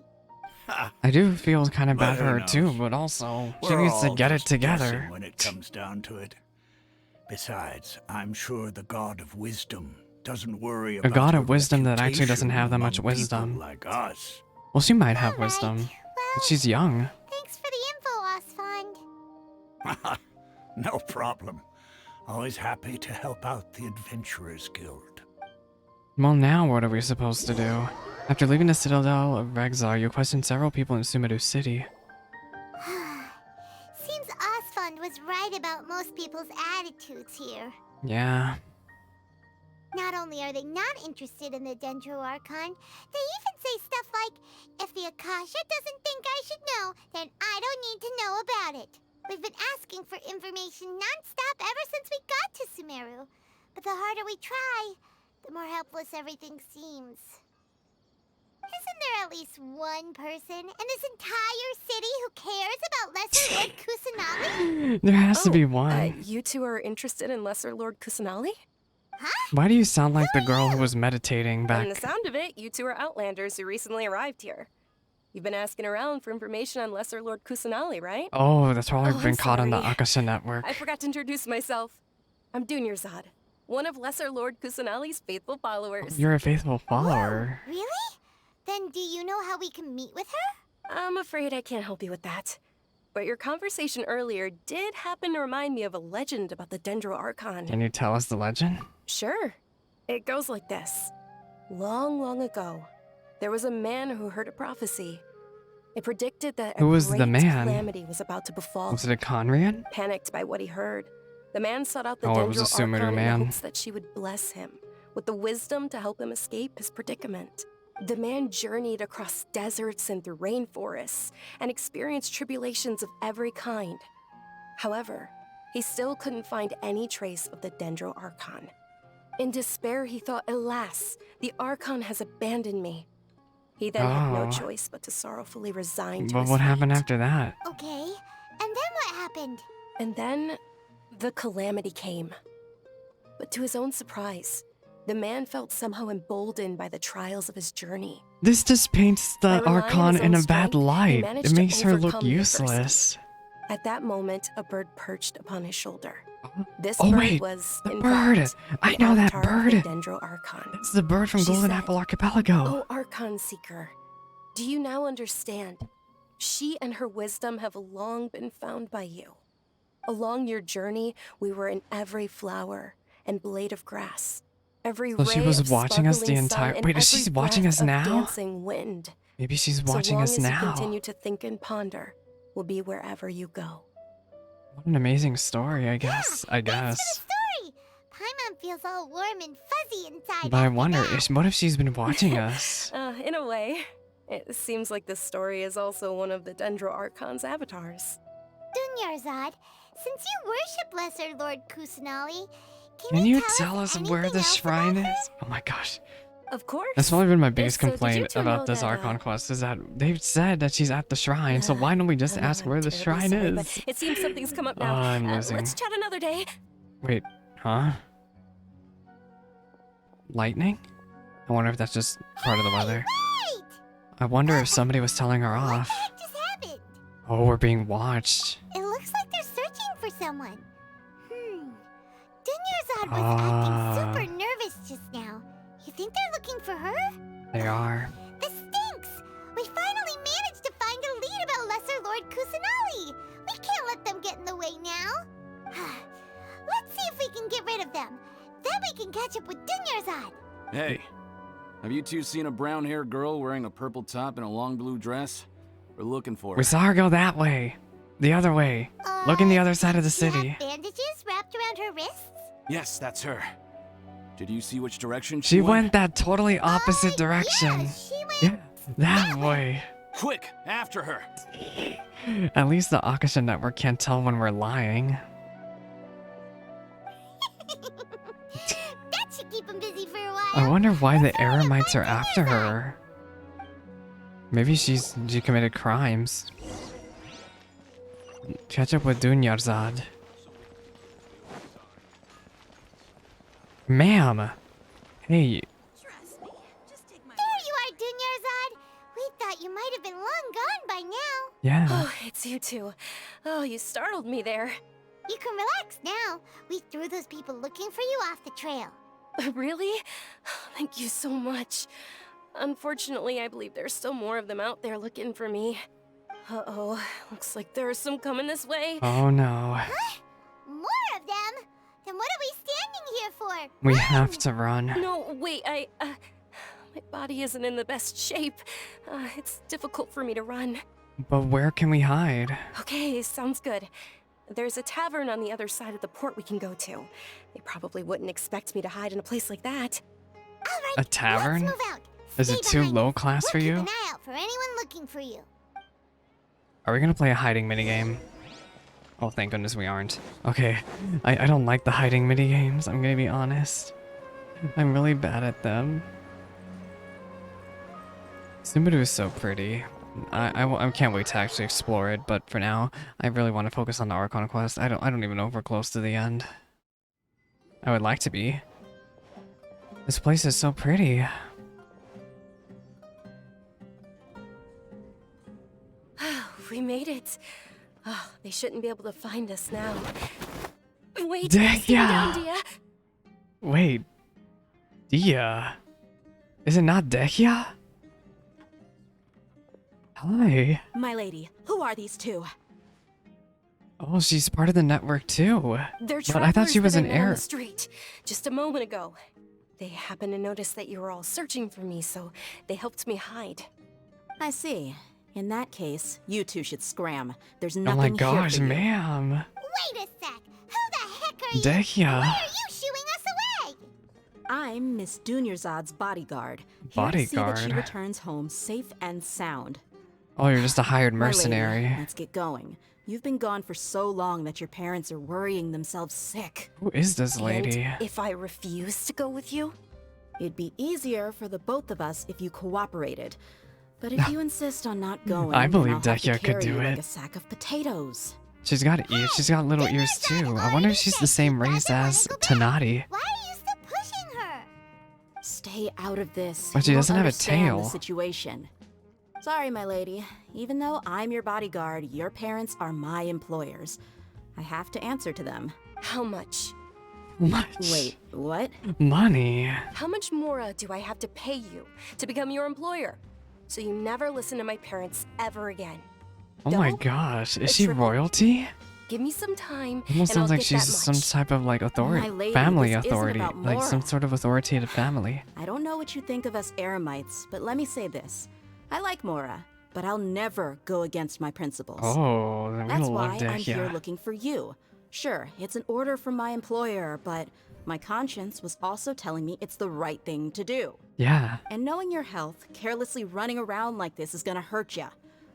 I do feel kind of But bad for who her too, knows? but also, she We're needs to all get it just together. guessing when it comes down to it. Besides, I'm sure the god of wisdom doesn't worry A about god her of wisdom that actually doesn't reputation have that much among people wisdom. like us. Well, she might have Alright, wisdom, but well, she's young. thanks for the info, Osfond. No problem. Always happy to help out the Adventurers Guild. Well, now what are we supposed to do? After leaving the Citadel of Rexar, you questioned several people in Sumeru City. Seems Osfond was right about most people's attitudes here. Yeah. Not only are they not interested in the Dendro Archon, they even say stuff like, if the Akasha doesn't think I should know, then I don't need to know about it. We've been asking for information non-stop ever since we got to Sumeru. But the harder we try, the more helpless everything seems. Isn't there at least one person in this entire city who cares about Lesser Lord Kusanali? There has to be one. You two are interested in Lesser Lord Kusanali? Why do you sound like the girl who was meditating From the back? sound of it, you two are Outlanders who recently arrived here. You've been asking around for information on Lesser Lord Kusanali, right? Oh, that's probably Oh, been I'm caught on the sorry. Akasha network. I forgot to introduce myself. I'm Dunyarzad, one of Lesser Lord Kusanali's faithful followers. You're a faithful follower. Really? Then do you know how we can meet with her? I'm afraid I can't help you with that. But your conversation earlier did happen to remind me of a legend about the Dendro Archon. Can you tell us the legend? Sure. It goes like this. Long, long ago, there was a man who heard a prophecy. It predicted that Who a was the great man? calamity was about to befall. Was it a Conrian? Panicked by what he heard, the man sought out the Oh, it was a Dendro Sumeru Archon in man. hopes that she would bless him with the wisdom to help him escape his predicament. The man journeyed across deserts and through rainforests and experienced tribulations of every kind. However, he still couldn't find any trace of the Dendro Archon. In despair, he thought, alas, the Archon has abandoned me. He then had no Oh. choice but to sorrowfully resign to But his what happened fate. after that? Okay, and then what happened? And then, the calamity came. But to his own surprise, the man felt somehow emboldened by the trials of his journey. This just paints the By relying on Archon his in own a bad strength, he light. managed It to makes her look overcome the useless. At that moment, a bird perched upon his shoulder. This Oh, bird wait, was, the in bird. fact, I the know that avatar of the bird. Dendro Archon. It's the bird from She Golden said, Apple Archipelago. "Oh, Archon Seeker, do you now understand? She and her wisdom have long been found by you. Along your journey, we were in every flower and blade of grass, every So she ray was of watching us the sparkling sun, entire- and wait, is every she watching breath us of now? dancing wind. Maybe she's So watching long us as you now. continue to think and ponder, we'll be wherever you go." What an amazing story, I guess. I Thanks guess. for the story. Paimon feels all warm and fuzzy inside. But I after wonder, that. what if she's been watching us? In a way, it seems like this story is also one of the Dendro Archon's avatars. Dunyarzad, since you worship Lesser Lord Kusanali, Can you tell tell us where anything the else shrine about her? is? Oh my gosh. Of course. That's probably been my biggest So did you complaint two know about this that, Archon quest, is that they've said that she's at the shrine, so why don't we just ask where the shrine Sorry, is? but it seems something's come up now. I'm losing. Let's chat another day. Wait, huh? Lightning? I wonder if that's just part of the weather. Wait! I wonder if somebody was telling her What the off. heck just happened? Oh, we're being watched. It looks like they're searching for someone. Dunyarzad was Ah. acting super nervous just now. You think they're looking for her? They are. This stinks! We finally managed to find a lead about Lesser Lord Kusanali! We can't let them get in the way now! Let's see if we can get rid of them. Then we can catch up with Dunyarzad! Hey, have you two seen a brown-haired girl wearing a purple top and a long blue dress? We're looking for her. We saw her go that way. The other way. Look in the other side of the She city. have bandages wrapped around her wrists? Yes, that's her. Did you see which direction She went that totally opposite direction. Yeah, she went Yeah, that way. Quick, after her. At least the Akasha Network can't tell when we're lying. That should keep him busy for a while. I wonder why the Eremites are after her. Maybe she committed crimes. Catch up with Dunyarzad. Ma'am! Hey. There you are, Dunyarzad. We thought you might have been long gone by now. Yeah. Oh, it's you two. Oh, you startled me there. You can relax now. We threw those people looking for you off the trail. Really? Thank you so much. Unfortunately, I believe there's still more of them out there looking for me. Uh-oh, looks like there's some coming this way. Oh no. Huh? More of them? Then what are we standing here for? We have to run. No, wait, my body isn't in the best shape. It's difficult for me to run. But where can we hide? Okay, sounds good. There's a tavern on the other side of the port we can go to. They probably wouldn't expect me to hide in a place like that. All right, A tavern? let's move out. Is Stay it too behind low us. class We'll for keep you? an eye out for anyone looking for you. Are we gonna play a hiding minigame? Oh, thank goodness we aren't. Okay, I don't like the hiding minigames, I'm gonna be honest. I'm really bad at them. Sumeru is so pretty. I can't wait to actually explore it, but for now, I really want to focus on the Archon Quest. I don't even know if we're close to the end. I would like to be. This place is so pretty. We made it. Oh, they shouldn't be able to find us now. Wait, Dehya! stay down, Dehya. Wait. Dehya? Is it not Dehya? Hi. My lady, who are these two? Oh, she's part of the network too. They're But I thought she was travelers an that I met on heir. the street just a moment ago. They happened to notice that you were all searching for me, so they helped me hide. I see. In that case, you two should scram. There's Oh nothing my here gosh, for you. ma'am. Wait a sec. Who the heck are you? Dehya. Why are you shooing us away? I'm Miss Dunyarzad's bodyguard. Here to see that she Bodyguard? returns home safe and sound. Oh, you're just a hired My lady, mercenary. let's get going. You've been gone for so long that your parents are worrying themselves sick. Who is this lady? And if I refuse to go with you? It'd be easier for the both of us if you cooperated. But if you insist on not going, I then believe I'll have to Dehya could carry do you it. like a sack of potatoes. She's got ears. She's got little ears too. I wonder if she's the same race as Tanati. Why are you still pushing her? Stay out of this. But she You doesn't won't have a understand tail. The situation. Sorry, my lady. Even though I'm your bodyguard, your parents are my employers. I have to answer to them. How much? Much. Wait, what? Money. How much more do I have to pay you to become your employer? So you never listen to my parents ever again. Oh my Double? gosh, is A she triple? royalty? Give me some time, Almost and I'll sounds like get she's that some much. type of like My lady, family this isn't authority, about like some Mora. sort of authoritative family. I don't know what you think of us Eremites, but let me say this. I like Mora, but I'll never go against my principles. Oh, then we That's love why I'm here Dehya. looking for you. Sure, it's an order from my employer, but my conscience was also telling me it's the right thing to do. Yeah. And knowing your health, carelessly running around like this is gonna hurt ya.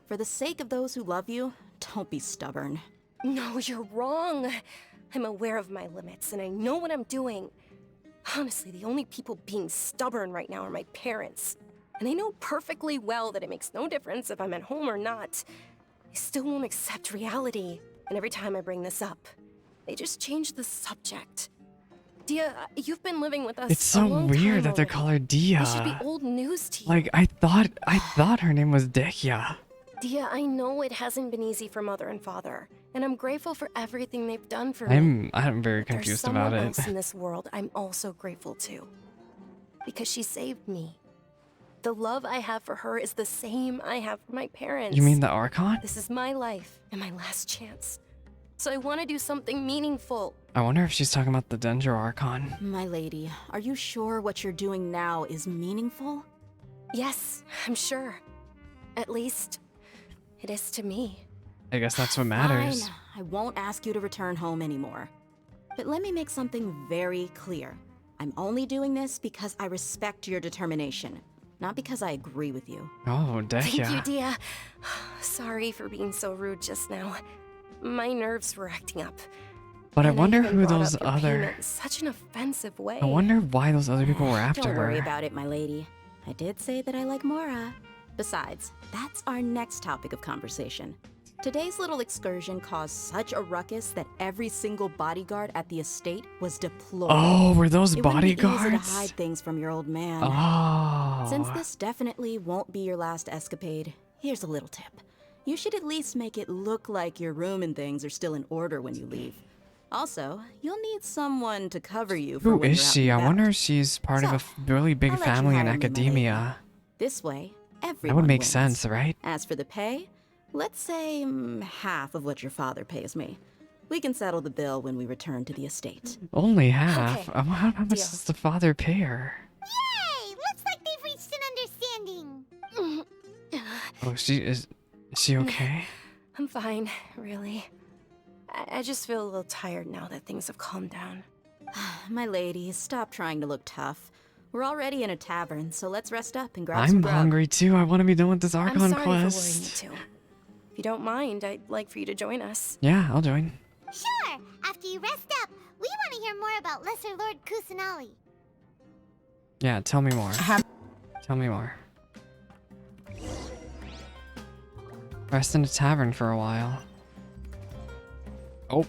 For the sake of those who love you, don't be stubborn. No, you're wrong. I'm aware of my limits, and I know what I'm doing. Honestly, the only people being stubborn right now are my parents. And they know perfectly well that it makes no difference if I'm at home or not. They still won't accept reality. And every time I bring this up, they just change the subject. Dehya, you've been living with us It's a so long weird time that they already. call her It should be Dehya. old news to you. Like I thought her name was Dehya. Dehya, I know it hasn't been easy for Mother and Father, and I'm grateful for everything they've done for me. I'm very But there's confused someone about it. else in this world I'm also grateful to. Because she saved me. The love I have for her is the same I have for my parents. You mean the Archon? This is my life and my last chance. So I want to do something meaningful. I wonder if she's talking about the Dendro Archon. My lady, are you sure what you're doing now is meaningful? Yes, I'm sure. At least, it is to me. I guess that's what matters. Fine. I won't ask you to return home anymore. But let me make something very clear. I'm only doing this because I respect your determination, not because I agree with you. Oh, Thank you, Dehya. Dehya. Sorry for being so rude just now. My nerves were acting up. But I And wonder even who brought those up your other... payment in such an offensive way. I wonder why those other people were after Don't worry her. about it, my lady. I did say that I like Mora. Besides, that's our next topic of conversation. Today's little excursion caused such a ruckus that every single bodyguard at the estate was deployed. Oh, were those It wouldn't be easy bodyguards? to hide things from your old man. Oh. Since this definitely won't be your last escapade, here's a little tip. You should at least make it look like your room and things are still in order when you leave. Also, you'll need someone to cover you for Who when is you're out she? and I about. wonder if she's part of a really big I'll let you family in hire me, my lady. academia. This way, That everyone would make wins. sense, right? As for the pay, let's say half of what your father pays me. We can settle the bill when we return to the estate. Only half. Okay. How much does the father pay her? Yay! Looks like they've reached an understanding. Oh, is she okay? I'm fine, really. I just feel a little tired now that things have calmed down. My lady, stop trying to look tough. We're already in a tavern, so let's rest up and grab some I'm grub. hungry too. I want to be done with this I'm Archon sorry Quest. for worrying you too. If you don't mind, I'd like for you to join us. Yeah, I'll join. Sure, after you rest up, we want to hear more about Lesser Lord Kusanali. Yeah, tell me more. Tell me more. Rest in a tavern for a while. Oh.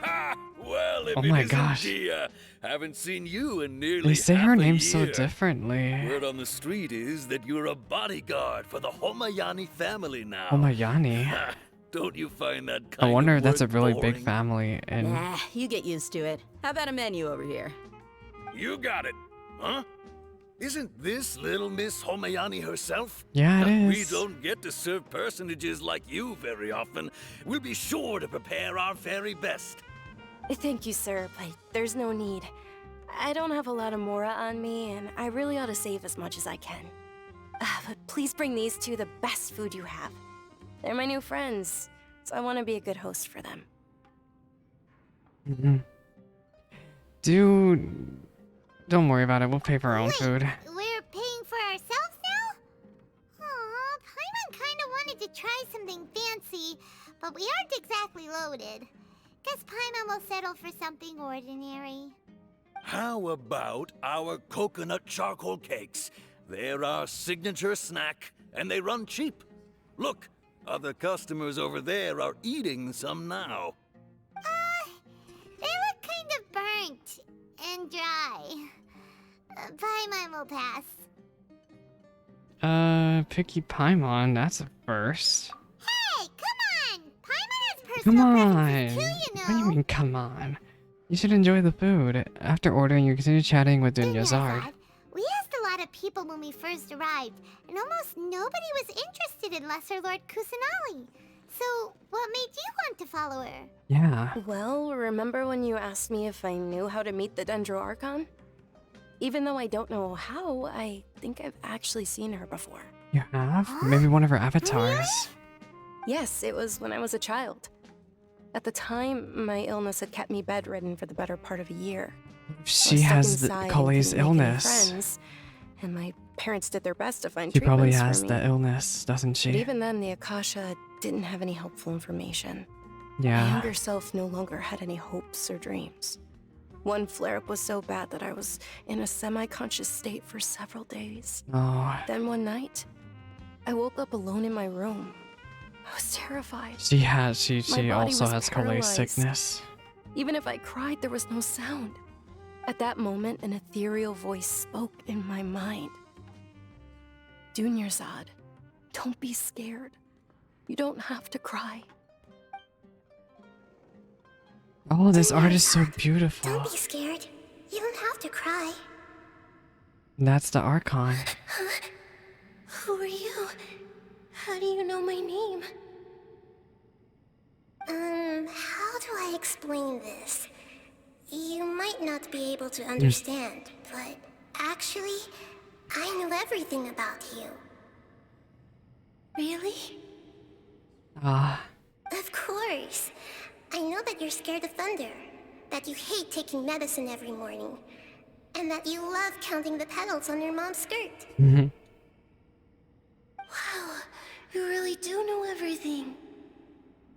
Ha! Well, if Oh it my isn't gosh. Dehya, haven't seen you in nearly They say half her a name so year. differently. Word on the street is that you're a bodyguard for the Homayani family now. Homayani. Ha! Don't you find that I kind wonder of if that's a work really boring? big family and Nah, you get used to it. How about a menu over here? You got it, huh? Isn't this little Miss Homayani herself? Yeah, it We is. don't get to serve personages like you very often. We'll be sure to prepare our very best. Thank you, sir, but there's no need. I don't have a lot of Mora on me, and I really ought to save as much as I can. But please bring these two the best food you have. They're my new friends, so I want to be a good host for them. Don't worry about it. We'll pay for our own food. We're paying for ourselves now? Aw, Paimon kinda wanted to try something fancy, but we aren't exactly loaded. Guess Paimon will settle for something ordinary. How about our coconut charcoal cakes? They're our signature snack, and they run cheap. Look, other customers over there are eating some now. They look kind of burnt and dry. Paimon will pass. Picky Paimon, that's a first. Hey, come on! Paimon has Come personal on. preferences too, you What do you know. mean, come on? You should enjoy the food. After ordering, you continue chatting with Dunyazard. We asked a lot of people when we first arrived, and almost nobody was interested in Lesser Lord Kusanali. So, what made you want to follow her? Yeah. Well, remember when you asked me if I knew how to meet the Dendro Archon? Even though I don't know how, I think I've actually seen her before. You have? Maybe one of her avatars. Yes, it was when I was a child. At the time, my illness had kept me bedridden for the better part of a year. She has the Collei's illness. Friends, and my parents did their best to find She probably treatments has for me. the illness, doesn't But she? even then, the Akasha didn't have any helpful information. My Yeah. younger self no longer had any hopes or dreams. One flare-up was so bad that I was in a semi-conscious state for several days. Oh. Then one night, I woke up alone in my room. I was terrified. She My body also was has Collei's paralyzed. sickness. Even if I cried, there was no sound. At that moment, an ethereal voice spoke in my mind. Dunyarzad, don't be scared. You don't have to cry. Oh, this art is so beautiful. Don't be scared. You don't have to cry. That's the Archon. Who are you? How do you know my name? How do I explain this? You might not be able to understand, but actually, I know everything about you. Really? Ah. Of course. I know that you're scared of thunder, that you hate taking medicine every morning, and that you love counting the petals on your mom's skirt. Mhm. Wow, you really do know everything.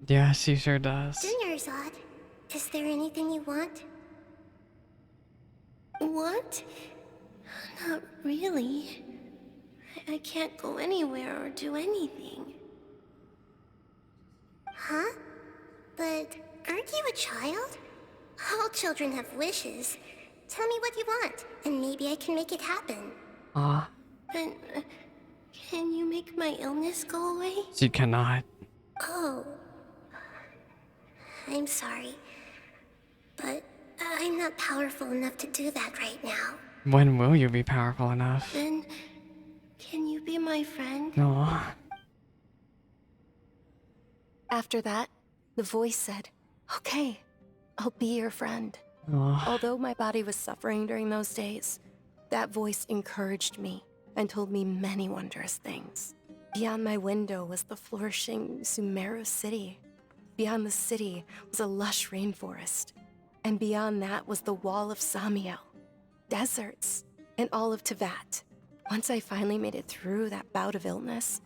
Yeah, she sure does. Dunyarzad, is there anything you want? Want? Not really. I can't go anywhere or do anything. Huh? But aren't you a child? All children have wishes. Tell me what you want, and maybe I can make it happen. Aw, But can you make my illness go away? she cannot. Oh. I'm sorry. But I'm not powerful enough to do that right now. When will you be powerful enough? Then, can you be my friend? Aw. After that, the voice said, "Okay, I'll be your friend." Aw. Although my body was suffering during those days, that voice encouraged me and told me many wondrous things. Beyond my window was the flourishing Sumeru city. Beyond the city was a lush rainforest. And beyond that was the wall of Samiel, deserts, and all of Tevat. Once I finally made it through that bout of illness,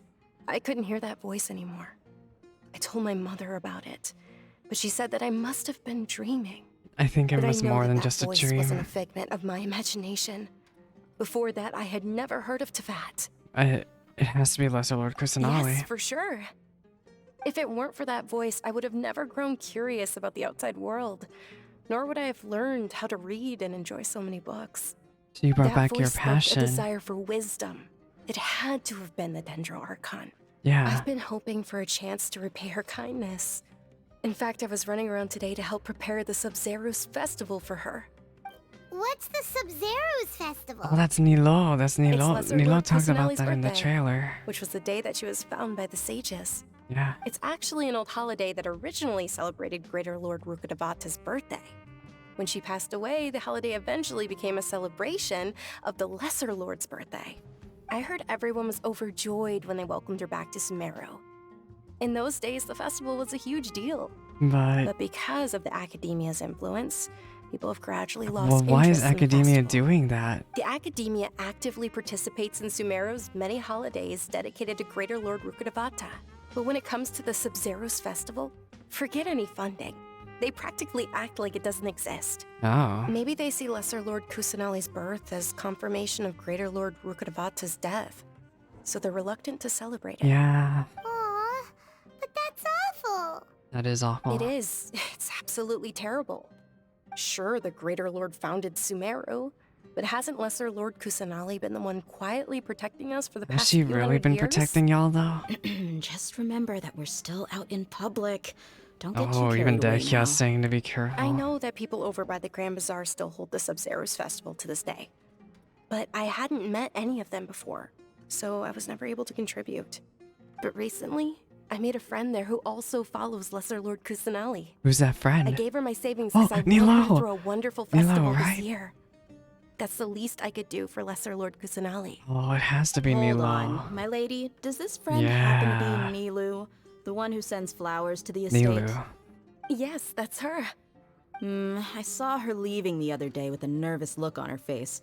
I couldn't hear that voice anymore. I told my mother about it, but she said that I must have been dreaming. I think it But was I know more that than that just a voice dream. wasn't a figment of my imagination. Before that, I had never heard of Tevat. It has to be Lesser Lord Kusanali. Yes, for sure. If it weren't for that voice, I would have never grown curious about the outside world, nor would I have learned how to read and enjoy so many books. So you brought That back your voice spoke passion. a desire for wisdom. It had to have been the Dendro Archon. Yeah. I've been hoping for a chance to repay her kindness. In fact, I was running around today to help prepare the Sub-Zerus festival for her. What's the Sub-Zerus festival? Oh, that's Nilo. That's It's Nilo. Lesser Nilo Lord talked about Kusanali's that in the birthday, trailer. which was the day that she was found by the sages. Yeah. It's actually an old holiday that originally celebrated Greater Lord Rukkhadevata's birthday. When she passed away, the holiday eventually became a celebration of the Lesser Lord's birthday. I heard everyone was overjoyed when they welcomed her back to Sumeru. In those days, the festival was a huge deal. But because of the Academia's influence, people have gradually lost Well, why is interest in the academia festival. doing that? The Academia actively participates in Sumeru's many holidays dedicated to Greater Lord Rukkhadevata. But when it comes to the Sub-Zerus festival, forget any funding. They practically act like it doesn't exist. Oh. Maybe they see Lesser Lord Kusanali's birth as confirmation of Greater Lord Rukkhadevata's death, so they're reluctant to celebrate it. Yeah. Aw, but that's awful. That is awful. It is. It's absolutely terrible. Sure, the Greater Lord founded Sumeru, but hasn't Lesser Lord Kusanali been the one quietly protecting us for the Has past she few really hundred been years? protecting y'all though? Just remember that we're still out in public. Don't get too Oh, even carried away now. Dehya's saying to be careful. I know that people over by the Grand Bazaar still hold the Sub-Zerus festival to this day. But I hadn't met any of them before, so I was never able to contribute. But recently, I made a friend there who also follows Lesser Lord Kusanali. Who's that friend? I gave her my savings Oh, because I wanted Nilo! to throw a wonderful Nilo, festival right? this year. That's the least I could do for Lesser Lord Kusanali. Oh, it has to be Hold Nilo. on, my lady. Does this friend happen Yeah. to be Nilu, the one who sends flowers to the estate? Nilu. Yes, that's her. I saw her leaving the other day with a nervous look on her face.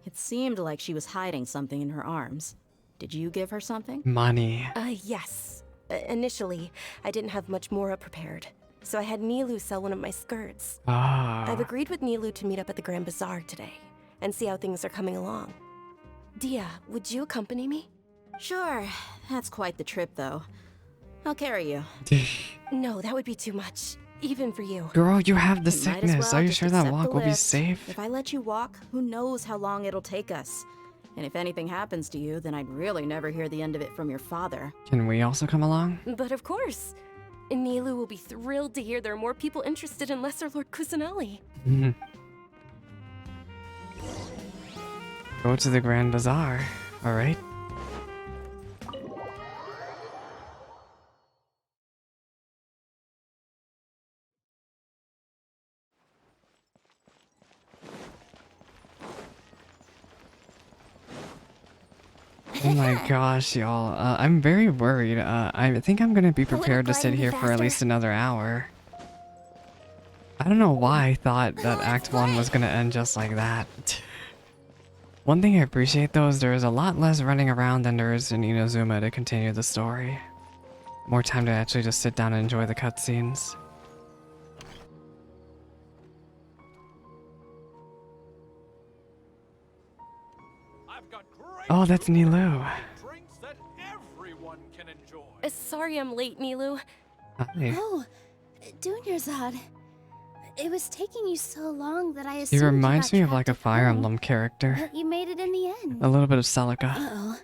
It seemed like she was hiding something in her arms. Did you give her something? Money. Yes. Initially, I didn't have much more prepared, so I had Nilu sell one of my skirts. Ah. I've agreed with Nilu to meet up at the Grand Bazaar today and see how things are coming along. Dehya, would you accompany me? Sure. That's quite the trip, though. I'll carry you. No, that would be too much, even for you. Girl, you have the You might as sickness. well Are you just sure that accept walk the will be lift. safe? If I let you walk, who knows how long it'll take us. And if anything happens to you, then I'd really never hear the end of it from your father. Can we also come along? But of course. Nilu will be thrilled to hear there are more people interested in Lesser Lord Kusanali. Go to the Grand Bazaar. Alright. Oh my gosh, y'all. I'm very worried. I think I'm gonna be prepared to sit here for at least another hour. I don't know why I thought that Act 1 was gonna end just like that. One thing I appreciate though is there is a lot less running around than there is in Inazuma to continue the story. More time to actually just sit down and enjoy the cutscenes. Oh, that's Nilu. Sorry I'm late, Nilu. Hi. Oh, Dunyarzad. It was taking you so long that I He assumed reminds me you of got like a trapped at Fire home, Emblem character. but you made it in the end. A little bit of Celica. Uh-oh.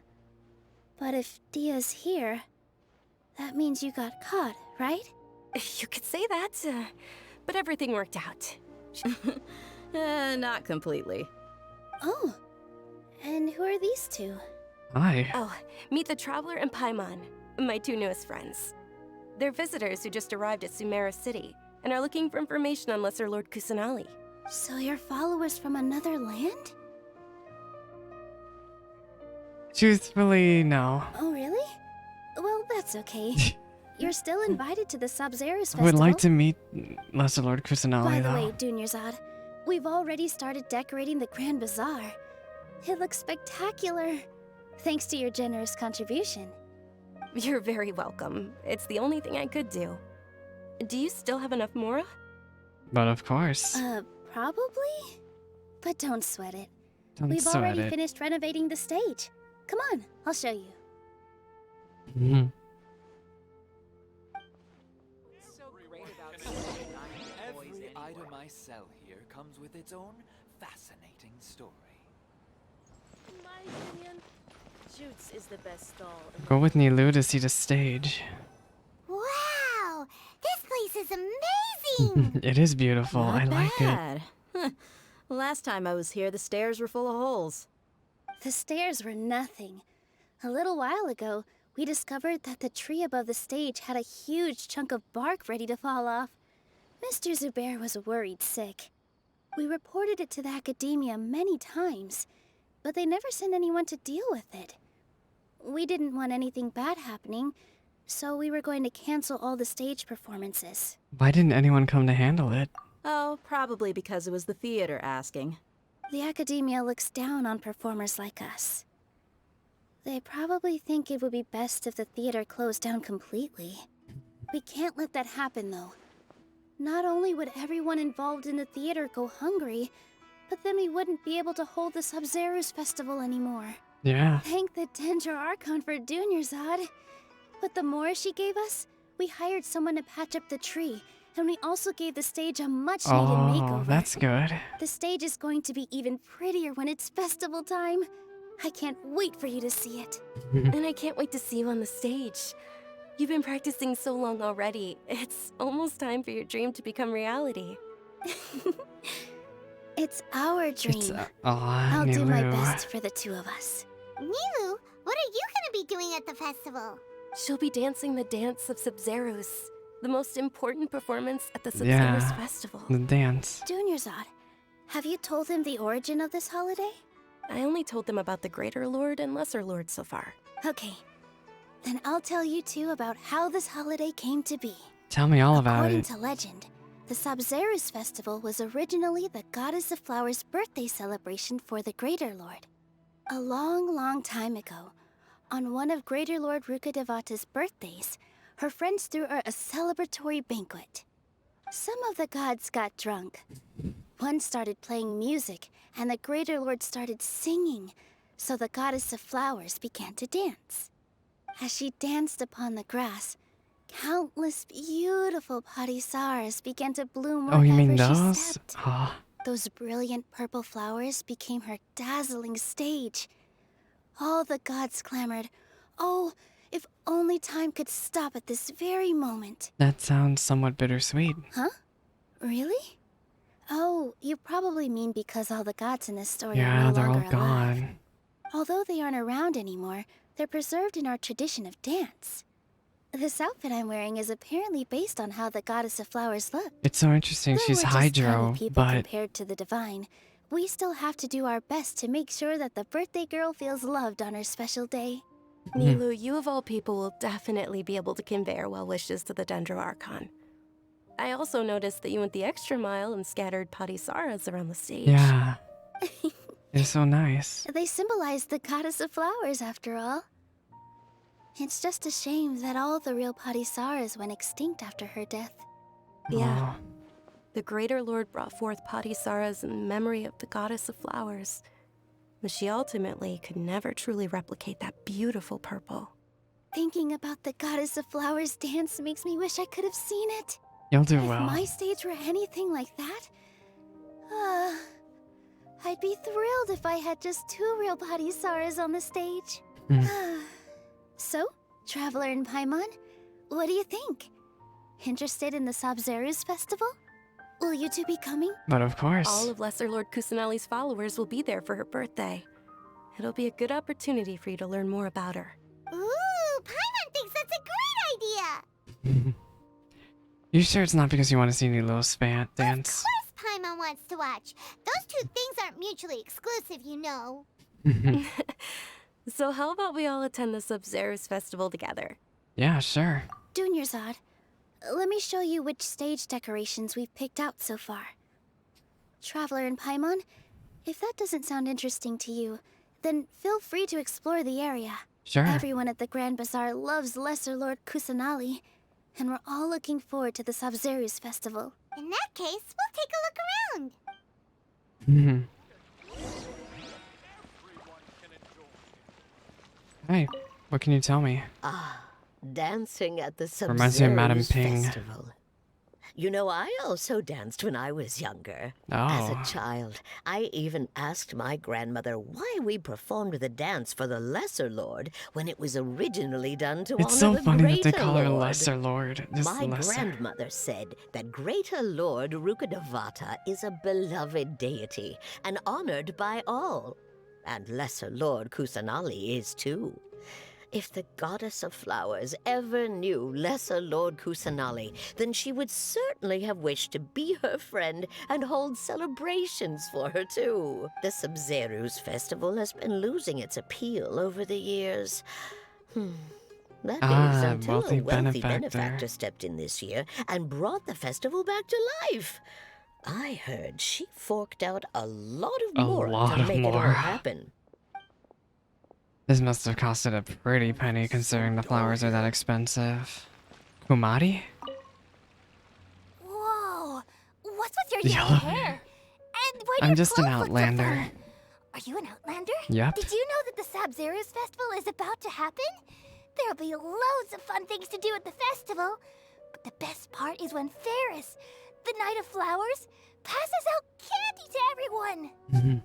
But if Dehya's here, that means you got caught, right? You could say that, but everything worked out. Not completely. Oh, and who are these two? Hi. Oh, meet the Traveler and Paimon, my two newest friends. They're visitors who just arrived at Sumeru City and are looking for information on Lesser Lord Kusanali. So you're followers from another land? Truthfully, no. Oh, really? Well, that's okay. You're still invited to the Sabzeruz I Festival. would like to meet Lesser Lord By Kusanali, the though. way, Dunyarzad, we've already started decorating the Grand Bazaar. It looks spectacular, thanks to your generous contribution. You're very welcome. It's the only thing I could do. Do you still have enough Mora? But of course. Probably? But don't sweat it. Don't We've sweat already it. finished renovating the stage. Come on, I'll show you. Mhm. Every item I sell here comes with its own fascinating story. In my opinion, Jutes is the best stall. Go with Nilu to see the stage. Wow! This place is amazing! It is beautiful. Not I like it. bad. Huh. Last time I was here, the stairs were full of holes. The stairs were nothing. A little while ago, we discovered that the tree above the stage had a huge chunk of bark ready to fall off. Mr. Zubair was worried sick. We reported it to the academia many times, but they never sent anyone to deal with it. We didn't want anything bad happening, so we were going to cancel all the stage performances. Why didn't anyone come to handle it? Oh, probably because it was the theater asking. The academia looks down on performers like us. They probably think it would be best if the theater closed down completely. We can't let that happen, though. Not only would everyone involved in the theater go hungry, but then we wouldn't be able to hold the Sabzeruz festival anymore. Yeah. Thank the Dendra Archon for Dunyarzad. With the Mora she gave us, we hired someone to patch up the tree, and we also gave the stage a much-needed Oh, makeover. that's good. The stage is going to be even prettier when it's festival time. I can't wait for you to see it. And I can't wait to see you on the stage. You've been practicing so long already. It's almost time for your dream to become reality. It's our dream. Aw, I'll do my Nilu. best for the two of us. Nilu, what are you gonna be doing at the festival? She'll be dancing the dance of Sabzeruz, the most important performance at the Sabzeruz Yeah, festival. the dance. Dunyarzad, have you told him the origin of this holiday? I only told them about the Greater Lord and Lesser Lord so far. Okay. Then I'll tell you two about how this holiday came to be. Tell me all about According it. to legend, the Sabzeruz festival was originally the Goddess of Flowers' birthday celebration for the Greater Lord. A long, long time ago, on one of Greater Lord Rukkhadevata's birthdays, her friends threw her a celebratory banquet. Some of the gods got drunk. One started playing music, and the Greater Lord started singing, so the Goddess of Flowers began to dance. As she danced upon the grass, countless beautiful parisaras began to bloom Oh, you mean wherever she those? stepped. Oh, Those brilliant purple flowers became her dazzling stage. All the gods clamored, "Oh, if only time could stop at this very moment." that sounds somewhat bittersweet. Huh? Really? Oh, you probably mean because all the gods in this story Yeah, are no they're all longer alive. gone. Although they aren't around anymore, they're preserved in our tradition of dance. This outfit I'm wearing is apparently based on how the Goddess of Flowers looked. It's so interesting. Though She's we're just tiny Hydro, people but compared to the divine, we still have to do our best to make sure that the birthday girl feels loved on her special day. Nilu, you of all people will definitely be able to convey our well wishes to the Dendro Archon. I also noticed that you went the extra mile and scattered Padisaras around the stage. Yeah. It's so nice. They symbolize the goddess of flowers, after all. It's just a shame that all the real Padisaras went extinct after her death. Yeah. The Greater Lord brought forth Padisaras in memory of the goddess of flowers. But she ultimately could never truly replicate that beautiful purple. Thinking about the goddess of flowers dance makes me wish I could have seen it. You'll do If well. my stage were anything like that, I'd be thrilled if I had just 2 real Padisaras on the stage. So, Traveler and Paimon, what do you think? Interested in the Sabzeruz festival? Will you two be coming? But of course. All of Lesser Lord Kusanali's followers will be there for her birthday. It'll be a good opportunity for you to learn more about her. Ooh, Paimon thinks that's a great idea! You sure it's not because you want to see Nilo's dance? Of course Paimon wants to watch. Those 2 things aren't mutually exclusive, you know. So how about we all attend the Sabzeruz festival together? Yeah, sure. Dunyarzad, let me show you which stage decorations we've picked out so far. Traveler and Paimon, if that doesn't sound interesting to you, then feel free to explore the area. Sure. Everyone at the Grand Bazaar loves Lesser Lord Kusanali, and we're all looking forward to the Sabzeruz festival. In that case, we'll take a look around. Hey, what can you tell me? Dancing at the Reminds me of Madam Sabzeruz Ping. festival. You know, I also danced when I was younger. As Oh. a child, I even asked my grandmother why we performed the dance for the Lesser Lord when it was originally done to It's honor so the funny that they Greater call her Lord. Lesser Lord. Just My Lesser. grandmother said that Greater Lord Rukkhadevata is a beloved deity and honored by all. And Lesser Lord Kusanali is too. If the goddess of flowers ever knew Lesser Lord Kusanali, then she would certainly have wished to be her friend and hold celebrations for her too. The Sabzeruz festival has been losing its appeal over the years. That is until wealthy a wealthy benefactor. benefactor stepped in this year and brought the festival back to life. I heard she forked out a lot of mora to make it all mora. happen. This must have costed a pretty penny considering the flowers are that expensive. Kumari? Whoa! What's with your The yellow elevator. hair? And why do I'm your just an clothes look so outlander. funny? Are you an outlander? Yep. Did you know that the Sabzeruz festival is about to happen? There'll be loads of fun things to do at the festival. But the best part is when Ferris, the Knight of Flowers, passes out candy to everyone.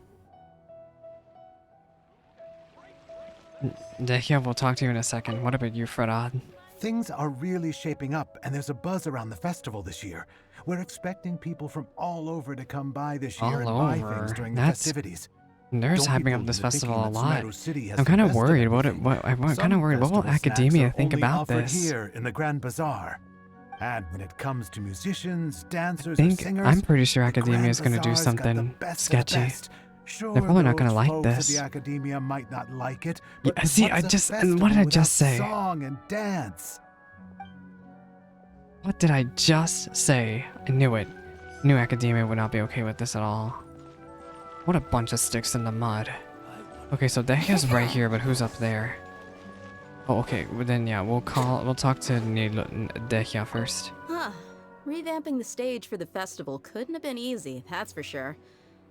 Dehya, we'll talk to you in a second. What about you, Fredad? Things are really shaping up, and there's a buzz around the festival this year. We're expecting people from all over to come by this year and All buy over? things during the That's- festivities. There's Don't be hyping up fooled this into festival thinking a that lot. Sumeru City has I'm kind of invested worried. everything. I'm kind Some of worried. What will festival snacks academia are think only about offered this? here in the Grand Bazaar. And when it comes to musicians, dancers, I or think singers, I'm pretty sure the academia Grand is going to do Bazaar's got the something best of the sketchy. best. Sure, They're probably not going to those like folks at this. the academia might not like it, Yeah, but see, what's a what did festival I without just say? Song and dance. What did I just say? I knew it. Knew academia would not be okay with this at all. What a bunch of sticks in the mud. Okay, so Dehya's right here, but who's up there? Oh, okay. Well, then yeah, we'll talk to Dehya first. Huh. Revamping the stage for the festival couldn't have been easy, that's for sure.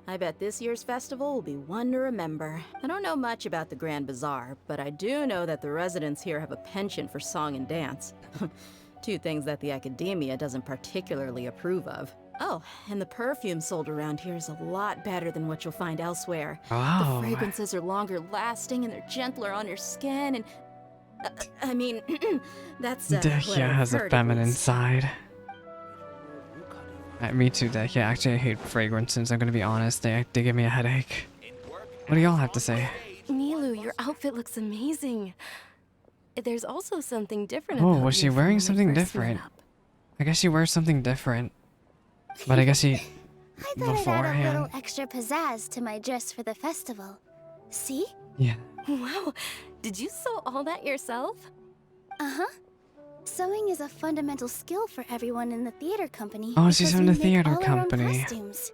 I bet this year's festival will be one to remember. I don't know much about the Grand Bazaar, but I do know that the residents here have a penchant for song and dance. Two things that the academia doesn't particularly approve of. Oh, and the perfume sold around here is a lot better than what you'll find elsewhere. Oh. The fragrances are longer lasting and they're gentler on your skin and... I mean, that's what Dehya I've has a heard, at feminine least. side. Me too, Dehya. Actually, I hate fragrances. I'm gonna be honest. They give me a headache. What do y'all have to say? Nilu, your outfit looks amazing. There's also something different Oh, about was she you from wearing when we something first met different? up. I guess she wears something different. But I guess she... I thought I'd add a beforehand. little extra pizzazz to my dress for the festival. See? Yeah. Wow, did you sew all that yourself? Uh-huh. Sewing is a fundamental skill for everyone in the theater company. Oh, she's because from we the make theater all our own company. costumes.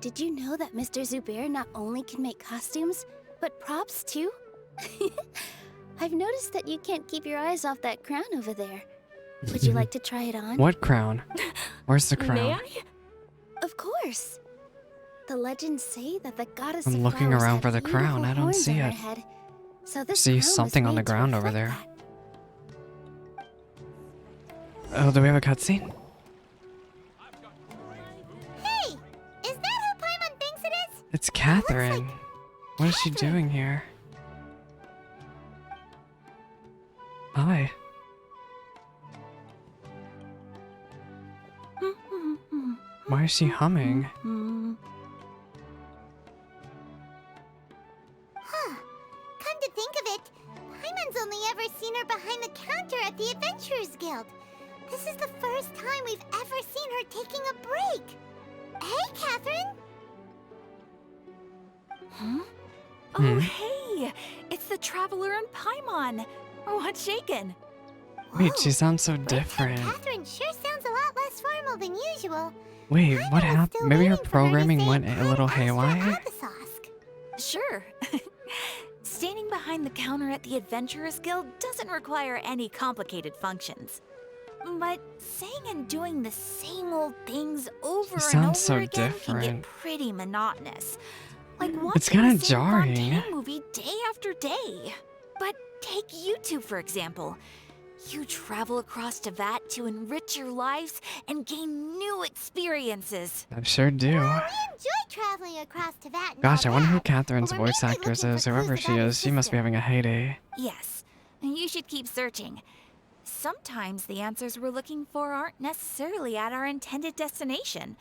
Did you know that Mr. Zubair not only can make costumes, but props too? I've noticed that you can't keep your eyes off that crown over there. Would you like to try it on? What crown? Where's the crown? May I? Of course. The legends say that the goddess I'm of looking flowers around had for the crown. beautiful I don't horns see on her it. head. So this See crown was something on the made to ground over reflect there. Oh, do we have a cutscene? Hey! Is that who Paimon thinks it is? It's Catherine. What is she doing here? Hi. Why is she humming? Huh. Come to think of it, Paimon's only ever seen her behind the counter at the Adventurers Guild. This is the first time we've ever seen her taking a break. Hey, Catherine! Huh? Oh, hey! It's the Traveler and Paimon! What's shaken? Wait, she sounds so different. Catherine sure sounds a lot less formal than usual. Wait, what happened? Maybe her programming went a little haywire? Sure. Standing behind the counter at the Adventurers Guild doesn't require any complicated functions. But saying and doing the same old things over and sounds over so again can different. get pretty monotonous. Like It's watching kinda the same jarring. Fontaine movie day after day. But take you two, for example. You travel across Tevat to enrich your lives and gain new experiences. I sure do. We enjoy traveling across Tevat and Gosh, I all wonder who that, Catherine's but we're voice mainly actress looking is. for Whoever clues she about is, she must be having a heyday. Yes, and you should keep searching. Sometimes the answers we're looking for aren't necessarily at our intended destination.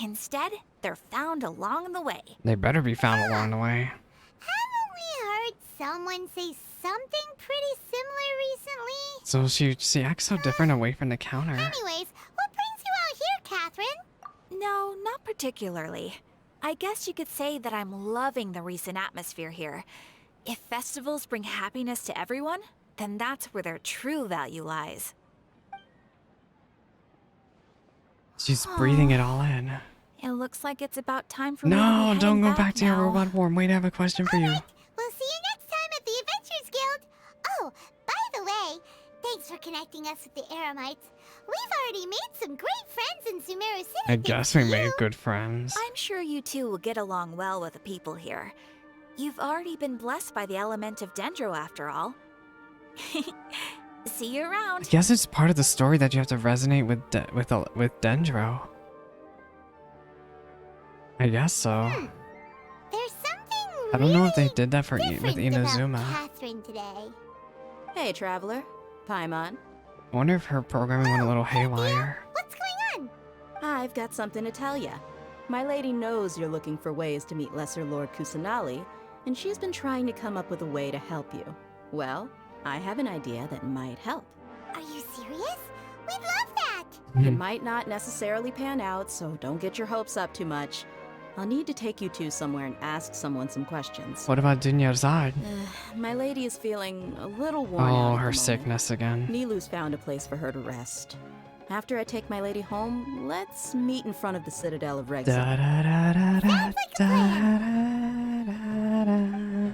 Instead, they're found along the way. They better be found along the way. Haven't we heard someone say something pretty similar recently? So she acts so different away from the counter. Anyways, what brings you out here, Catherine? No, not particularly. I guess you could say that I'm loving the recent atmosphere here. If festivals bring happiness to everyone, then that's where their true value lies. She's breathing it all in. It looks like it's about time for me to be No, heading don't go back to your now. robot form. Wait, I have a question for you. We'll see you next time at the Adventurers Guild. Oh, by the way, thanks for connecting us with the Eremites. We've already made some great friends in Sumeru City. I guess we made good friends. I'm sure you two will get along well with the people here. You've already been blessed by the element of Dendro after all. See you I around. guess it's part of the story that you have to resonate with with Dendro. I guess so. There's something I don't know if they did that for with different about Inazuma. Catherine today. Hey, Traveler. Paimon. I wonder if her programming went a little haywire. What's going on? I've got something to tell ya. My lady knows you're looking for ways to meet Lesser Lord Kusanali, and she's been trying to come up with a way to help you. Well, I have an idea that might help. Are you serious? We'd love that. It might not necessarily pan out, so don't get your hopes up too much. I'll need to take you two somewhere and ask someone some questions. What about Dunyarzad? My lady is feeling a little worn out. Oh, at the her moment. sickness again. Nilu's found a place for her to rest. After I take my lady home, let's meet in front of the Citadel of Rexxam. Da da da da da da da da.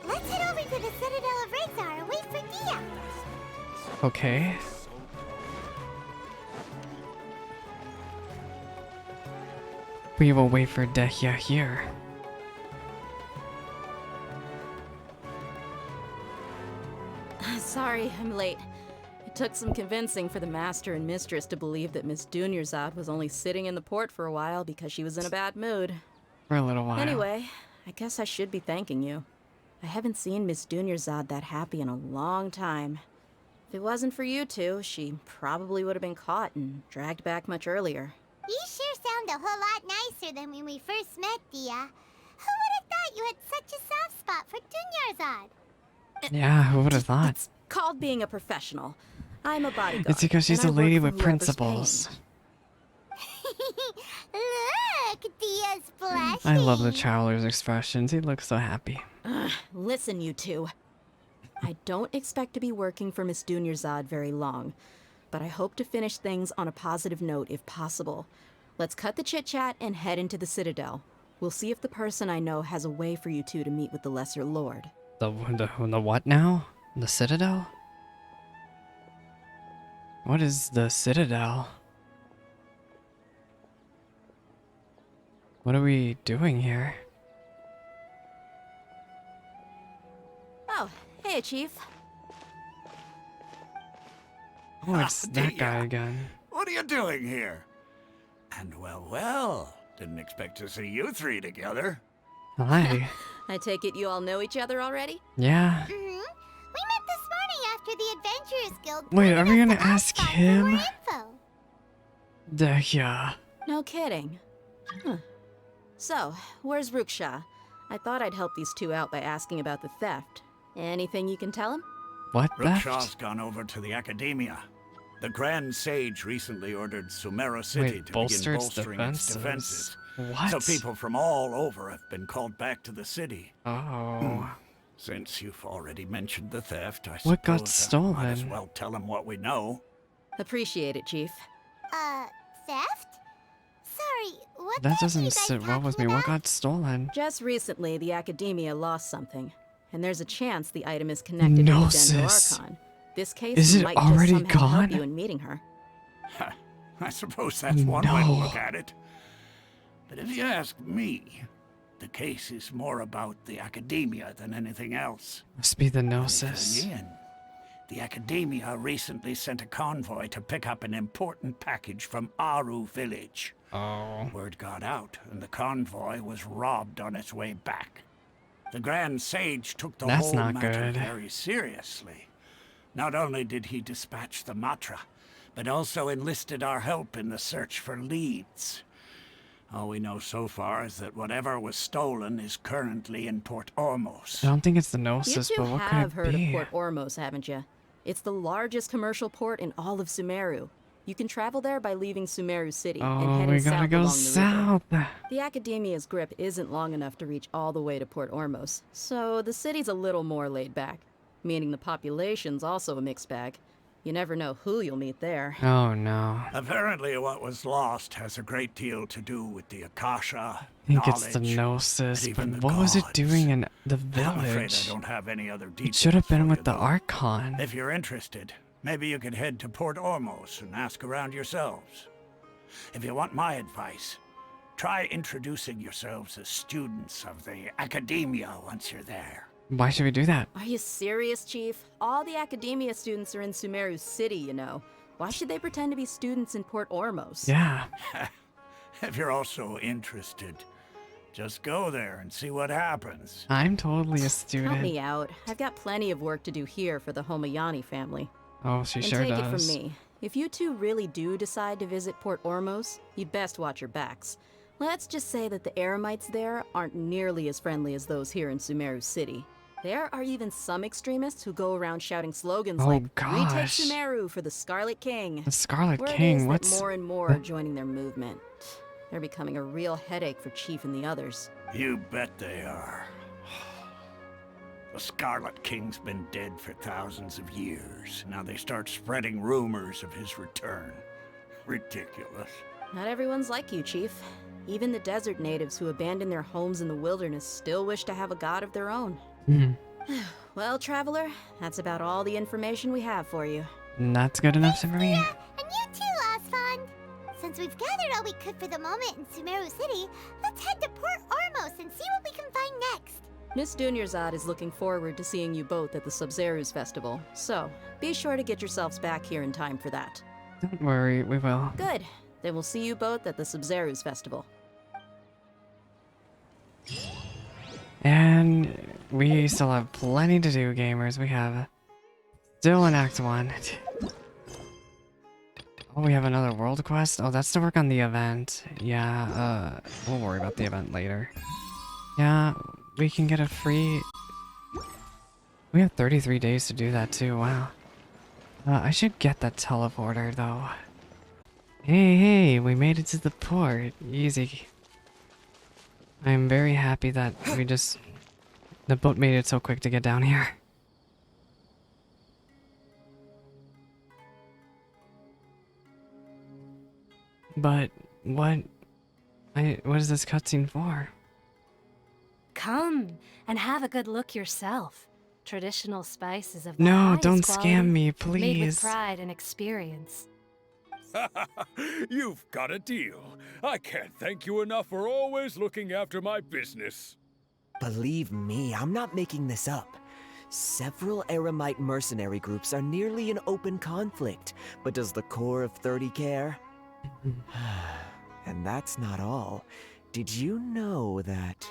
Let's head over to the Citadel of Rexxam and wait for Dehya. Okay. We will wait for Dehya here. Sorry, I'm late. It took some convincing for the master and mistress to believe that Miss Dunyarzad was only sitting in the port for a while because she was in a bad mood. For a little while. Anyway, I guess I should be thanking you. I haven't seen Miss Dunyarzad that happy in a long time. If it wasn't for you two, she probably would have been caught and dragged back much earlier. You sure sound a whole lot nicer than when we first met, Dehya. Who would have thought you had such a soft spot for Dunyarzad? Yeah, who would have thought? It's called being a professional. I'm a bodyguard. It's because she's a and I work lady for with whoever's principles. Look, Dehya's blushing. I love the traveler's expressions. He looks so happy. Listen, you two. I don't expect to be working for Miss Dunyarzad very long, but I hope to finish things on a positive note if possible. Let's cut the chit-chat and head into the Citadel. We'll see if the person I know has a way for you two to meet with the Lesser Lord. The what now? The Citadel? What is the Citadel? What are we doing here? Oh, hey, Chief. Oh, it's that guy again. What are you doing here? And well, didn't expect to see you three together. Hi. I take it you all know each other already? Yeah. We met this morning after the Adventurers Guild. Wait, are we pointed gonna us to ask Alpha for him? more info. Dehya. No kidding. Huh. So, where's Ruksha? I thought I'd help these two out by asking about the theft. Anything you can tell him? What theft? Ruksha's gone over to the Academia. The Grand Sage recently ordered Sumeru City to bolster begin its bolstering its defenses. What? So people from all over have been called back to the city. Oh. Since you've already mentioned the theft, I What got suppose I might as stolen? well tell him what we know. Appreciate it, Chief. Theft? Sorry, what That theft are you doesn't guys sit well with me. talking What about? got stolen? Just recently, the Academia lost something, and there's a chance the item is connected to the Gnosis. Archon. This case Is it might already just somehow help gone? you in meeting her. I suppose that's one way to No. look at it. But if you ask me, the case is more about the Academia than anything else. Must be the Gnosis. Ian, the Academia recently sent a convoy to pick up an important package from Aru village. Oh. Word got out, and the convoy was robbed on its way back. The Grand Sage took the That's whole not matter good. very seriously. Not only did he dispatch the Matra, but also enlisted our help in the search for leads. All we know so far is that whatever was stolen is currently in Port Ormos. I don't think it's the You Gnosis, two but what have could heard it of be? Port Ormos, haven't you? It's the largest commercial port in all of Sumeru. You can travel there by leaving Sumeru City and Oh, heading we south gotta go along the south. river. The Academia's grip isn't long enough to reach all the way to Port Ormos, so the city's a little more laid back, meaning the population's also a mixed bag. You never know who you'll meet there. Oh no. Apparently what was lost has a great deal to do with the Akasha, I think it's the knowledge, Gnosis, and but even the what was it gods. doing in the I'm afraid I village? don't have any other It details. should have been for with you, the though. Archon. If you're interested, maybe you could head to Port Ormos and ask around yourselves. If you want my advice, try introducing yourselves as students of the Academia once you're there. Why should we do that? Are you serious, Chief? All the Academia students are in Sumeru City, you know. Why should they pretend to be students in Port Ormos? Yeah. If you're also interested, just go there and see what happens. I'm totally a Help student. me out. I've got plenty of work to do here for the Homayani family. Oh, she And sure take does. it from me. If you two really do decide to visit Port Ormos, you'd best watch your backs. Let's just say that the Eremites there aren't nearly as friendly as those here in Sumeru City. There are even some extremists who go around shouting slogans Oh, like, "Retake gosh. Sumeru for the Scarlet King." The Scarlet Word King, is that what's... more and more are joining their movement. They're becoming a real headache for Chief and the others. You bet they are. The Scarlet King's been dead for thousands of years. Now they start spreading rumors of his return. Ridiculous. Not everyone's like you, Chief. Even the desert natives who abandoned their homes in the wilderness still wish to have a god of their own. Well, Traveler, that's about all the information we have for you. That's good enough for me. And you too, Osfond. Since we've gathered all we could for the moment in Sumeru City, let's head to Port Ormos and see what we can find next. Miss Dunyarzad is looking forward to seeing you both at the Sub-Zerus Festival, so be sure to get yourselves back here in time for that. Don't worry, we will. Good. Then we'll see you both at the Sub-Zerus Festival. And we still have plenty to do, gamers. We have still an Act 1. Oh, we have another world quest? Oh, that's to work on the event. Yeah, we'll worry about the event later. Yeah, we can get a free... We have 33 days to do that too, wow. I should get that teleporter, though. Hey, we made it to the port. Easy. I'm very happy that the boat made it so quick to get down here. But what is this cutscene for? Come and have a good look yourself. Traditional spices of the No, highest don't quality, scam me, Made with please. pride and experience. You've got a deal. I can't thank you enough for always looking after my business. Believe me, I'm not making this up. Several Eremite mercenary groups are nearly in open conflict, but does the core of 30 care? And that's not all. Did you know that...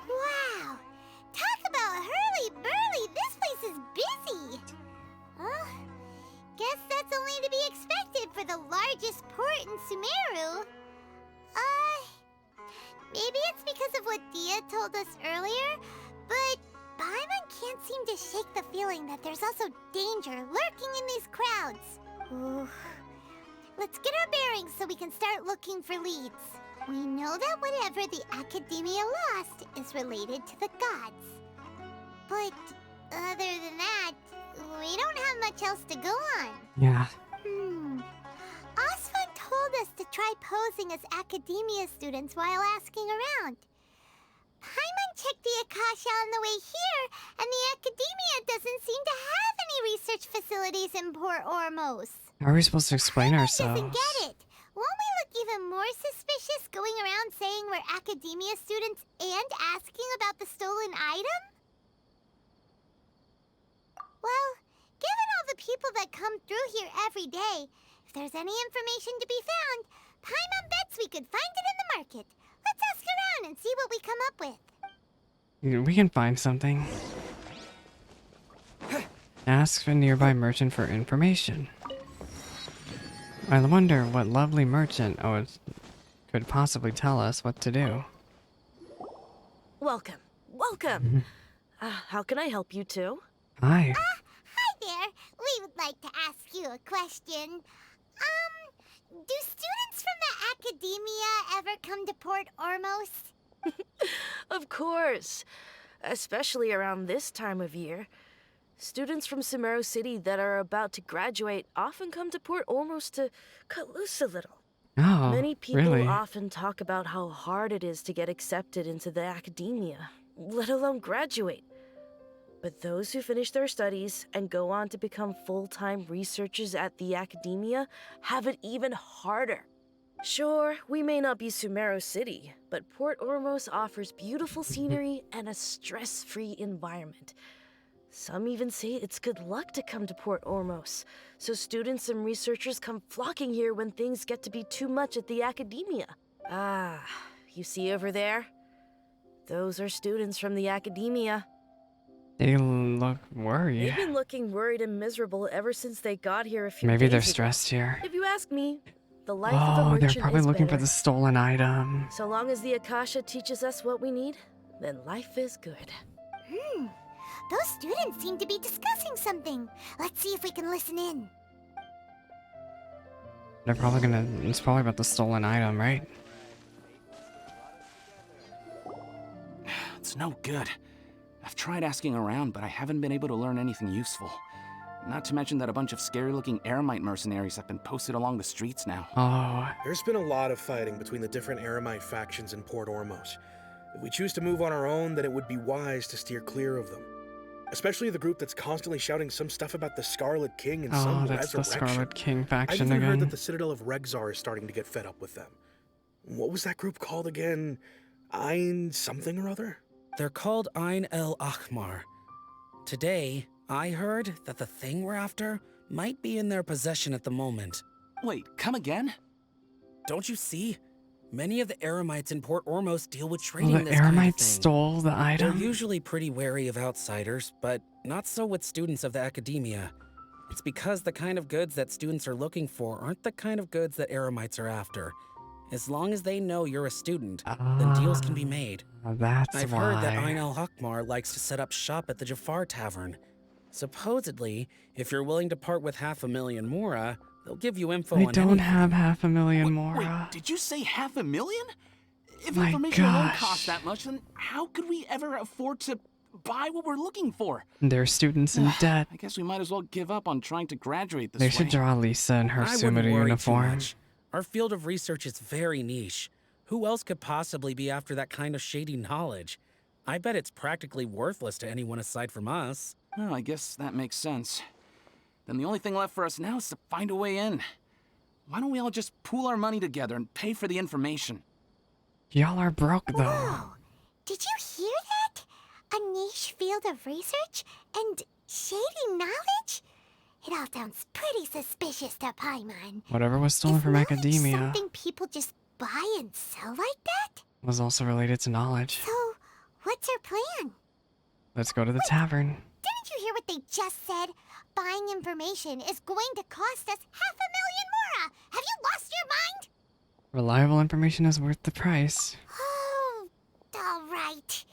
Wow! Talk about hurly-burly! This place is busy! Guess that's only to be expected for the largest port in Sumeru. Maybe it's because of what Dehya told us earlier, but Paimon can't seem to shake the feeling that there's also danger lurking in these crowds. Ooh. Let's get our bearings so we can start looking for leads. We know that whatever the Academia lost is related to the gods. But other than that, we don't have much else to go on. Yeah. Osfun told us to try posing as Academia students while asking around. Paimon checked the Akasha on the way here, and the Academia doesn't seem to have any research facilities in Port Ormos. How are we supposed to explain ourselves? Doesn't get it. Won't we look even more suspicious going around saying we're Academia students and asking about the stolen item? Well, given all the people that come through here every day, if there's any information to be found, Paimon bets we could find it in the market. Let's ask around and see what we come up with. We can find something. Ask a nearby merchant for information. I wonder what lovely merchant could possibly tell us what to do. Welcome. Welcome. How can I help you two? Hi. Hi there. We would like to ask you a question. Do students from the Academia ever come to Port Ormos? Of course. Especially around this time of year. Students from Sumeru City that are about to graduate often come to Port Ormos to cut loose a little. Oh, Many people really? often talk about how hard it is to get accepted into the Academia, let alone graduate. But those who finish their studies and go on to become full-time researchers at the Academia have it even harder. Sure, we may not be Sumeru City, but Port Ormos offers beautiful scenery and a stress-free environment. Some even say it's good luck to come to Port Ormos, so students and researchers come flocking here when things get to be too much at the Academia. Ah, you see over there? Those are students from the Academia. They look worried. They've been looking worried and miserable ever since they got here a few Maybe days they're ago. stressed here. If you ask me, the life of a Oh, they're merchant probably is looking for better. the stolen item. So long as the Akasha teaches us what we need, then life is good. Those students seem to be discussing something. Let's see if we can listen in. They're probably it's probably about the stolen item, right? It's no good. I've tried asking around, but I haven't been able to learn anything useful. Not to mention that a bunch of scary-looking Eremite mercenaries have been posted along the streets now. Oh. There's been a lot of fighting between the different Eremite factions in Port Ormos. If we choose to move on our own, then it would be wise to steer clear of them. Especially the group that's constantly shouting some stuff about the Scarlet King and some that's the resurrection. Scarlet King I've faction even heard again. that the Citadel of Regzar is starting to get fed up with them. What was that group called again? Ein something or other? They're called Ein El Ahmar. Today, I heard that the thing we're after might be in their possession at the moment. Wait, come again? Don't you see? Many of the Eremites in Port Ormos deal with trading the this kind of Eremites thing. stole the item? They're usually pretty wary of outsiders, but not so with students of the Academia. It's because the kind of goods that students are looking for aren't the kind of goods that Eremites are after. As long as they know you're a student, then deals can be made. That's I've why. heard that Ein El Hakmar likes to set up shop at the Jafar Tavern. Supposedly, if you're willing to part with 500,000 Mora, They'll give you info I on don't anything. have 500,000 Wait, Mora. did you say 500,000? If My information alone gosh. costs that much, then how could we ever afford to buy what we're looking for? They're students in debt. I guess we might as well give up on trying to graduate this They way. should draw Lisa in her I wouldn't Sumeru worry too uniform. much. Our field of research is very niche. Who else could possibly be after that kind of shady knowledge? I bet it's practically worthless to anyone aside from us. Well, I guess that makes sense. Then the only thing left for us now is to find a way in. Why don't we all just pool our money together and pay for the information? Y'all are broke, though. Whoa! Did you hear that? A niche field of research and shady knowledge? It all sounds pretty suspicious to Paimon. Whatever was stolen from academia Something people just buy and sell like that? was also related to knowledge. So, what's our plan? Let's go to the tavern. Didn't you hear what they just said? Buying information is going to cost us 500,000 Mora! Have you lost your mind? Reliable information is worth the price. Oh, all right.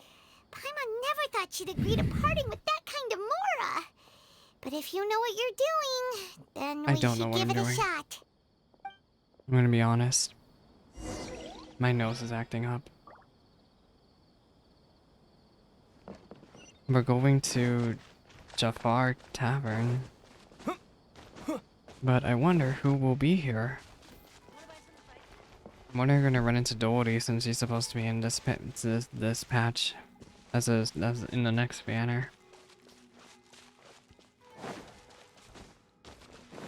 Paimon never thought she'd agree to parting with that kind of Mora. But if you know what you're doing, then I we don't know should what give I'm it a doing. shot. I'm gonna be honest. My nose is acting up. We're going to Jafar Tavern. But I wonder who will be here. I'm wondering if we're gonna run into Dory since she's supposed to be in this patch as in the next banner.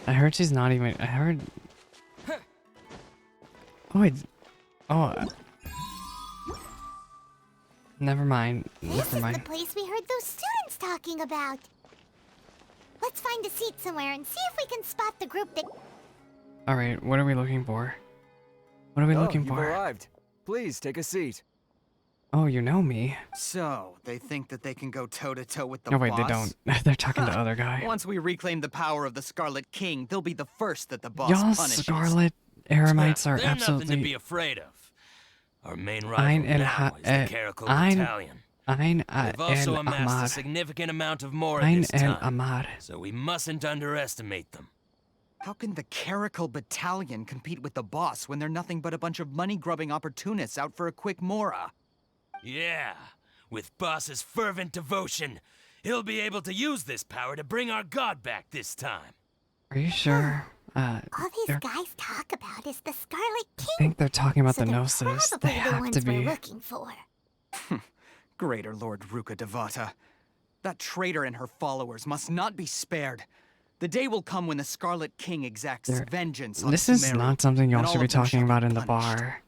I heard she's not even. I heard. Oh wait. Oh. Never mind. This Never is mind. the place we heard those students talking about. Let's find a seat somewhere and see if we can spot the group that... All right. What are we looking for? What are we looking you've for? arrived. Please take a seat. Oh, you know me. So, they think that they can go toe-to-toe with the Oh wait, boss? they don't. They're talking to the other guy. Once we reclaim the power of the Scarlet King, they'll be the first that the boss Y'all punishes. Scarlet Eremites are They're nothing to be absolutely. afraid of. Our main Ein rival el now ha- is the Caracal Ein- Battalion. Ein They've also el amassed Amar. a significant amount of more Ein this el time, Amar. so we mustn't underestimate them. How can the Caracal Battalion compete with the boss when they're nothing but a bunch of money-grubbing opportunists out for a quick Mora? Yeah, with Boss's fervent devotion, he'll be able to use this power to bring our god back this time. Are you sure? All these they're- guys talk about is the Scarlet King. I think they're talking about So the they're Gnosis. probably They the have ones to we're be. looking for. Greater Lord Ruka Devata. That traitor and her followers must not be spared. The day will come when the Scarlet King exacts They're- vengeance on This is Sumeru, not something y'all and should all be of them talking shall be about in the punished. bar.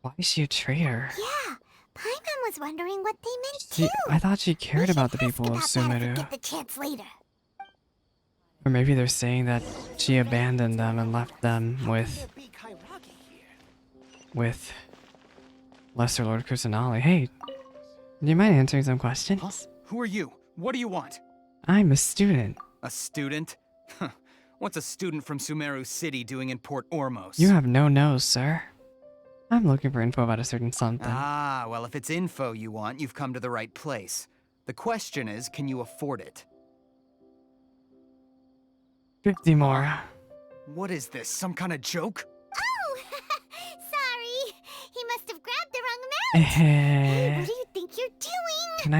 Why is she a traitor? Yeah, Paimon was wondering what they meant She, too. I thought she cared about the people of About that if we Sumeru. get the chance later. Or maybe they're saying that she abandoned them and left them with Lesser Lord Kusanali. Hey, do you mind answering some questions? Huh? Who are you? What do you want? I'm a student. A student? Huh. What's a student from Sumeru City doing in Port Ormos? You have no nose, sir. I'm looking for info about a certain something. Ah, well, if it's info you want, you've come to the right place. The question is, can you afford it? 50 more. What is this, some kind of joke? Oh, sorry. He must have grabbed the wrong amount. Hey, Eh, what do you think you're doing? can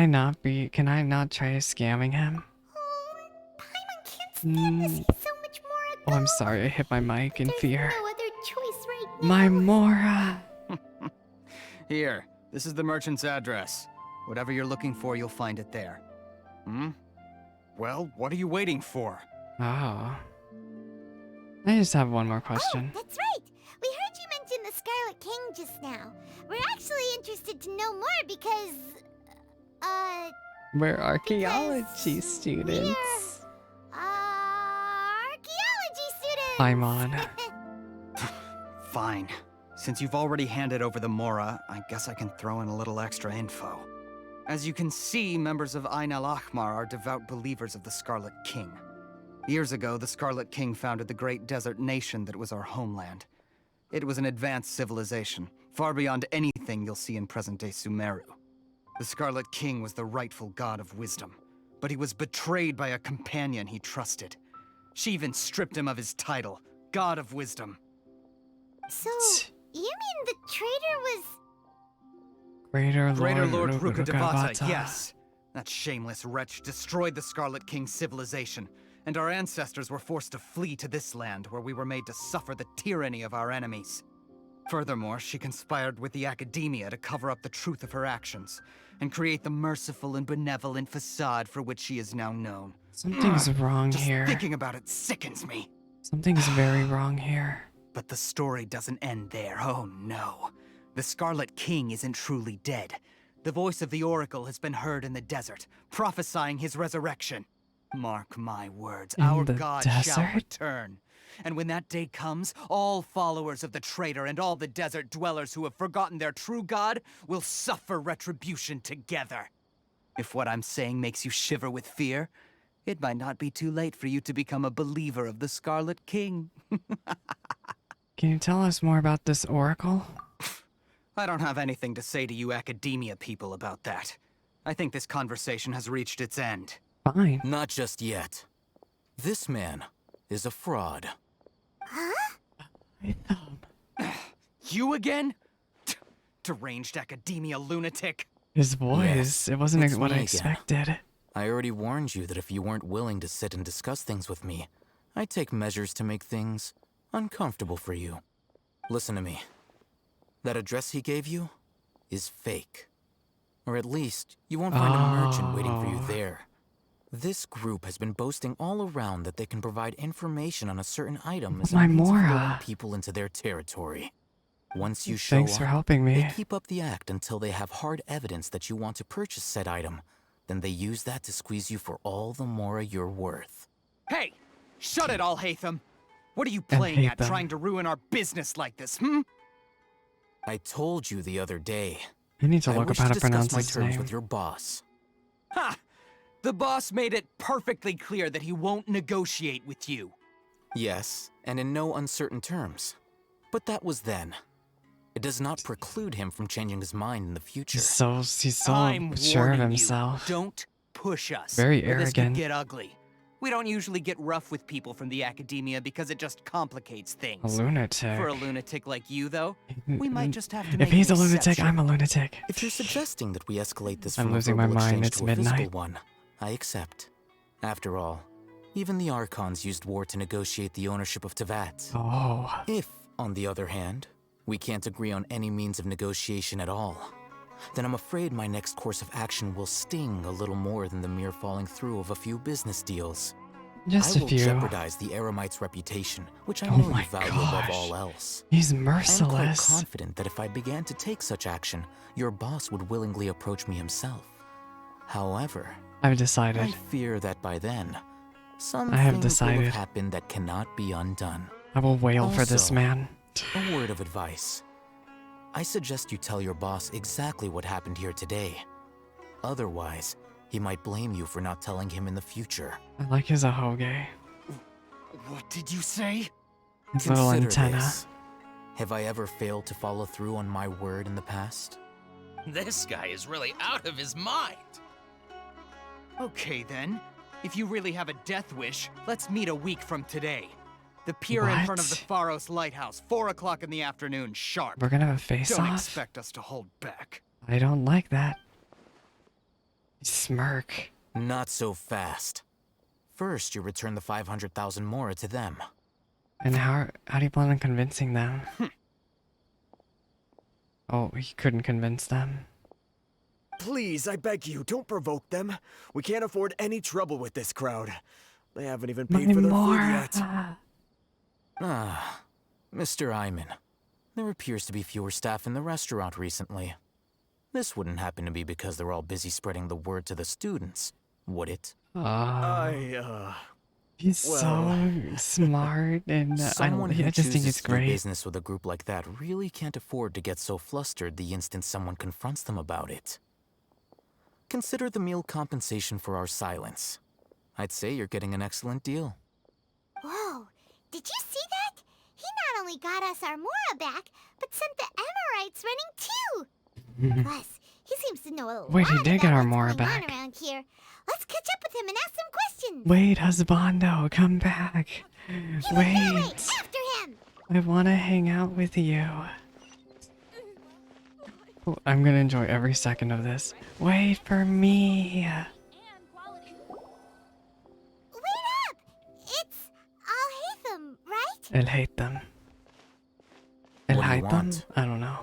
I not try scamming him? Paimon can't stand to see so much more. Oh, I'm sorry, I hit my mic in fear. No other choice right now. My Mora! Here, this is the merchant's address. Whatever you're looking for, you'll find it there. Hmm? Well, what are you waiting for? Oh. I just have one more question. That's right. We heard you mention the Scarlet King just now. We're actually interested to know more because, We're archaeology students. archaeology students. I'm on. Fine. Since you've already handed over the Mora, I guess I can throw in a little extra info. As you can see, members of Ain al-Ahmar are devout believers of the Scarlet King. Years ago, the Scarlet King founded the great desert nation that was our homeland. It was an advanced civilization, far beyond anything you'll see in present-day Sumeru. The Scarlet King was the rightful god of wisdom, but he was betrayed by a companion he trusted. She even stripped him of his title, God of Wisdom. So, you mean the traitor was... Greater Lord Rukkhadevata, Rukkhadevata. yes. That shameless wretch destroyed the Scarlet King's civilization, and our ancestors were forced to flee to this land where we were made to suffer the tyranny of our enemies. Furthermore, she conspired with the Academia to cover up the truth of her actions, and create the merciful and benevolent facade for which she is now known. Something's wrong Just here. thinking about it sickens me. Something's very wrong here. But the story doesn't end there, oh no. The Scarlet King isn't truly dead. The voice of the Oracle has been heard in the desert, prophesying his resurrection. Mark my words, our God shall return. And when that day comes, all followers of the traitor and all the desert dwellers who have forgotten their true God will suffer retribution together. If what I'm saying makes you shiver with fear, it might not be too late for you to become a believer of the Scarlet King. Can you tell us more about this oracle? I don't have anything to say to you Academia people about that. I think this conversation has reached its end. Fine. Not just yet. This man is a fraud. Huh? You again? Deranged Academia lunatic. His voice, Yes, it wasn't it's what I me again. expected. I already warned you that if you weren't willing to sit and discuss things with me, I'd take measures to make things uncomfortable for you. Listen to me. That address he gave you is fake. Or at least, you won't find a merchant waiting for you there. This group has been boasting all around that they can provide information on a certain item as a means of luring people into their territory. Once you show Thanks up, for helping me. they keep up the act until they have hard evidence that you want to purchase said item. Then they use that to squeeze you for all the mora you're worth. Hey! Shut it, Alhaitham! What are you playing at, Alhaitham. trying to ruin our business like this, hmm? I told you the other day. I need to look wish up how to discuss pronounce my his terms name. with your boss. Ha! The boss made it perfectly clear that he won't negotiate with you. Yes, and in no uncertain terms. But that was then. It does not preclude him from changing his mind in the future. He's so I'm sure of warning himself. You, don't push us. Very or this could arrogant. get ugly. We don't usually get rough with people from the Academia because it just complicates things. A lunatic. For a lunatic like you, though, we might just have to If make he's a an lunatic, exception. I'm a lunatic. If you're suggesting that we escalate this I'm from losing a my verbal mind. exchange It's to a midnight. physical one, I accept. After all, even the Archons used war to negotiate the ownership of Tevat. Oh. If, on the other hand, we can't agree on any means of negotiation at all, then I'm afraid my next course of action will sting a little more than the mere falling through of a few business deals. Just I a will few. jeopardize the Eremite's reputation, which I Oh know you my value above gosh. all else. He's I am quite merciless. confident that if I began to take such action, your boss would willingly approach me himself. However, I've decided. I fear that by then, some I have things will decided. have happened that cannot be undone. I will wail for this Also, man. A word of advice. I suggest you tell your boss exactly what happened here today. Otherwise, he might blame you for not telling him in the future. I like his ahoge. What did you say? His little Consider antenna. this. Have I ever failed to follow through on my word in the past? This guy is really out of his mind. Okay then. If you really have a death wish, let's meet a week from today. The pier in front of the Pharos Lighthouse, 4 o'clock in the afternoon, sharp. We're gonna have a face-off? Don't expect us to hold back. I don't like that. Smirk. Not so fast. First, you return the 500,000 mora to them. And how do you plan on convincing them? Oh, he couldn't convince them. Please, I beg you, don't provoke them. We can't afford any trouble with this crowd. They haven't even paid for their food yet. Ah, Mr. Iman. There appears to be fewer staff in the restaurant recently. This wouldn't happen to be because they're all busy spreading the word to the students, would it? He's so smart, and Someone who I just think chooses it's to do great. business with a group like that really can't afford to get so flustered the instant someone confronts them about it. Consider the meal compensation for our silence. I'd say you're getting an excellent deal. Whoa, did you see that? He not only got us our Mora back, but sent the Emirites running too. Plus, he seems to know a Wait, he lot did about get our what's Mora going on back. around here. Let's catch up with him and ask some questions. Wait, husbando, come back. Wait. After him. I want to hang out with you. Oh, I'm gonna enjoy every second of this. Wait for me. Wait up! It's Alhaitham, right? Alhaitham. What do you Alhaitham? want? I don't know.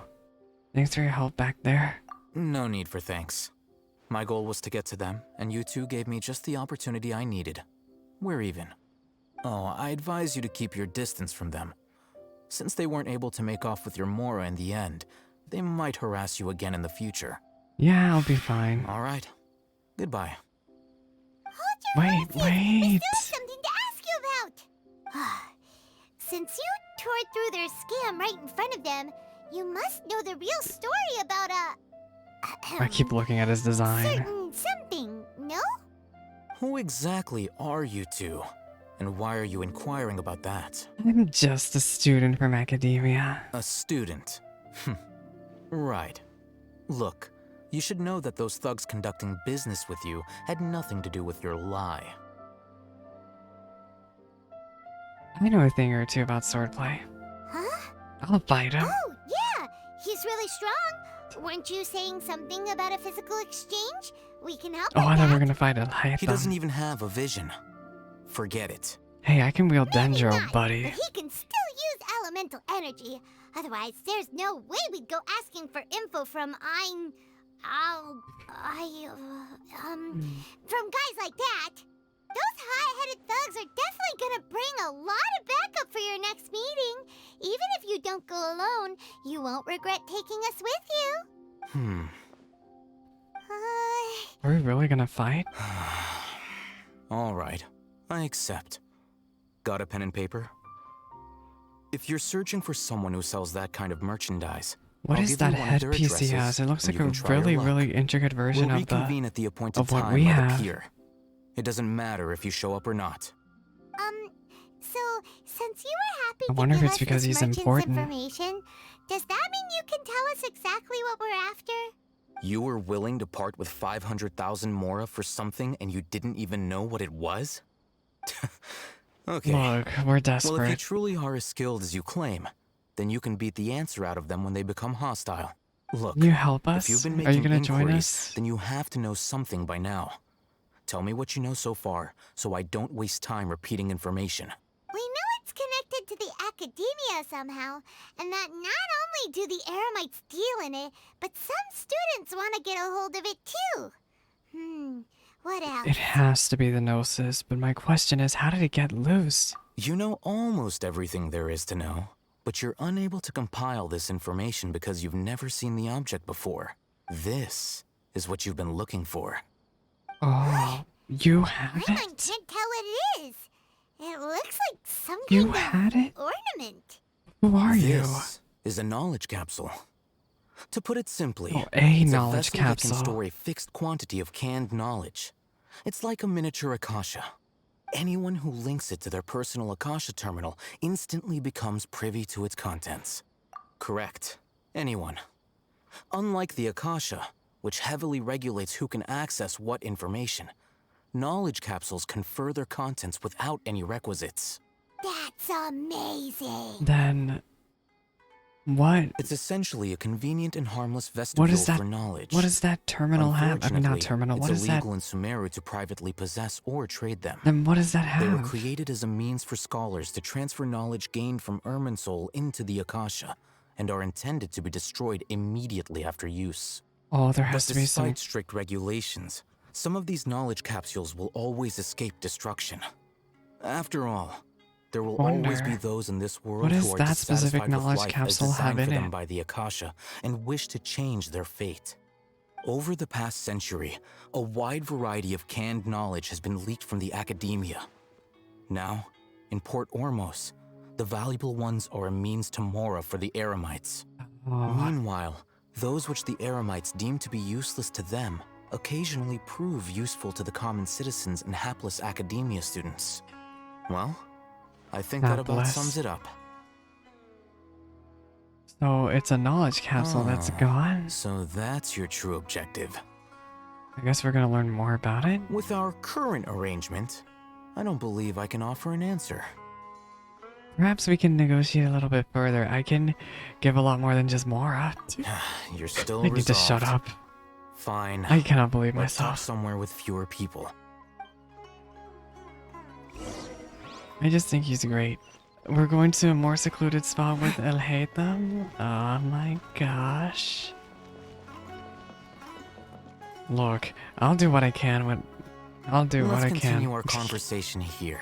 Thanks for your help back there. No need for thanks. My goal was to get to them, and you two gave me just the opportunity I needed. We're even. Oh, I advise you to keep your distance from them. Since they weren't able to make off with your Mora in the end, they might harass you again in the future. Yeah, I'll be fine. All right. Goodbye. Wait. I still have something to ask you about. Since you tore through their scam right in front of them, you must know the real story about I keep looking at his design. certain something, no? Who exactly are you two? And why are you inquiring about that? I'm just a student from academia. A student? Right. Look, you should know that those thugs conducting business with you had nothing to do with your lie. I know a thing or two about swordplay. Huh? I'll fight him. Oh, yeah. He's really strong. Weren't you saying something about a physical exchange? We can help Oh, with I thought we that. were gonna fight Alhaitham. He doesn't even have a vision. Forget it. Hey, I can wield Dendro, buddy. But he can still use elemental energy. Otherwise, there's no way we'd go asking for info from from guys like that. Those hot-headed thugs are definitely gonna bring a lot of backup for your next meeting. Even if you don't go alone, you won't regret taking us with you. Are we really gonna fight? All right. I accept. Got a pen and paper? If you're searching for someone who sells that kind of merchandise, What I'll is give that you one of their headpiece he addresses, has? It looks and like you a can try your really, luck. really intricate version We'll of reconvene at the appointed of what time we by have. the pier. It doesn't matter if you show up or not. So since you were happy I to wonder if give it's us because this he's merchant's important. information, does that mean you can tell us exactly what we're after? You were willing to part with 500,000 Mora for something and you didn't even know what it was? Okay. Look, we're Well, if you desperate. truly are as skilled as you claim, then you can beat the answer out of them when they become hostile. Look, Can you help us? if you've been Are you making gonna join inquiries, us? then you have to know something by now. Tell me what you know so far, so I don't waste time repeating information. We know it's connected to the academia somehow, and that not only do the Eremites deal in it, but some students want to get a hold of it too. What else? It has to be the Gnosis, but my question is, how did it get loose? You know almost everything there is to know, but you're unable to compile this information because you've never seen the object before. This is what you've been looking for. Oh, you had My mind it? can't tell what it is. It looks like some You kind had of it? ornament. Who are you? This is a knowledge capsule. To put it simply, Oh, a it's knowledge a vessel that can capsule. store a fixed quantity of canned knowledge. It's like a miniature Akasha. Anyone who links it to their personal Akasha terminal instantly becomes privy to its contents. Correct. Anyone. Unlike the Akasha, which heavily regulates who can access what information, knowledge capsules confer their contents without any requisites. That's amazing. Then, what? It's essentially a convenient and harmless vestibule What is that? for knowledge. What does that terminal have? I mean, not Unfortunately, terminal. What it's is that? illegal in Sumeru to privately possess or trade them. Then what does that They were have? created as a means for scholars to transfer knowledge gained from Irminsul into the Akasha, and are intended to be destroyed immediately after use. Oh, there But has to be some. despite strict regulations, some of these knowledge capsules will always escape destruction. After all, there will always be Wonder, those in this world what who does are that specific dissatisfied with knowledge life as capsule have designed in for them it? by the Akasha and wish to change their fate. Over the past century, a wide variety of canned knowledge has been leaked from the academia. Now, in Port Ormos, the valuable ones are a means to Mora for the Eremites. Oh. Meanwhile, those which the Eremites deem to be useless to them occasionally prove useful to the common citizens and hapless academia students. Well, I think that about Hapless. sums it up. So it's a knowledge capsule that's Ah, gone? So that's your true objective. I guess we're gonna learn more about it. With our current arrangement, I don't believe I can offer an answer. Perhaps we can negotiate a little bit further. I can give a lot more than just Mora. You're still I need to shut resolved. up. Fine. I cannot believe Let's talk myself. somewhere with fewer people. I just think he's great. We're going to a more secluded spot with Alhaitham. Oh my gosh. Look, I'll do what I can when I'll do what I Let's can. continue our conversation here.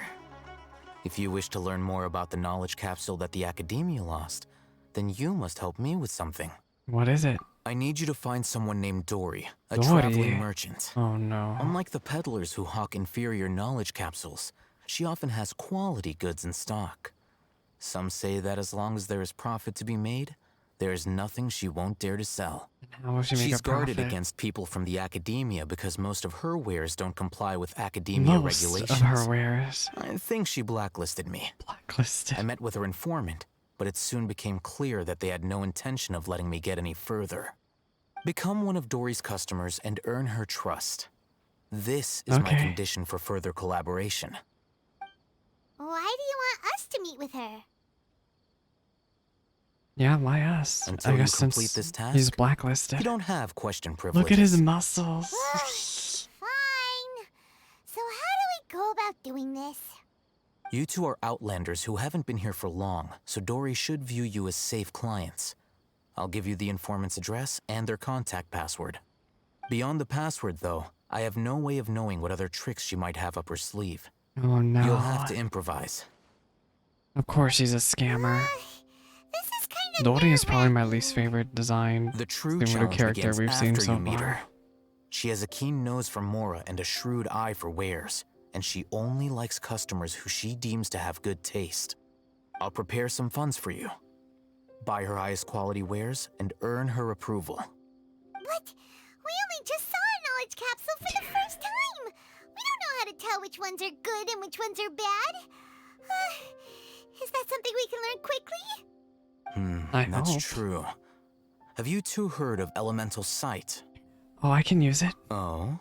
If you wish to learn more about the knowledge capsule that the Academia lost, then you must help me with something. What is it? I need you to find someone named Dory, a Dory? traveling merchant. Oh no. Unlike the peddlers who hawk inferior knowledge capsules, she often has quality goods in stock. Some say that as long as there is profit to be made, there is nothing she won't dare to sell. How will she make She's a guarded profit? against people from the Academia because most of her wares don't comply with Academia Most regulations. of her wares. I think she blacklisted me. Blacklisted. I met with her informant, but it soon became clear that they had no intention of letting me get any further. Become one of Dory's customers and earn her trust. This is my Okay. condition for further collaboration. Why do you want us to meet with her? Yeah, why us? Until I you guess complete since this task, he's blacklisted. You don't have question privileges. Look at his muscles. Fine. So how do we go about doing this? You two are outlanders who haven't been here for long, so Dory should view you as safe clients. I'll give you the informant's address and their contact password. Beyond the password, though, I have no way of knowing what other tricks she might have up her sleeve. Oh no. You'll have to improvise. Of course she's a scammer. Dory is probably my least favorite design The true Sumeru challenge character begins we've seen after so you meet far. her. She has a keen nose for Mora and a shrewd eye for wares, and she only likes customers who she deems to have good taste. I'll prepare some funds for you. Buy her highest quality wares and earn her approval. But we only just saw a knowledge capsule for the first time. We don't know how to tell which ones are good and which ones are bad. Is that something we can learn quickly? That's hope. true. Have you two heard of elemental sight? Oh, I can use it. Oh?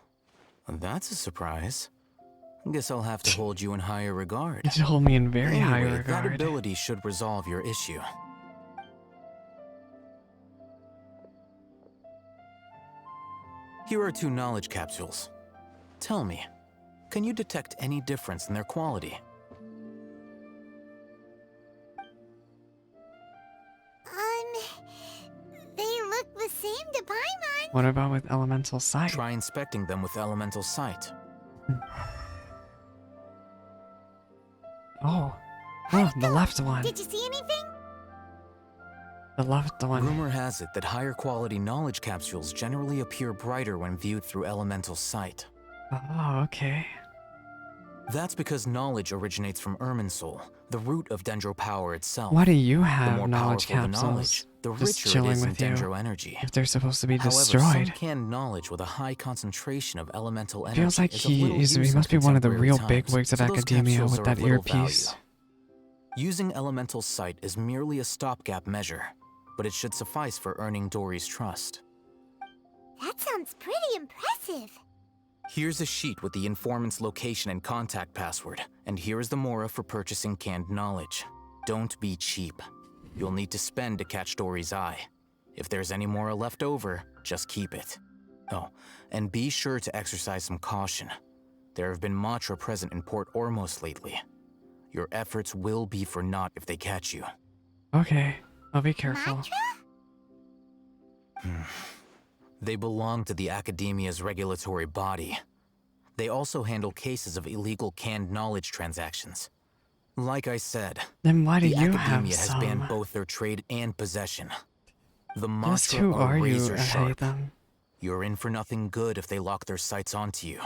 That's a surprise. Guess I'll have to hold you in higher regard. You should hold me in very high Anyway, regard. that ability should resolve your issue. Here are 2 knowledge capsules. Tell me, can you detect any difference in their quality? They look the same to Paimon. What about with elemental sight? Try inspecting them with elemental sight. Oh. Oh, the left one. Did you see anything? The left one. Rumor has it that higher quality knowledge capsules generally appear brighter when viewed through elemental sight. Oh, okay. That's because knowledge originates from Irminsul, the root of Dendro power itself. Why do you The have more knowledge powerful the capsules? knowledge, the Just richer it chilling is in with you. Dendro energy. If they're supposed to be However, destroyed. some canned knowledge with a high concentration of elemental energy Feels like is of little he use in must be one of the contemporary real bigwigs times, of so those academia capsules with are that of little earpiece. value. Using elemental sight is merely a stopgap measure, but it should suffice for earning Dory's trust. That sounds pretty impressive. Here's a sheet with the informant's location and contact password, and here is the Mora for purchasing canned knowledge. Don't be cheap. You'll need to spend to catch Dory's eye. If there's any Mora left over, just keep it. Oh, and be sure to exercise some caution. There have been Matra present in Port Ormos lately. Your efforts will be for naught if they catch you. Okay, I'll be careful. They belong to the Academia's regulatory body. They also handle cases of illegal canned knowledge transactions. Like I said, Then why do the you have Academia has some? banned both their trade and possession. The Just Matra who are you? razor I sharp. hate them. You're in for nothing good if they lock their sights onto you.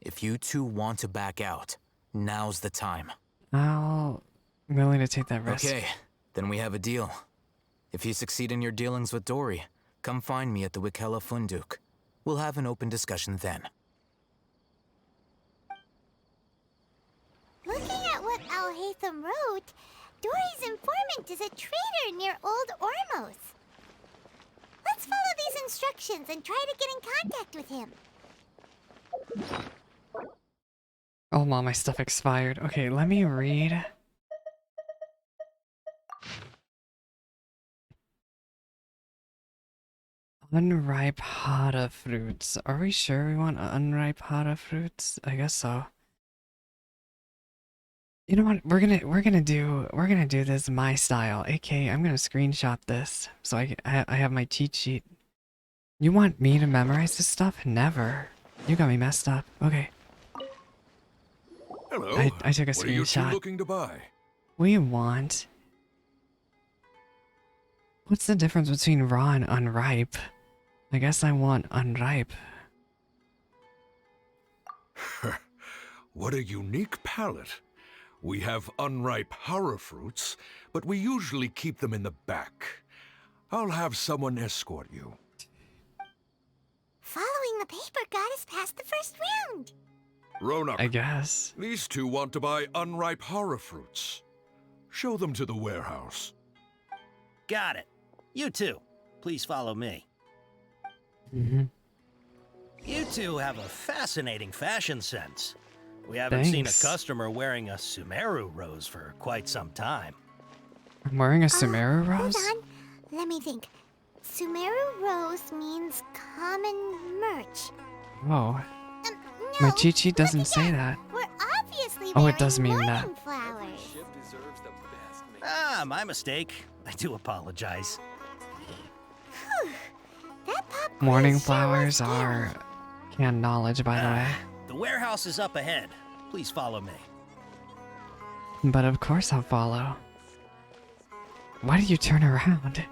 If you two want to back out, now's the time. I'm willing to take that risk. Okay, then we have a deal. If you succeed in your dealings with Dory, come find me at the Wikela Funduk. We'll have an open discussion then. Looking at what Alhaitham wrote, Dory's informant is a trader near Old Ormos. Let's follow these instructions and try to get in contact with him. Oh, mom, my stuff expired. Okay, let me read. Unripe hara fruits. Are we sure we want unripe hara fruits? I guess so. You know what? We're gonna do this my style. AK, I'm gonna screenshot this so I have my cheat sheet. You want me to memorize this stuff? Never. You got me messed up. Okay. Hello. I took a What are you two screenshot. looking to buy? We want. What's the difference between raw and unripe? I guess I want unripe. What a unique palate. We have unripe hara fruits, but we usually keep them in the back. I'll have someone escort you. Following the paper got us past the first round. Ronak, I guess. These two want to buy unripe hara fruits. Show them to the warehouse. Got it. You two, please follow me. Mm-hmm. You two have a fascinating fashion sense. We haven't seen a Thanks. customer wearing a Sumeru rose for quite some time. I'm wearing a Sumeru rose? Hold on. Let me think. Sumeru Rose means common merch. Whoa. My cheat sheet doesn't say that. We're obviously Oh, it does mean that. wearing flowers. Ah, my mistake. I do apologize. Morning flowers are canned knowledge, by the way. The warehouse is up ahead. Please follow me. But of course I'll follow. Why do you turn around?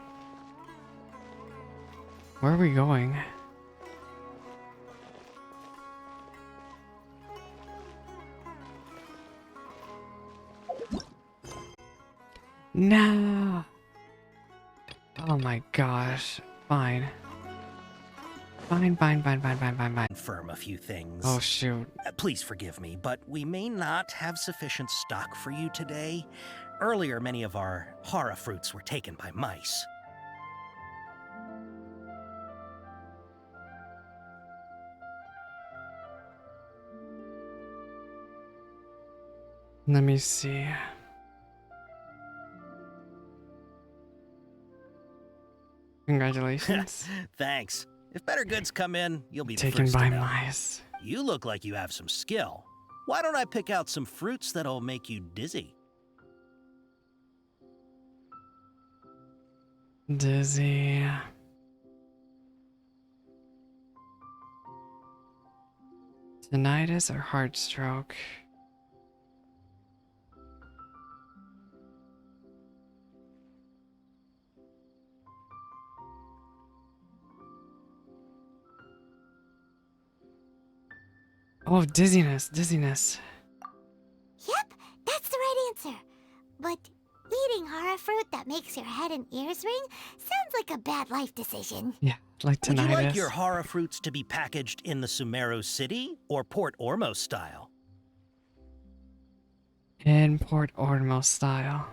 Where are we going? No. Oh my gosh. Fine. Fine. Confirm a few things. Oh shoot. Please forgive me, but we may not have sufficient stock for you today. Earlier, many of our hara fruits were taken by mice. Let me see. Congratulations. Thanks. If better goods come in, you'll be the Taken first by to know. mice. You look like you have some skill. Why don't I pick out some fruits that'll make you dizzy? Dizzy. Tinnitus or heart stroke? Oh, dizziness. Yep, that's the right answer. But eating hara fruit that makes your head and ears ring sounds like a bad life decision. Yeah, like tinnitus. Would you like your hara fruits to be packaged in the Sumeru City or Port Ormos style? In Port Ormos style.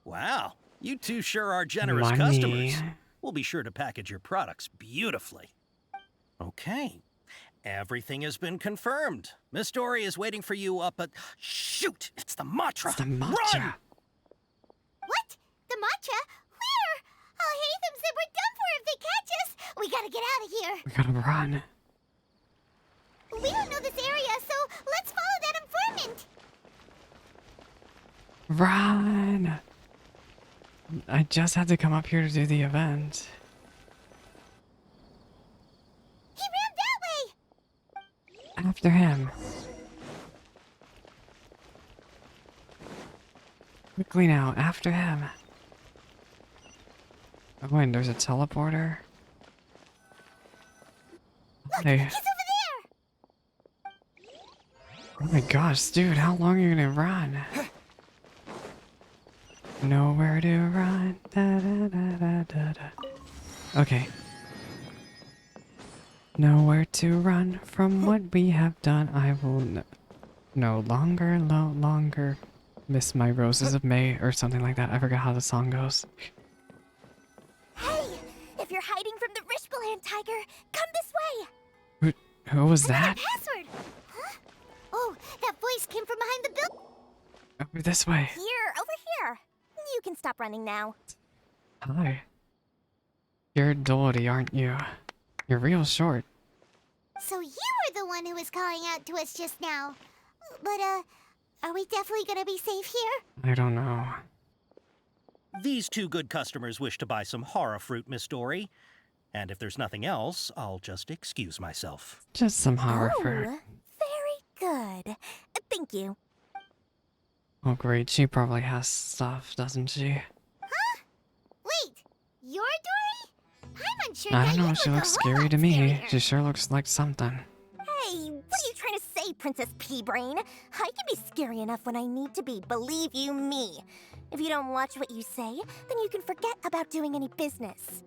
Wow, you two sure are generous Money. customers. We'll be sure to package your products beautifully. Okay, everything has been confirmed. Miss Dory is waiting for you up at... Shoot, it's the Matra! It's the Matra. Run! What? The matcha? Where? Alhaitham said we're done for if they catch us. We gotta get out of here. We gotta run. We don't know this area, so let's follow that informant. Run! I just had to come up here to do the event. He ran that way. After him. Quickly now, after him. Oh, and there's a teleporter. Hey. He's over Oh my gosh, dude, how long are you gonna run? Nowhere to run. Da, da, da, da, da, da. Okay. Nowhere to run from what we have done. I will no longer miss my roses of May or something like that. I forgot how the song goes. Hey, if you're hiding from the Rishbaland tiger, come this way. Who was that? Password! Huh? Oh, that voice came from behind the building. Over this way. Here, over here. You can stop running now. Hi. You're Doherty, aren't you? You're real short. So you were the one who was calling out to us just now. But, are we definitely gonna be safe here? I don't know. These two good customers wish to buy some horror fruit, Miss Dory. And if there's nothing else, I'll just excuse myself. Just some horror fruit. Very good. Thank you. Oh great, she probably has stuff, doesn't she? Huh? Wait, you're Dory? I'm unsure I that don't know, you she look looks a scary lot to me. scarier. She sure looks like something. Hey, what are you trying to say, Princess Pea-Brain? I can be scary enough when I need to be, believe you me. If you don't watch what you say, then you can forget about doing any business.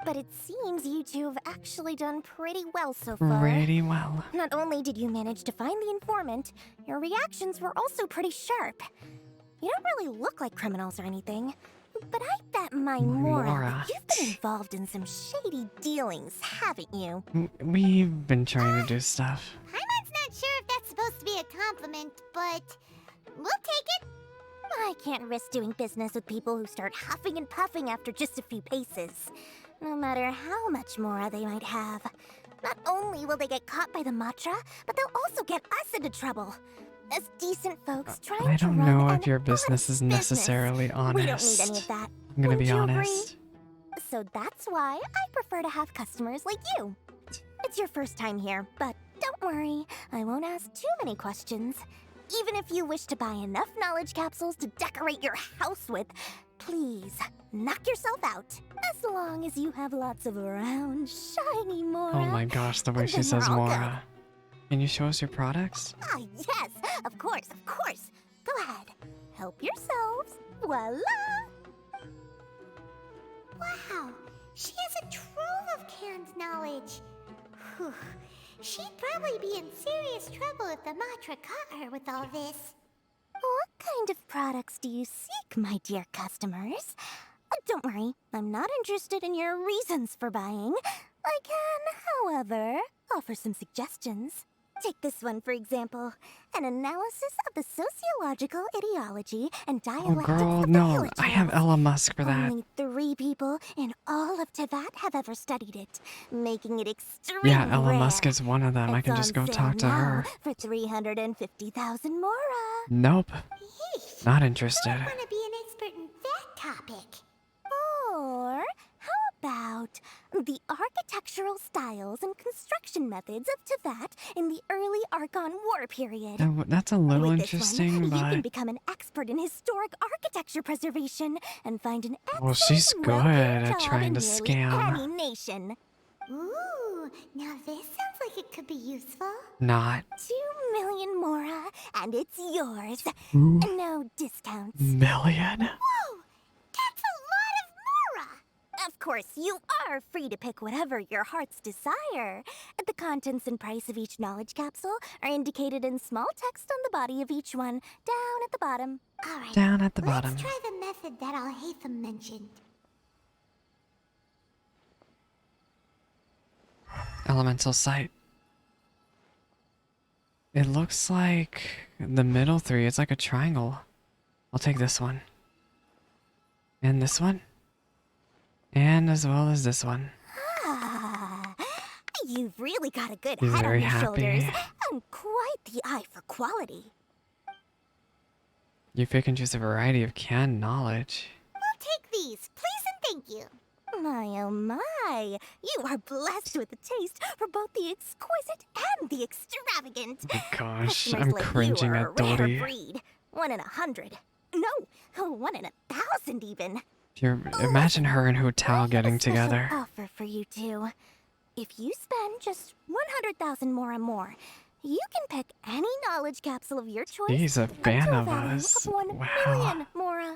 But it seems you two have actually done pretty well so far. Pretty well. Not only did you manage to find the informant, your reactions were also pretty sharp. You don't really look like criminals or anything, but I bet my Mora, you've been involved in some shady dealings, haven't you? We've been trying to do stuff. Paimon's not sure if that's supposed to be a compliment, but we'll take it. I can't risk doing business with people who start huffing and puffing after just a few paces. No matter how much Mora they might have. Not only will they get caught by the Matra, but they'll also get us into trouble. As decent folks trying I to don't run know an if your business is necessarily honest. We don't need any of that. I'm gonna Wouldn't be you honest. agree? So that's why I prefer to have customers like you. It's your first time here, but don't worry, I won't ask too many questions. Even if you wish to buy enough knowledge capsules to decorate your house with, please, knock yourself out. As long as you have lots of round, shiny Mora. Oh my gosh, the way she then says we're all good. Mora. Can you show us your products? Ah, yes, of course, of course. Go ahead, help yourselves. Voila! Wow, she has a trove of canned knowledge. Whew. She'd probably be in serious trouble if the Matra caught her with all this. What kind of products do you seek, my dear customers? Don't worry, I'm not interested in your reasons for buying. I can, however, offer some suggestions. Take this one, for example. An analysis of the sociological ideology and Oh dialectics girl, of the no, village I have elves. Ella Musk for that. Only 3 people in all of Tevat have ever studied it, making it extremely Yeah, Ella rare. Musk is one of them. I It's can just on go sale talk to now her. for 350,000 Mora. Nope. Not interested. I want to be an expert in that topic. Or how about the architectural styles and construction methods of Tevat in the early Archon War period? That's a little With this interesting, one, you can but become an expert in historic architecture preservation and find an well, she's excellent, good well-paid at job trying in to nearly scam. any nation. Ooh, now this sounds like it could be useful. Not 2 million Mora, and it's yours. Ooh. No discounts. million. Whoa, that's a lot of Mora. Of course, you are free to pick whatever your heart's desire. The contents and price of each knowledge capsule are indicated in small text on the body of each one, down at the bottom. All right, Down at the let's bottom. try the method that Alhaitham mentioned. Elemental sight. It looks like the middle 3. It's like a triangle. I'll take this one. And this one. And as well as this one. Ah, you've really got a good He's head on very your shoulders, happy. and quite the eye for quality. You pick and choose a variety of canned knowledge. We'll take these, please and thank you. My oh my, you are blessed with a taste for both the exquisite and the extravagant. Oh gosh, Customers I'm like cringing you are at a rare Dory. breed. 1 in 100. No, 1 in 1,000 even. Imagine her and Hu Tao getting Special together. offer for you two. If you spend just 100,000 more, you can pick any knowledge capsule of your choice. He's a up to fan a of value us. Of 1 Wow. million Mora.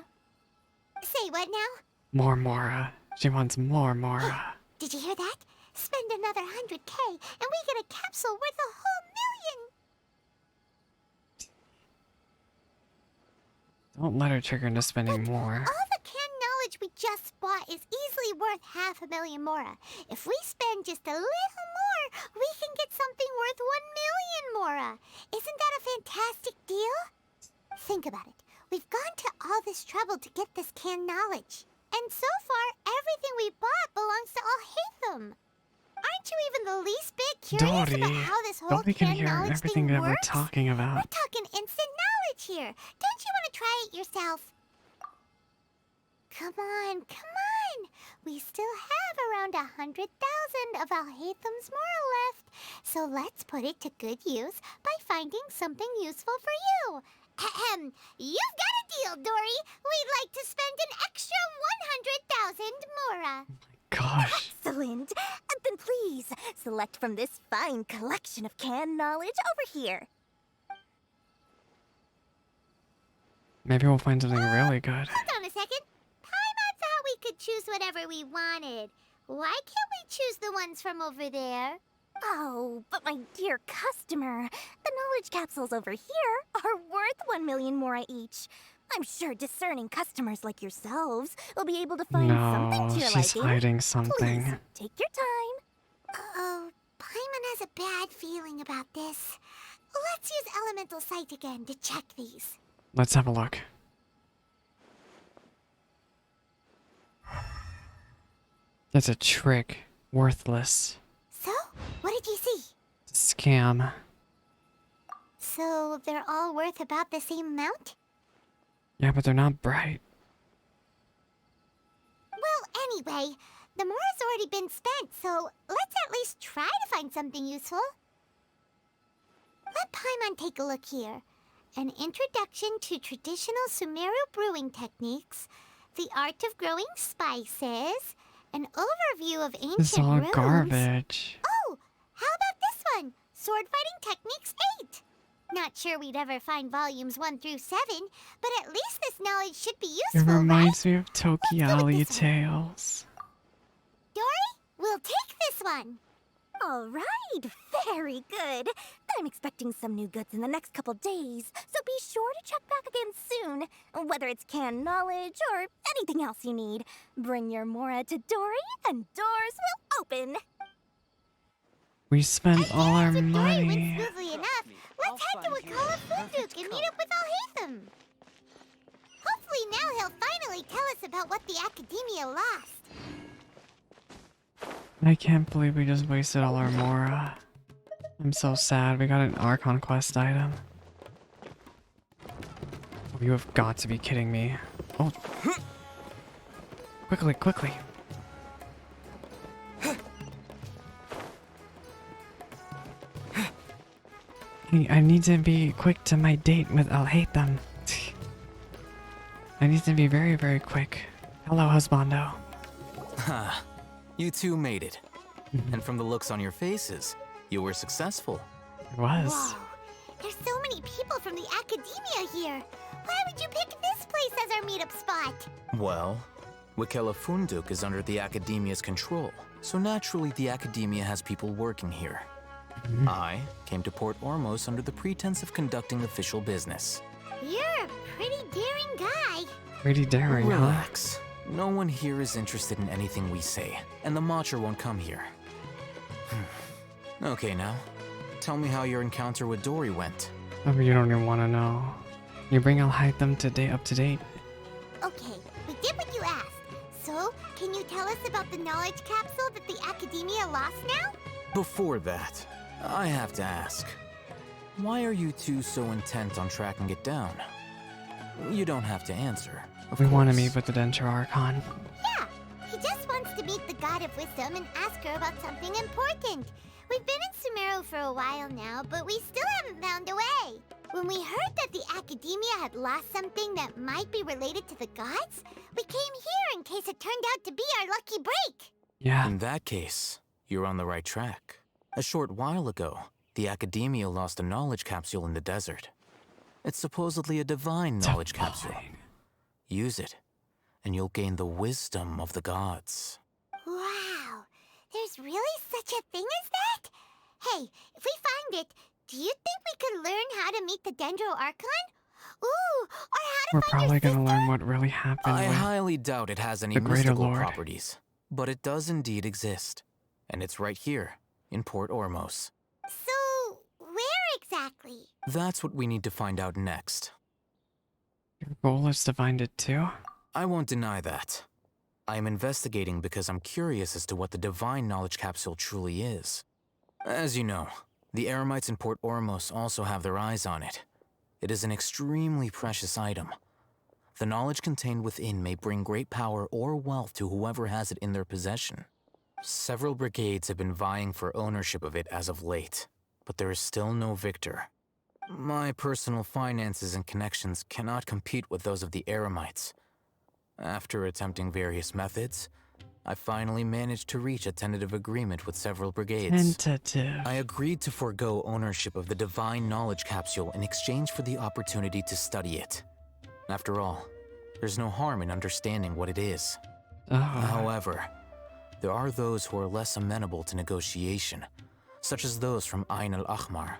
Say what now? More Mora. She wants more Mora. Did you hear that? Spend another 100K and we get a capsule worth a whole Don't let her trigger into spending more. million. All the canned knowledge we just bought is easily worth 500,000 Mora. If we spend just a little more, we can get something think about it. We've gone to all this trouble to get this canned knowledge. And so far, everything we bought belongs to Alhaitham. Aren't you even the least bit curious Dory, about how this whole don't we can canned hear knowledge everything thing that works? we're talking about? We're talking instant knowledge here. Don't you want to try it yourself? Come on, come on. We still have around 100,000 of Alhaitham's moral left. So let's put it to good use by finding something useful for you. Ahem. You've got a deal, Dory. We'd like to spend an extra 100,000 mora. Gosh. Excellent. Then please, select from this fine collection of canned knowledge over here. Maybe we'll find something really good. Hold on a second. Paimon thought we could choose whatever we wanted. Why can't we choose the ones from over there? Oh, but my dear customer, the knowledge capsules over here are worth 1 million mora each. I'm sure discerning customers like yourselves will be able to find something to your she's liking. hiding something. Please, take your time. Uh-oh, Paimon has a bad feeling about this. Let's use Elemental Sight again to check these. Let's have a look. That's a trick. Worthless. So, what did you see? Scam. So, they're all worth about the same amount? Yeah, but they're not bright. Well, anyway, the mora's already been spent, so let's at least try to find something useful. Let Paimon take a look here. An introduction to traditional Sumeru brewing techniques, the art of growing spices, an overview of ancient This is all runes. garbage. Oh, how about this one? Sword Fighting Techniques 8. Not sure we'd ever find volumes 1 through 7, but at least this knowledge should be It useful, reminds me of Tokiali Tales. Dory, we'll take this one. All right, very good. I'm expecting some new goods in the next couple days, so be sure to check back again soon. Whether it's canned knowledge or anything else you need, bring your mora to Dory and doors will open. We spent all our money. Smoothly enough, let's head to Wakala Funduk and meet up with Alhaitham. Hopefully now he'll finally tell us about what the Academia lost. I can't believe we just wasted all our mora. I'm so sad. We got an Archon Quest item. Oh, you have got to be kidding me. Oh. Quickly, quickly. I need to be quick to my date with Alhaitham. I need to be very, very quick. Hello, husbando. Ha, you two made it. And from the looks on your faces, you were successful. It was. Whoa, there's so many people from the Academia here. Why would you pick this place as our meetup spot? Well, Wakela Funduk is under the Academia's control, so naturally the Academia has people working here. I came to Port Ormos under the pretense of conducting official business. You're a pretty daring guy. Pretty daring, Relax. No one here is interested in anything we say, and the Matcher won't come here. Okay, now, tell me how your encounter with Dory went. Oh, you don't even want to know. You bring Alhaitham up to date. Okay, we did what you asked. So, can you tell us about the knowledge capsule that the Academia lost now? Before that, I have to ask, why are you two so intent on tracking it down? You don't have to answer. We want to meet with the Denture Archon. Yeah, he just wants to meet the God of Wisdom and ask her about something important. We've been in Sumeru for a while now, but we still haven't found a way. When we heard that the Academia had lost something that might be related to the gods, we came here in case it turned out to be our lucky break. Yeah. In that case, you're on the right track. A short while ago, the Academia lost a knowledge capsule in the desert. It's supposedly a divine knowledge capsule. Use it, and you'll gain the wisdom of the gods. Wow, there's really such a thing as that? Hey, if we find it, do you think we could learn how to meet the Dendro Archon? Ooh, or how to We're find probably your going to sister? learn what really happened I with highly doubt it has any the Greater mystical Lord. properties, but it does indeed exist. And it's right here, in Port Ormos. So, where exactly? That's what we need to find out next. Your goal is to find it too? I won't deny that. I am investigating because I'm curious as to what the Divine Knowledge Capsule truly is. As you know, the Eremites in Port Ormos also have their eyes on it. It is an extremely precious item. The knowledge contained within may bring great power or wealth to whoever has it in their possession. Several brigades have been vying for ownership of it as of late, but there is still no victor. My personal finances and connections cannot compete with those of the Eremites. After attempting various methods, I finally managed to reach a tentative agreement with several brigades. Tentative. I agreed to forego ownership of the Divine Knowledge Capsule in exchange for the opportunity to study it. After all, there's no harm in understanding what it is. However, there are those who are less amenable to negotiation, such as those from Ain al-Ahmar.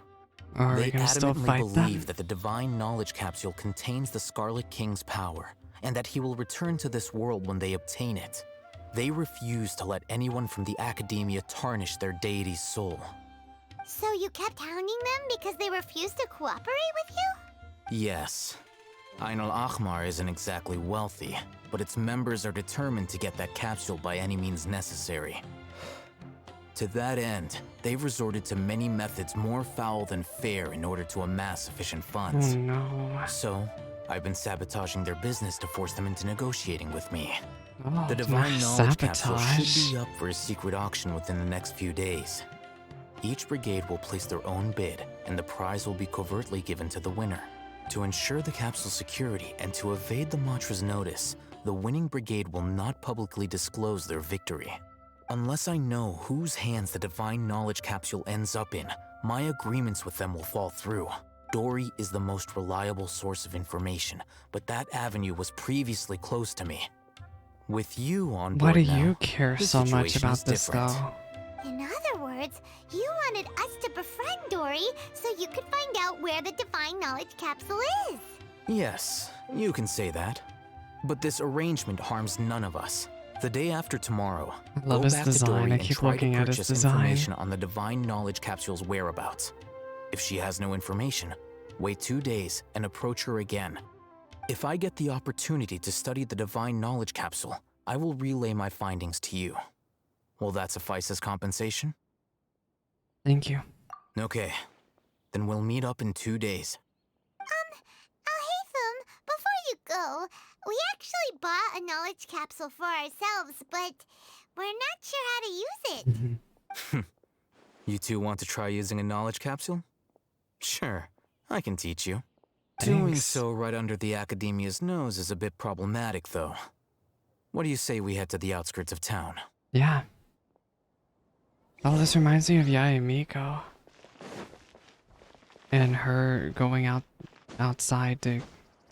They adamantly believe that the Divine Knowledge Capsule contains the Scarlet King's power, and that he will return to this world when they obtain it. They refuse to let anyone from the Academia tarnish their deity's soul. So you kept hounding them because they refused to cooperate with you? Yes. Ain al-Ahmar isn't exactly wealthy, but its members are determined to get that capsule by any means necessary. To that end, they've resorted to many methods more foul than fair in order to amass sufficient funds. Oh no. So, I've been sabotaging their business to force them into negotiating with me. Oh, The Divine Knowledge Capsule sabotage. should be up for a secret auction within the next few days. Each brigade will place their own bid, and the prize will be covertly given to the winner. To ensure the capsule's security and to evade the mantra's notice, the winning brigade will not publicly disclose their victory. Unless I know whose hands the Divine Knowledge Capsule ends up in, my agreements with them will fall through. Dory is the most reliable source of information, but that avenue was previously closed to me. With you on board Why do now, you care the so much situation is about this different. though? In other words, you wanted us to befriend Dory so you could find out where the Divine Knowledge Capsule is. Yes, you can say that. But this arrangement harms none of us. The day after tomorrow, I love go his back design. to Dory I and keep try looking to at his purchase design. information on the Divine Knowledge Capsule's whereabouts. If she has no information, wait 2 days and approach her again. If I get the opportunity to study the Divine Knowledge Capsule, I will relay my findings to you. Will that suffice as compensation? Thank you. Okay, then we'll meet up in 2 days. Alhaitham, before you go, we actually bought a knowledge capsule for ourselves, but we're not sure how to use it. You two want to try using a knowledge capsule? Sure, I can teach you. Thanks. Doing so right under the Academia's nose is a bit problematic, though. What do you say we head to the outskirts of town? Yeah. Oh, this reminds me of Yae Miko. And her going outside to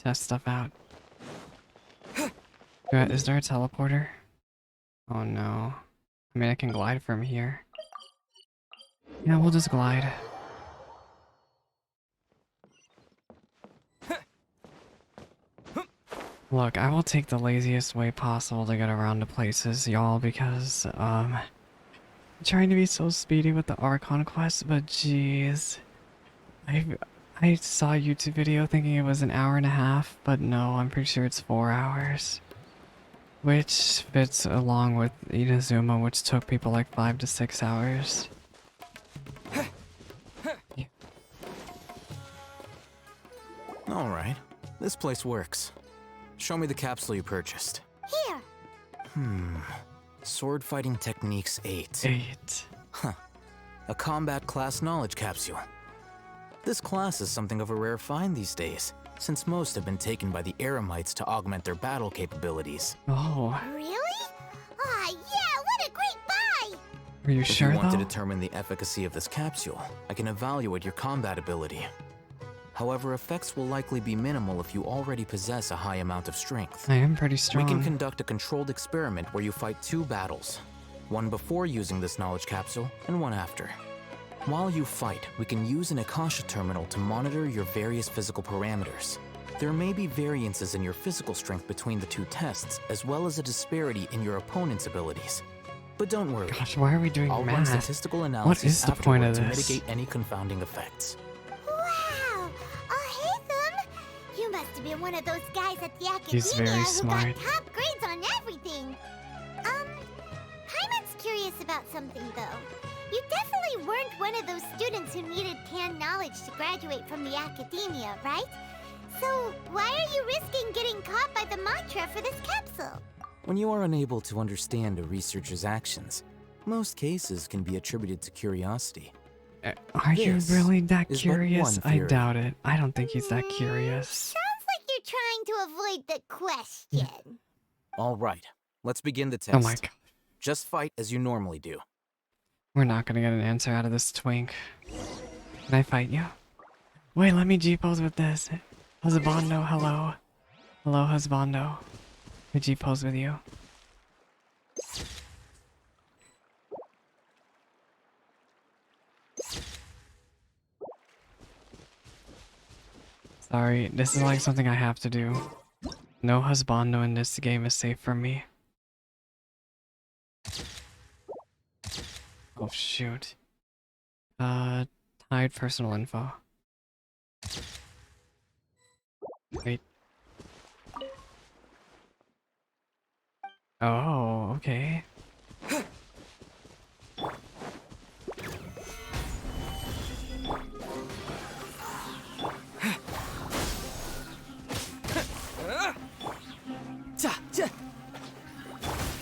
test stuff out. Is there a teleporter? Oh no. I mean, I can glide from here. Yeah, we'll just glide. Look, I will take the laziest way possible to get around to places, y'all, because, I'm trying to be so speedy with the Archon Quest, but jeez. I saw a YouTube video thinking it was an hour and a half, but no, I'm pretty sure it's 4 hours. Which fits along with Inazuma, which took people like 5 to 6 hours. Yeah. Alright, this place works. Show me the capsule you purchased. Here. Sword Fighting Techniques 8. 8. Huh. A combat class knowledge capsule. This class is something of a rare find these days, since most have been taken by the Eremites to augment their battle capabilities. Oh. Really? Aw, yeah, what a great buy! Are you If sure, you want to though? determine the efficacy of this capsule, I can evaluate your combat ability. However, effects will likely be minimal if you already possess a high amount of strength. I am pretty strong. We can conduct a controlled experiment where you fight 2 battles. One before using this knowledge capsule, and one after. While you fight, we can use an Akasha terminal to monitor your various physical parameters. There may be variances in your physical strength between the 2 tests, as well as a disparity in your opponent's abilities. But don't worry. Gosh, why are we doing I'll run math? statistical What analysis is the point of afterward to this? mitigate any confounding effects. Wow! Alhaitham! You must to be one of those guys at the He's very academia who smart. got top grades on everything. Paimon's curious about something, though. You definitely weren't one of those students who needed canned knowledge to graduate from the academia, right? So, why are you risking getting caught by the mantra for this capsule? When you are unable to understand a researcher's actions, most cases can be attributed to curiosity. Are you This really that is but curious? one I theory. doubt it. I don't think he's that curious. Sounds like you're trying to avoid the question. All right, let's begin the test. Oh my god. Just fight as you normally do. We're not gonna get an answer out of this twink. Can I fight you? Wait, let me G-pose with this. Husbando, hello. Hello, Husbando. I G-pose with you. Sorry, this is like something I have to do. No husbando in this game is safe for me. Oh shoot. Hide personal info. Wait. Oh, okay.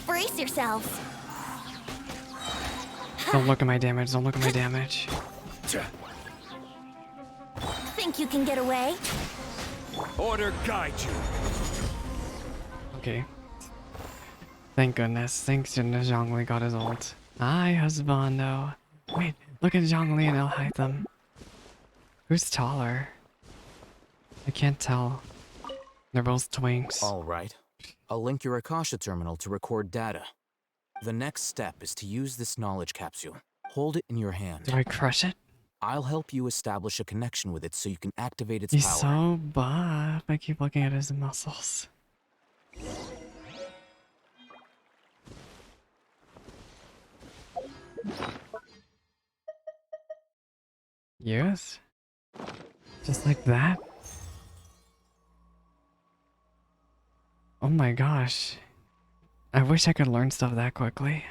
Brace yourselves. Don't look at my damage, don't look at my damage. Think you can get away? Order guide you. Okay. Thank goodness. Thanks goodness Zhongli got his ult. Hi, husbando. Wait, look at Zhongli and Alhaitham. Who's taller? I can't tell. They're both twinks. All right. I'll link your Akasha terminal to record data. The next step is to use this knowledge capsule. Hold it in your hand. Do I crush it? I'll help you establish a connection with it so you can activate its He's power. so buff. I keep looking at his muscles. Yes? Just like that? Oh my gosh. I wish I could learn stuff that quickly.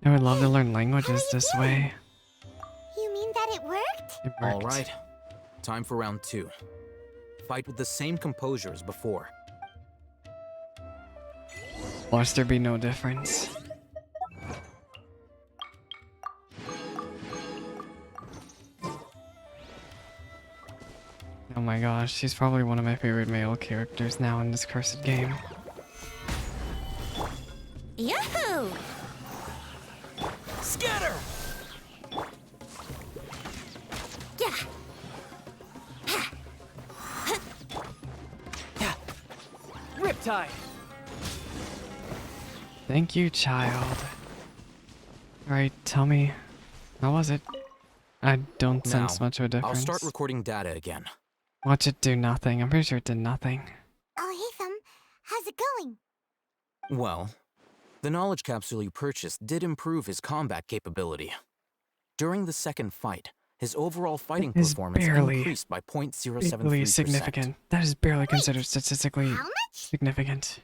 I would love to learn languages this way. You mean that it worked? It worked. All right. Time for round 2. Fight with the same composure as before. Watch there be no difference. Oh my gosh, she's probably one of my favorite male characters now in this cursed game. Yahoo! Scatter! Yeah. Riptide. Thank you, child. Alright, tell me, how was it? I don't sense Now, much of a difference. I'll start recording data again. Watch it do nothing. I'm pretty sure it did nothing. Alhaitham, how's it going? Well, the knowledge capsule you purchased did improve his combat capability. During the second fight, his overall fighting Is performance barely increased by Barely 0.073%. significant. That is barely considered statistically How much? significant.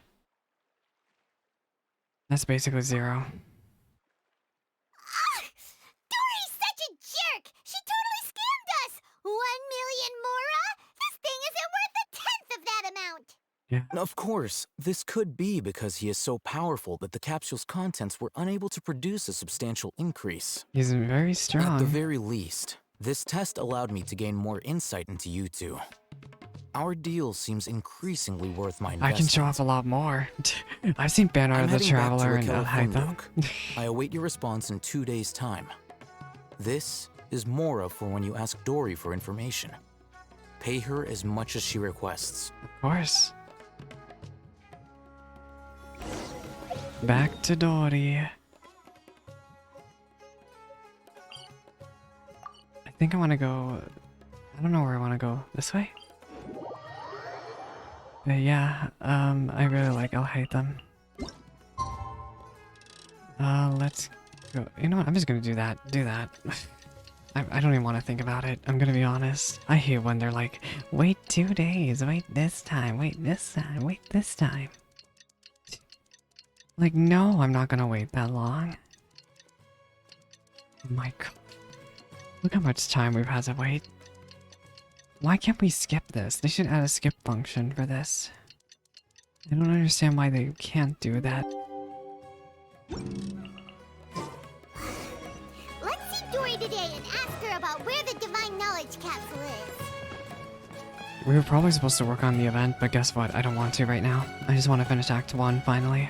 That's basically 0. Dory's such a jerk! She totally scammed us! 1 million mora? This thing isn't worth a tenth of that amount! Of course, this could be because he is so powerful that the capsule's contents were unable to produce a substantial increase. He's very At the strong. very least, this test allowed me to gain more insight into you two. Our deal seems increasingly worth my investment. I can show off a lot more. I've seen Banner I'm of the heading back to Traveler and Raquel Alhaitham. I await your response in 2 days' time. This is Mora for when you ask Dory for information. Pay her as much as she requests. Of course. Back to Dory. I think I want to go... I don't know where I want to go. This way? Yeah, I really like Alhaitham. Let's go. You know what? I'm just gonna do that. I don't even want to think about it. I'm gonna be honest. I hate when they're like, wait 2 days, wait this time, wait this time, wait this time. Like, no, I'm not gonna wait that long. Oh my god. Look how much time we've had to wait. Why can't we skip this? They should add a skip function for this. I don't understand why they can't do that. Let's see Dory today and ask her about where the Divine Knowledge Capsule is. We were probably supposed to work on the event, but guess what? I don't want to right now. I just want to finish Act 1, finally.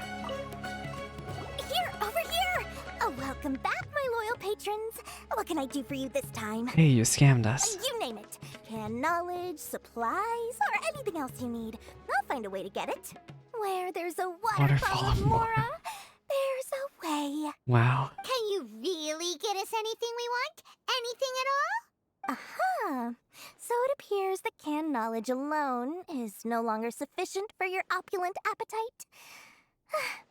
Here, over here! Oh, welcome back, my loyal patrons. What can I do for you this time? Hey, you scammed us. You name it. Can knowledge, supplies, or anything else you need. I'll find a way to get it. Where there's a waterfall of Mora, there's a way. Wow. Can you really get us anything we want? Anything at all? Aha! So it appears that canned knowledge alone is no longer sufficient for your opulent appetite.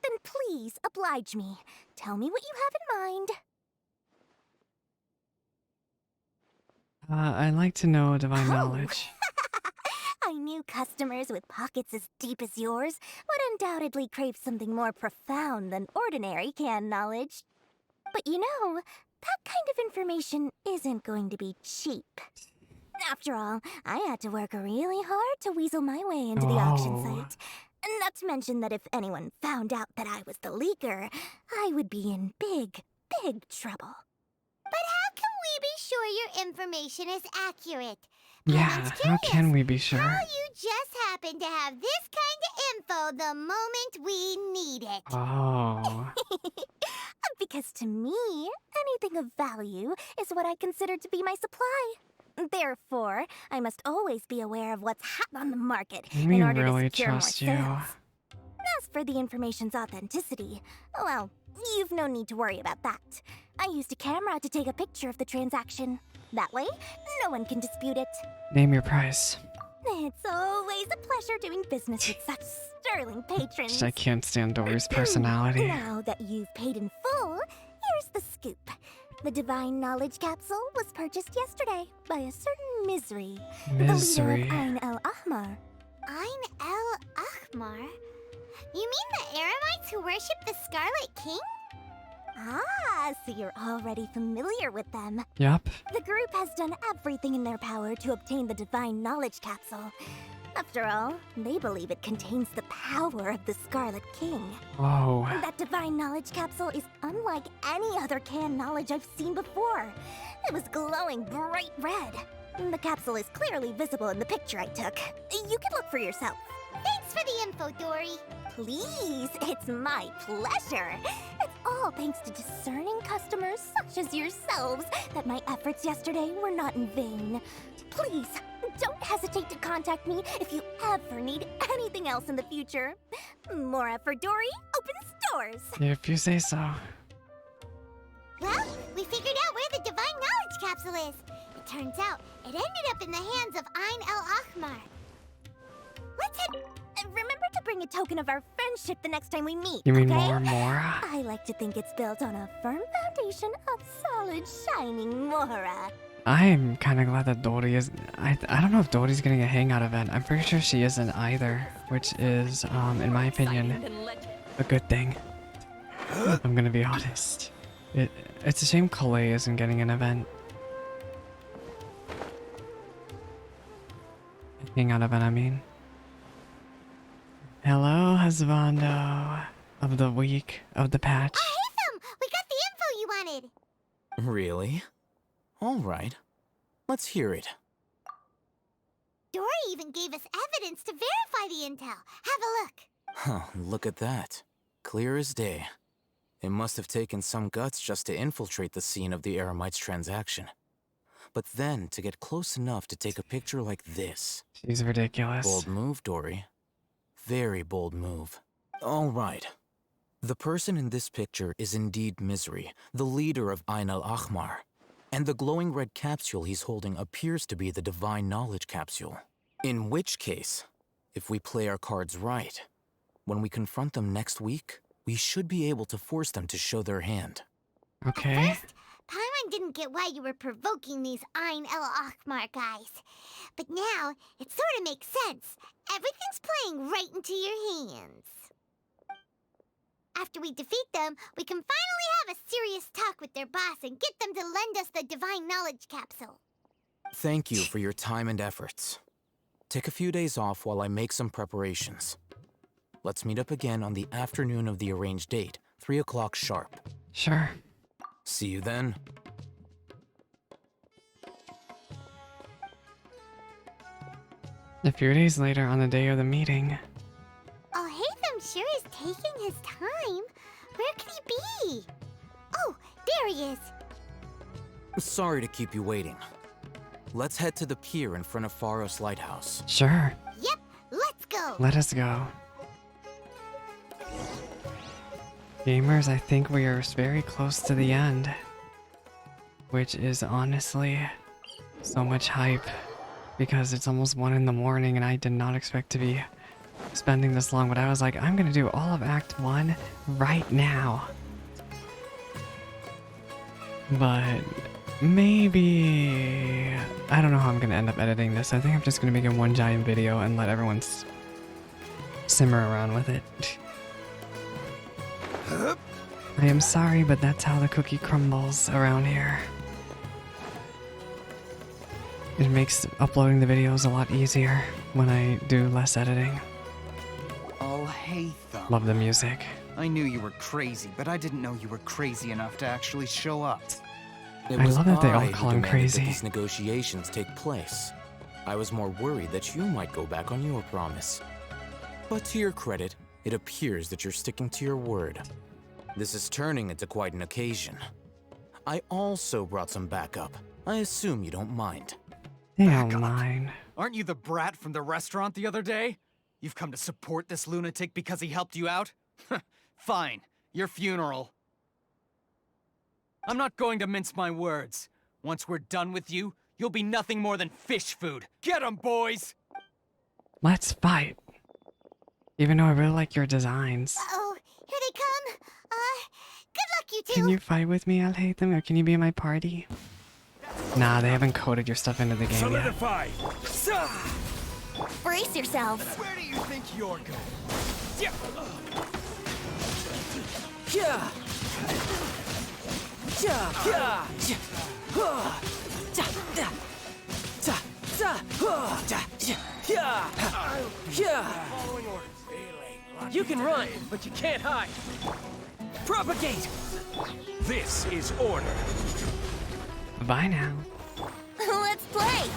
Then please oblige me. Tell me what you have in mind. I'd like to know divine knowledge. I knew customers with pockets as deep as yours would undoubtedly crave something more profound than ordinary canned knowledge. But you know, that kind of information isn't going to be cheap. After all, I had to work really hard to weasel my way into the auction site. Not to mention that if anyone found out that I was the leaker, I would be in big, big trouble. But how can we be sure your information is accurate? Yeah, how can we be sure? How you just happen to have this kind of info the moment we need it. Oh. Because to me, anything of value is what I consider to be my supply. Therefore, I must always be aware of what's hot on the market We in order really to secure more trust you. sales. As for the information's authenticity, well, you've no need to worry about that. I used a camera to take a picture of the transaction. That way, no one can dispute it. Name your price. It's always a pleasure doing business with such sterling patrons. I can't stand Dory's personality. Now that you've paid in full, here's the scoop. The Divine Knowledge Capsule was purchased yesterday by a certain Misery, the leader of Ain El Ahmar. Ain El Ahmar? You mean the Eremites who worship the Scarlet King? Ah, so you're already familiar with them. Yup. The group has done everything in their power to obtain the Divine Knowledge Capsule. After all, they believe it contains the power of the Scarlet King. Whoa. That Divine Knowledge Capsule is unlike any other canned knowledge I've seen before. It was glowing bright red. The capsule is clearly visible in the picture I took. You can look for yourself. Thanks for the info, Dory. Please, it's my pleasure. It's all thanks to discerning customers such as yourselves that my efforts yesterday were not in vain. Please, don't hesitate to contact me if you ever need anything else in the future. Mora for Dory opens doors. If you say so. Well, we figured out where the Divine Knowledge Capsule is. It turns out it ended up in the hands of Ain El Ahmar. Let's head... Remember to bring a token of our friendship the next time we meet, You mean okay? Mora? I like to think it's built on a firm foundation of solid, shining Mora. I'm kind of glad that Dory is... I don't know if Dory's getting a hang out of it. I'm pretty sure she isn't either, which is, in my opinion, a good thing. I'm gonna be honest. It's a shame Collei isn't getting an event. Hang out event, I mean. Hello, husbando. Of the week, of the patch. Alhaitham! We got the info you wanted! Really? All right. Let's hear it. Dory even gave us evidence to verify the intel. Have a look. Huh, look at that. Clear as day. It must have taken some guts just to infiltrate the scene of the Eremites transaction. But then, to get close enough to take a picture like this. She's ridiculous. Bold move, Dory. Very bold move. All right. The person in this picture is indeed Misery, the leader of Ain El Ahmar. And the glowing red capsule he's holding appears to be the Divine Knowledge Capsule. In which case, if we play our cards right, when we confront them next week, we should be able to force them to show their hand. Okay. Paimon even didn't get why you were provoking these Ein El Akhmar guys. But now, it sort of makes sense. Everything's playing right into your hands. After we defeat them, we can finally have a serious talk with their boss and get them to lend us the Divine Knowledge Capsule. Thank you for your time and efforts. Take a few days off while I make some preparations. Let's meet up again on the afternoon of the arranged date, 3 o'clock sharp. Sure. See you then. A few days later, on the day of the meeting. Alhaitham sure is taking his time. Where could he be? Oh, there he is. Sorry to keep you waiting. Let's head to the pier in front of Pharos Lighthouse. Sure. Yep, let's go. Let us go. Gamers, I think we are very close to the end. Which is honestly so much hype. Because it's almost 1 in the morning and I did not expect to be spending this long. But I was like, I'm gonna do all of Act 1 right now. But maybe... I don't know how I'm gonna end up editing this. I think I'm just gonna make it one giant video and let everyone simmer around with it. I am sorry, but that's how the cookie crumbles around here. It makes uploading the videos a lot easier when I do less editing. Alhaitham. Love the music. I knew you were crazy, but I didn't know you were crazy enough to actually show up. It I was love that they all I who call him demanded crazy. that these negotiations take place. I was more worried that you might go back on your promise. But to your credit, it appears that you're sticking to your word. This is turning into quite an occasion. I also brought some backup. I assume you don't mind. They don't mind. Aren't you the brat from the restaurant the other day? You've come to support this lunatic because he helped you out? Fine, your funeral. I'm not going to mince my words. Once we're done with you, you'll be nothing more than fish food. Get 'em, boys! Let's fight. Even though I really like your designs. Uh-oh, here they come. Good luck, you two. Can you fight with me, Alhaitham, or can you be in my party? Nah, they haven't coded your stuff into the game Solidify! Brace yourselves. Where do you think you're going? You can run, but you can't hide. Propagate! This is order. Bye now. Let's play.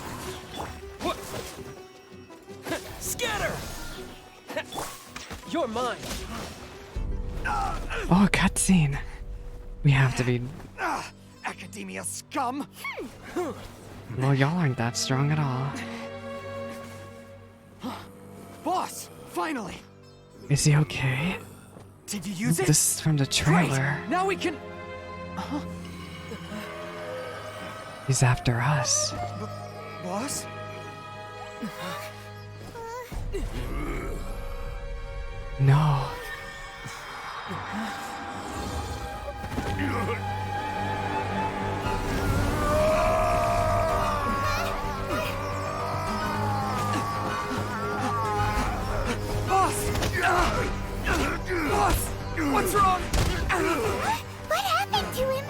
What? Scatter! You're mine. Oh, cutscene. We have to be... Academia scum! Well, y'all aren't that strong at all. Boss, finally! Is he okay? Did you use it? This is from the trailer. Great. Now we can... He's after us. Boss? No. Boss! Boss! What's wrong? What happened to him?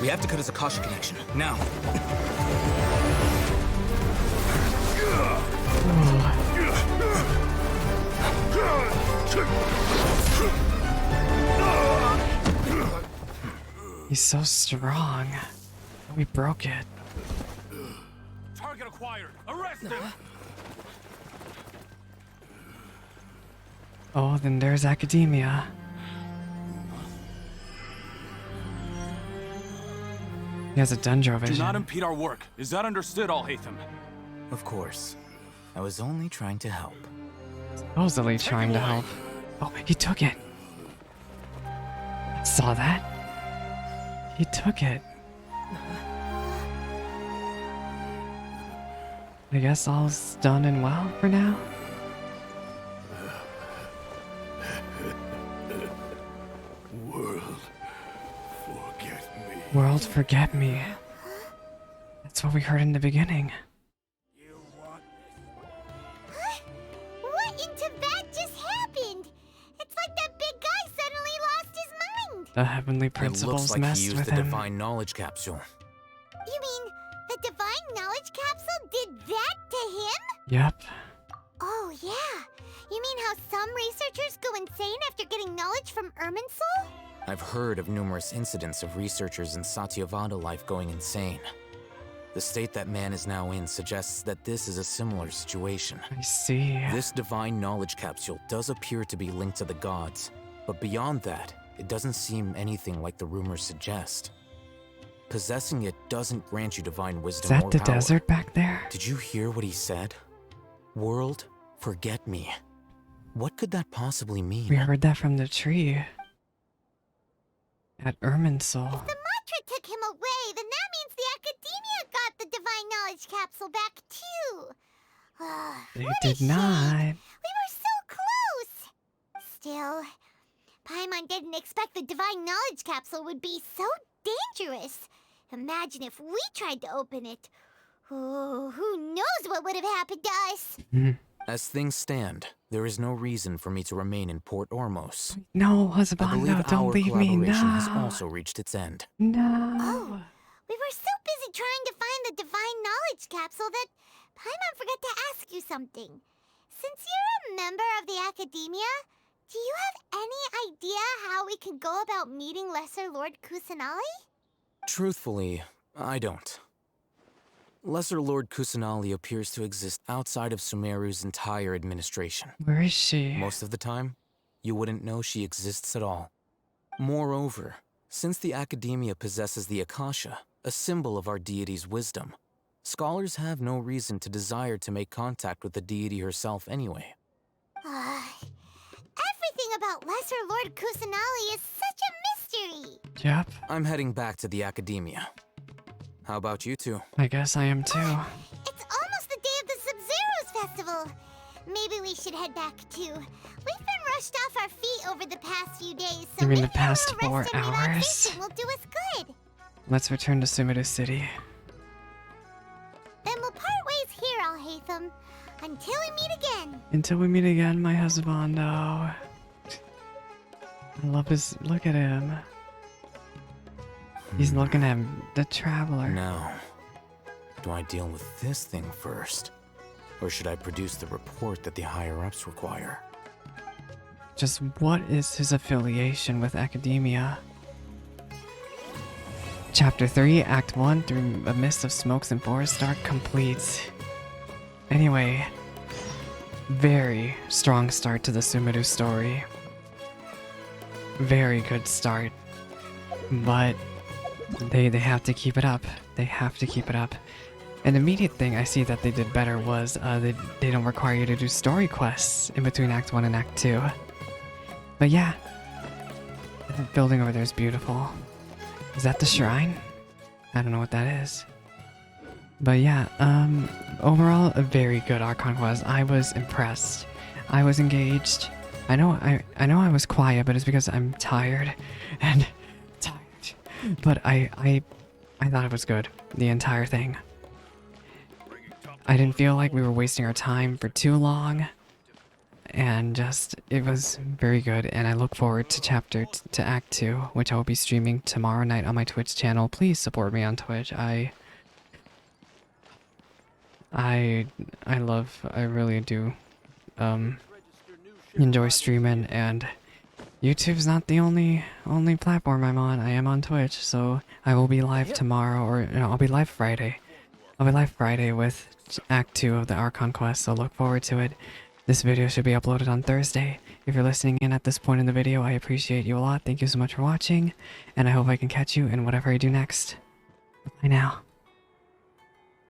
We have to cut his Akasha connection, now. He's so strong. We broke it. Target acquired. Arrest him. Oh, then there's Academia. He has a Dendro vision. Do not impede our work. Is that understood, Alhaitham? Of course. I was only trying to help. Supposedly trying to help. Oh, he took it. Saw that? He took it. I guess all's done and well for now. World, forget me. That's what we heard in the beginning. Huh? What in Tibet just happened? It's like that big guy suddenly lost his mind. The heavenly It principles looks like he messed used with the him. divine knowledge capsule. You mean the divine knowledge capsule did that to him? Yep. Oh, yeah. You mean how some researchers go insane after getting knowledge from Irminsul? I've heard of numerous incidents of researchers in Satyavada life going insane. The state that man is now in suggests that this is a similar situation. I see. This divine knowledge capsule does appear to be linked to the gods, but beyond that, it doesn't seem anything like the rumors suggest. Possessing it doesn't grant you divine wisdom Is that or the power. desert back there? Did you hear what he said? World, forget me. What could that possibly mean? We heard that from the tree. At Irminsul. If the mantra took him away, then that means the Academia got the divine knowledge capsule back too. They What a did shame. not. We were so close. Still, Paimon didn't expect the divine knowledge capsule would be so dangerous. Imagine if we tried to open it. Oh, who knows what would have happened to us? As things stand, there is no reason for me to remain in Port Ormos. No, I husband, believe no, don't our leave me, collaboration has no. also reached its end. No. Oh, we were so busy trying to find the divine knowledge capsule that Paimon forgot to ask you something. Since you're a member of the Academia, do you have any idea how we can go about meeting Lesser Lord Kusanali? Truthfully, I don't. Lesser Lord Kusanali appears to exist outside of Sumeru's entire administration. Where is she? Most of the time, you wouldn't know she exists at all. Moreover, since the Academia possesses the Akasha, a symbol of our deity's wisdom, scholars have no reason to desire to make contact with the deity herself anyway. Everything about Lesser Lord Kusanali is such a mystery. Yep. I'm heading back to the Academia. How about you two? I guess I am too. It's almost the day of the Sub-Zero's festival. Maybe we should head back too. We've been rushed off our feet over the past few days, so You mean maybe the past a little 4 rest and hours? relaxation will do us good. Let's return to Sumeru City. Then we'll part ways here, Alhaitham, until we meet again. Until we meet again, my husband. Oh. I love his. Look at him. He's looking at the traveler. Now, do I deal with this thing first? Or should I produce the report that the higher-ups require? Just what is his affiliation with Academia? Chapter 3, Act 1, Through a Mist of Smokes and Forest Dark completes. Anyway, very strong start to the Sumeru story. Very good start. But they have to keep it up. They have to keep it up. An immediate thing I see that they did better was they don't require you to do story quests in between Act 1 and Act 2. But yeah, the building over there is beautiful. Is that the shrine? I don't know what that is. But yeah, overall a very good Archon Quest. I was impressed. I was engaged. I know I was quiet, but it's because I'm tired and tired. But I thought it was good, the entire thing. I didn't feel like we were wasting our time for too long, and just it was very good. And I look forward to Act 2, which I will be streaming tomorrow night on my Twitch channel. Please support me on Twitch. I really do enjoy streaming, and YouTube's not the only platform I'm on. I am on Twitch, so I will be live tomorrow, or no, I'll be live Friday. I'll be live Friday with Act 2 of the Archon Quest, so look forward to it. This video should be uploaded on Thursday. If you're listening in at this point in the video, I appreciate you a lot. Thank you so much for watching, and I hope I can catch you in whatever I do next. Bye now.